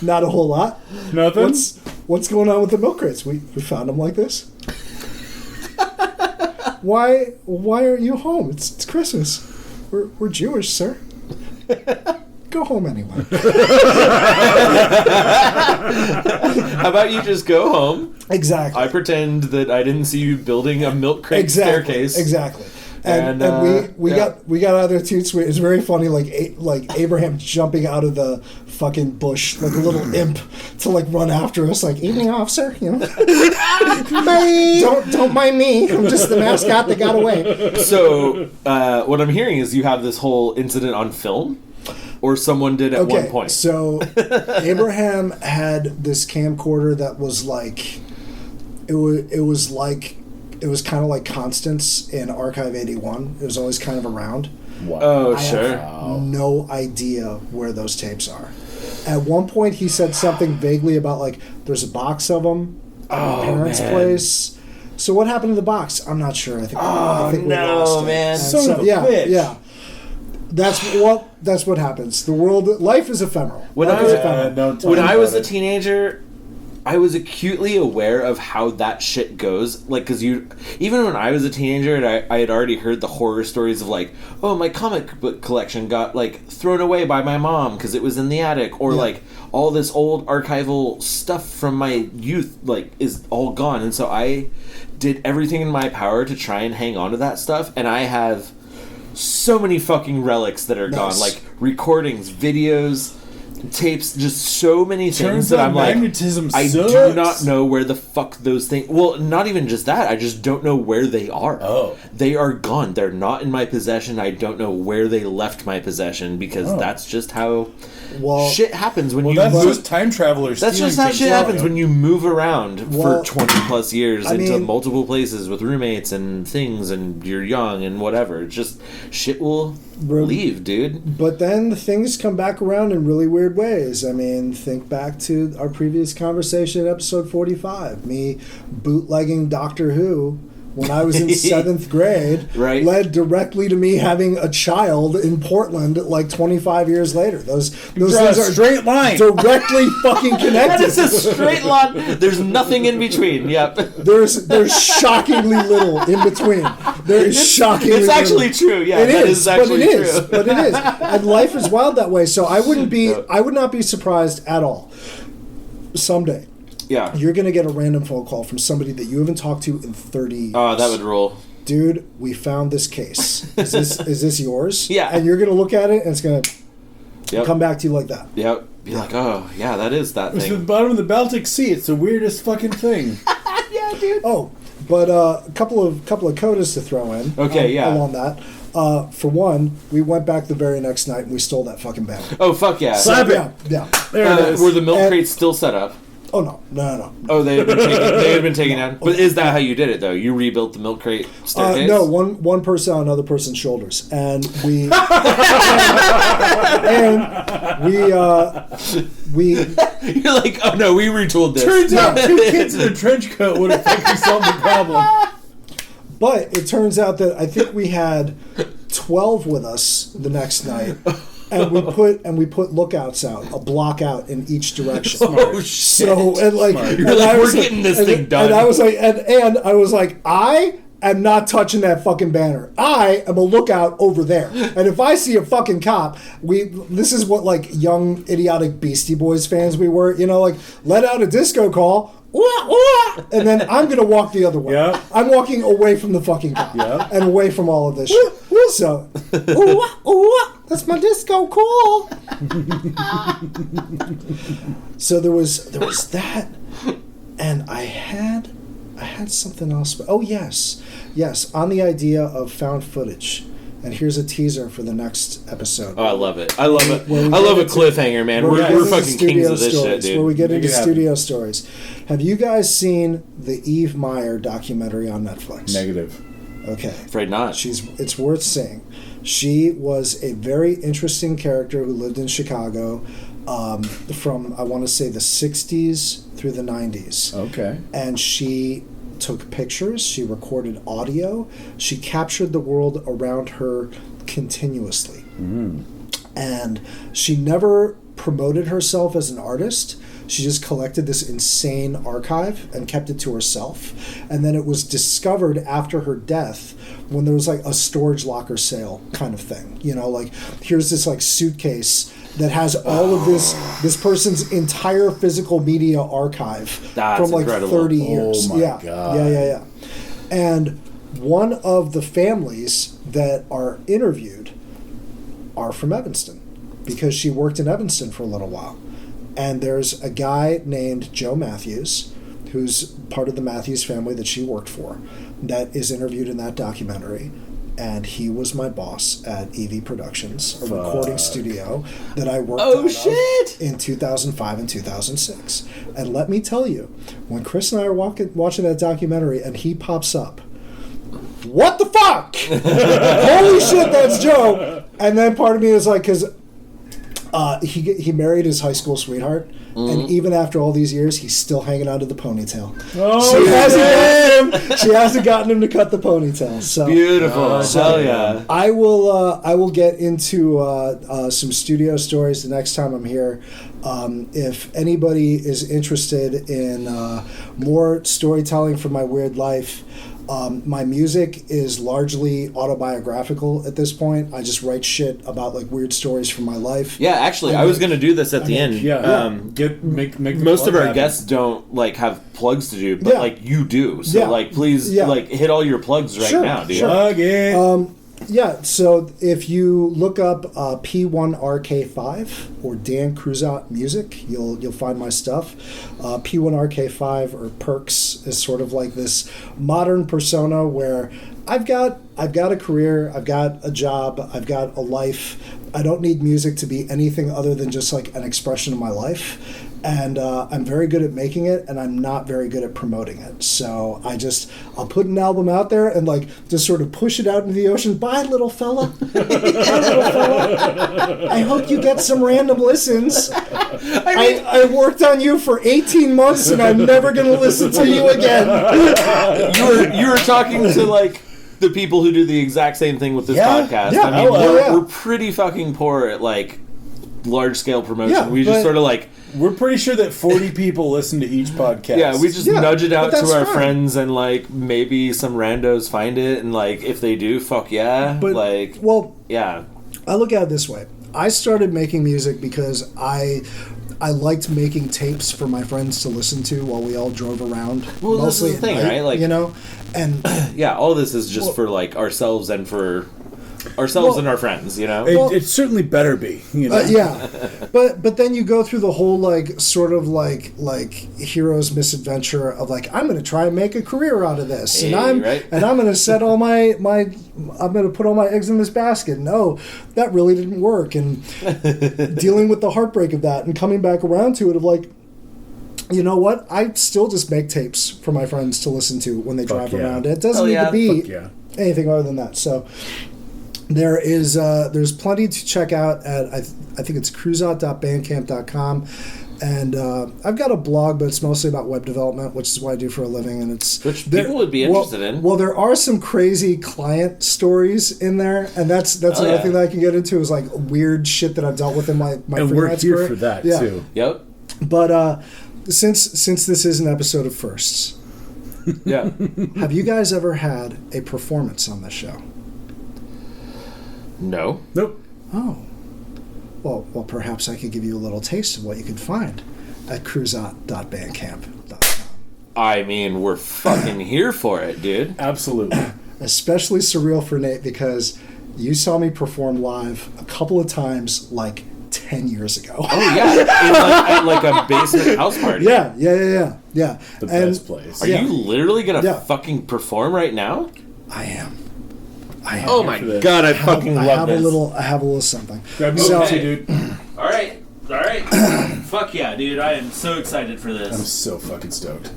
Not a whole lot. Nothing. What's going on with the milk crates? We found them like this. Why aren't you home? It's Christmas. We're Jewish, sir. Go home anyway. How about you just go home? Exactly. I pretend that I didn't see you building a milk crate staircase. Exactly. And we got out of there too. It's very funny, like Abraham jumping out of the fucking bush like a little imp to like run after us, like evening officer, you know. Don't mind me. I'm just the mascot that got away. So what I'm hearing is you have this whole incident on film. Or someone did at one point. So Abraham had this camcorder that was like, it was kind of like Constance in Archive 81. It was always kind of around. Wow. Oh, I sure. have no idea where those tapes are. At one point, he said something vaguely about like there's a box of them at my parents' place. So what happened to the box? I'm not sure. I think we lost it. Man. Son of a bitch. Yeah. That's what happens. Life is ephemeral. When I was a teenager, I was acutely aware of how that shit goes. Like, because even when I was a teenager, I had already heard the horror stories of like, oh, my comic book collection got like thrown away by my mom because it was in the attic, or like all this old archival stuff from my youth like is all gone, and so I did everything in my power to try and hang on to that stuff, and I have so many fucking relics that are gone, like recordings, videos, tapes, just so many things that I'm like, I do not know where the fuck those things. Well, not even just that. I just don't know where they are. Oh, they are gone. They're not in my possession. I don't know where they left my possession because that's just how shit happens when you. That's just time travelers. That's just how shit happens when you move around for 20 plus years into multiple places with roommates and things, and you're young and whatever. It's just shit will leave, dude. But then things come back around in really weird ways. I mean, think back to our previous conversation at episode 45. Me bootlegging Doctor Who when I was in 7th grade led directly to me having a child in Portland like 25 years later. Those things are straight line. Directly fucking connected. That is a straight line. There's nothing in between. Yep. There's shockingly little in between. There is shockingly little. It's actually true. Yeah, it is actually true. But it is. And life is wild that way. So I would not be surprised at all. Someday. Yeah. You're going to get a random phone call from somebody that you haven't talked to in 30 years. Oh, that would roll. Dude, we found this case. Is this yours? Yeah. And you're going to look at it, and it's going to come back to you like that. Yep. Be like, oh, yeah, that is that thing. It's the bottom of the Baltic Sea. It's the weirdest fucking thing. Yeah, dude. Oh, but a couple of codas to throw in. Okay, along that. For one, we went back the very next night and we stole that fucking banner. Oh, fuck yeah. Slap it. Yeah. There it is. Were the milk crates still set up? Oh, no. Oh, they had been taken down? But is that how you did it, though? You rebuilt the milk crate staircase? No, one person on another person's shoulders. And we... You're like, oh, no, we retooled this. Turns out 2 kids in a trench coat would have fucking solved the problem. But it turns out that I think we had 12 with us the next night. And we put lookouts out, a block out in each direction. Oh shit! So and like, you're like, we're getting this thing done. And I was like, and I was like, I am not touching that fucking banner. I am a lookout over there. And if I see a fucking cop, this is what like young idiotic Beastie Boys fans we were, like let out a disco call. And then I'm going to walk the other way. Yeah. I'm walking away from the fucking cop and away from all of this shit. So, that's my disco call. So there was that, and I had something else. Oh yes, on the idea of found footage. And here's a teaser for the next episode. Oh, I love it. I love it. I love a cliffhanger, man. We're fucking kings of this shit, dude. Where we get into studio stories. Have you guys seen the Eve Meyer documentary on Netflix? Negative. Okay. Afraid not. It's worth saying. She was a very interesting character who lived in Chicago from, I want to say, the 60s through the 90s. Okay. And she took pictures, she recorded audio, she captured the world around her continuously. And she never promoted herself as an artist. She just collected this insane archive and kept it to herself. And then it was discovered after her death when there was like a storage locker sale kind of thing. Like here's this like suitcase that has all of this person's entire physical media archive from like incredible. 30 years. Oh my God. Yeah. And one of the families that are interviewed are from Evanston because she worked in Evanston for a little while. And there's a guy named Joe Matthews, who's part of the Matthews family that she worked for, that is interviewed in that documentary. And he was my boss at EV Productions, a recording studio that I worked out of in 2005 and 2006. And let me tell you, when Chris and I are watching that documentary and he pops up, what the fuck? Holy shit, that's Joe. And then part of me is like, because he married his high school sweetheart. And even after all these years, he's still hanging onto the ponytail. She hasn't gotten him to cut the ponytail. So beautiful. Hell yeah. I will get into some studio stories the next time I'm here. If anybody is interested in more storytelling from my weird life, my music is largely autobiographical at this point. I just write shit about like weird stories from my life. Yeah, actually, I was going to do this at the end. Yeah. Make most of our guests don't like have plugs to do, but like you do. So like please like hit all your plugs right now, dude. Plug it. Yeah, so if you look up P1RK5 or Dan Cruzat Music, you'll find my stuff. P1RK5 or Perks is sort of like this modern persona where I've got a career, I've got a job, I've got a life. I don't need music to be anything other than just like an expression of my life. And I'm very good at making it, and I'm not very good at promoting it. So I'll put an album out there and like just sort of push it out into the ocean. Bye, little fella. Bye, little fella. I hope you get some random listens. I worked on you for 18 months, and I'm never going to listen to you again. You were talking to like the people who do the exact same thing with this podcast. Yeah, I mean, we're pretty fucking poor at like large scale promotion. Yeah, we just sort of like. We're pretty sure that 40 people listen to each podcast. Yeah, we just nudge it out to our friends, and like maybe some randos find it, and like if they do, fuck yeah. But like, yeah. I look at it this way. I started making music because I liked making tapes for my friends to listen to while we all drove around. Well, mostly this is the thing, right? Like, you know, and yeah, all this is just for like ourselves and for. Ourselves and our friends, you know. It certainly better be, you know. Yeah, but then you go through the whole like sort of like hero's misadventure of like I'm going to try and make a career out of this, and I'm going to set all I'm going to put all my eggs in this basket. No, that really didn't work, and dealing with the heartbreak of that and coming back around to it of like. You know what? I still just make tapes for my friends to listen to when they drive around. It doesn't need to be anything other than that. So. There's plenty to check out at I think it's cruzat.bandcamp.com, and I've got a blog, but it's mostly about web development, which is what I do for a living, and which people would be interested in. Well, there are some crazy client stories in there, and that's another thing that I can get into is like weird shit that I've dealt with in my freelance we're here career. For that too. Yep. But since this is an episode of firsts, have you guys ever had a performance on this show? No. Nope. Oh. Well, perhaps I could give you a little taste of what you could find at cruzat.bandcamp.com. I mean, we're fucking here for it, dude. Absolutely. Especially surreal for Nate because you saw me perform live a couple of times like 10 years ago. Oh, yeah. At like a basement house party. Yeah. The best place. Are you literally going to fucking perform right now? I am. Oh my god, I fucking love this. I have a little something. Grab me some dude. All right. Fuck yeah, dude. I am so excited for this. I'm so fucking stoked.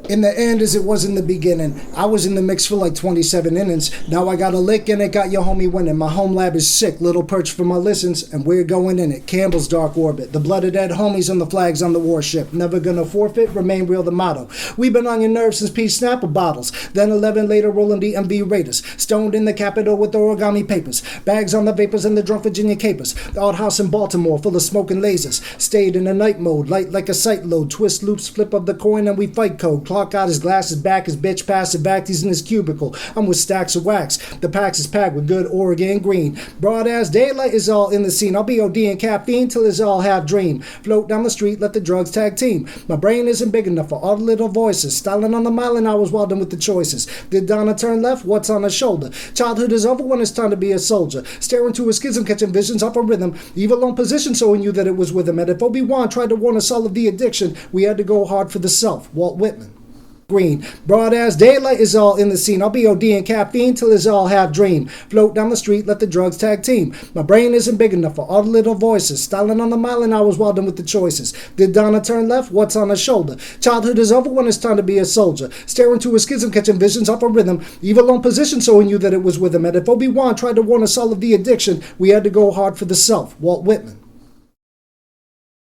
In the end, as it was in the beginning, I was in the mix for like 27 innings. Now I got a lick and it got your homie winning. My home lab is sick, little perch for my listens, and we're going in it. Campbell's dark orbit, the blood of dead homies on the flags on the warship. Never gonna forfeit, remain real the motto. We've been on your nerves since peace snapper bottles. Then 11 later, rolling DMV Raiders. Stoned in the Capitol with the origami papers. Bags on the vapors and the drunk Virginia capers. The odd house in Baltimore full of smoking lasers. Stayed in a night mode, light like a sight load. Twist loops, flip of the coin, and we fight code. Clark got his glasses back, his bitch passive back, he's in his cubicle. I'm with stacks of wax. The packs is packed with good Oregon green. Broad as daylight is all in the scene. I'll be OD and caffeine till it's all half dream. Float down the street, let the drugs tag team. My brain isn't big enough for all the little voices. Styling on the mile and I was wilding with the choices. Did Donna turn left? What's on her shoulder? Childhood is over when it's time to be a soldier. Staring to a schism, catching visions off a rhythm. Evil on position, so we knew that it was with him. And if Obi-Wan tried to warn us all of the addiction, we had to go hard for the self. Walt Whitman. Green. Broad as daylight is all in the scene. I'll be OD and caffeine till it's all half dream. Float down the street, let the drugs tag team. My brain isn't big enough for all the little voices. Styling on the mile and I was wilding with the choices. Did Donna turn left? What's on her shoulder? Childhood is over when it's time to be a soldier. Staring to a schism, catching visions off a rhythm. Evil on position, so we knew that it was with him. And if Obi-Wan tried to warn us all of the addiction, we had to go hard for the self. Walt Whitman.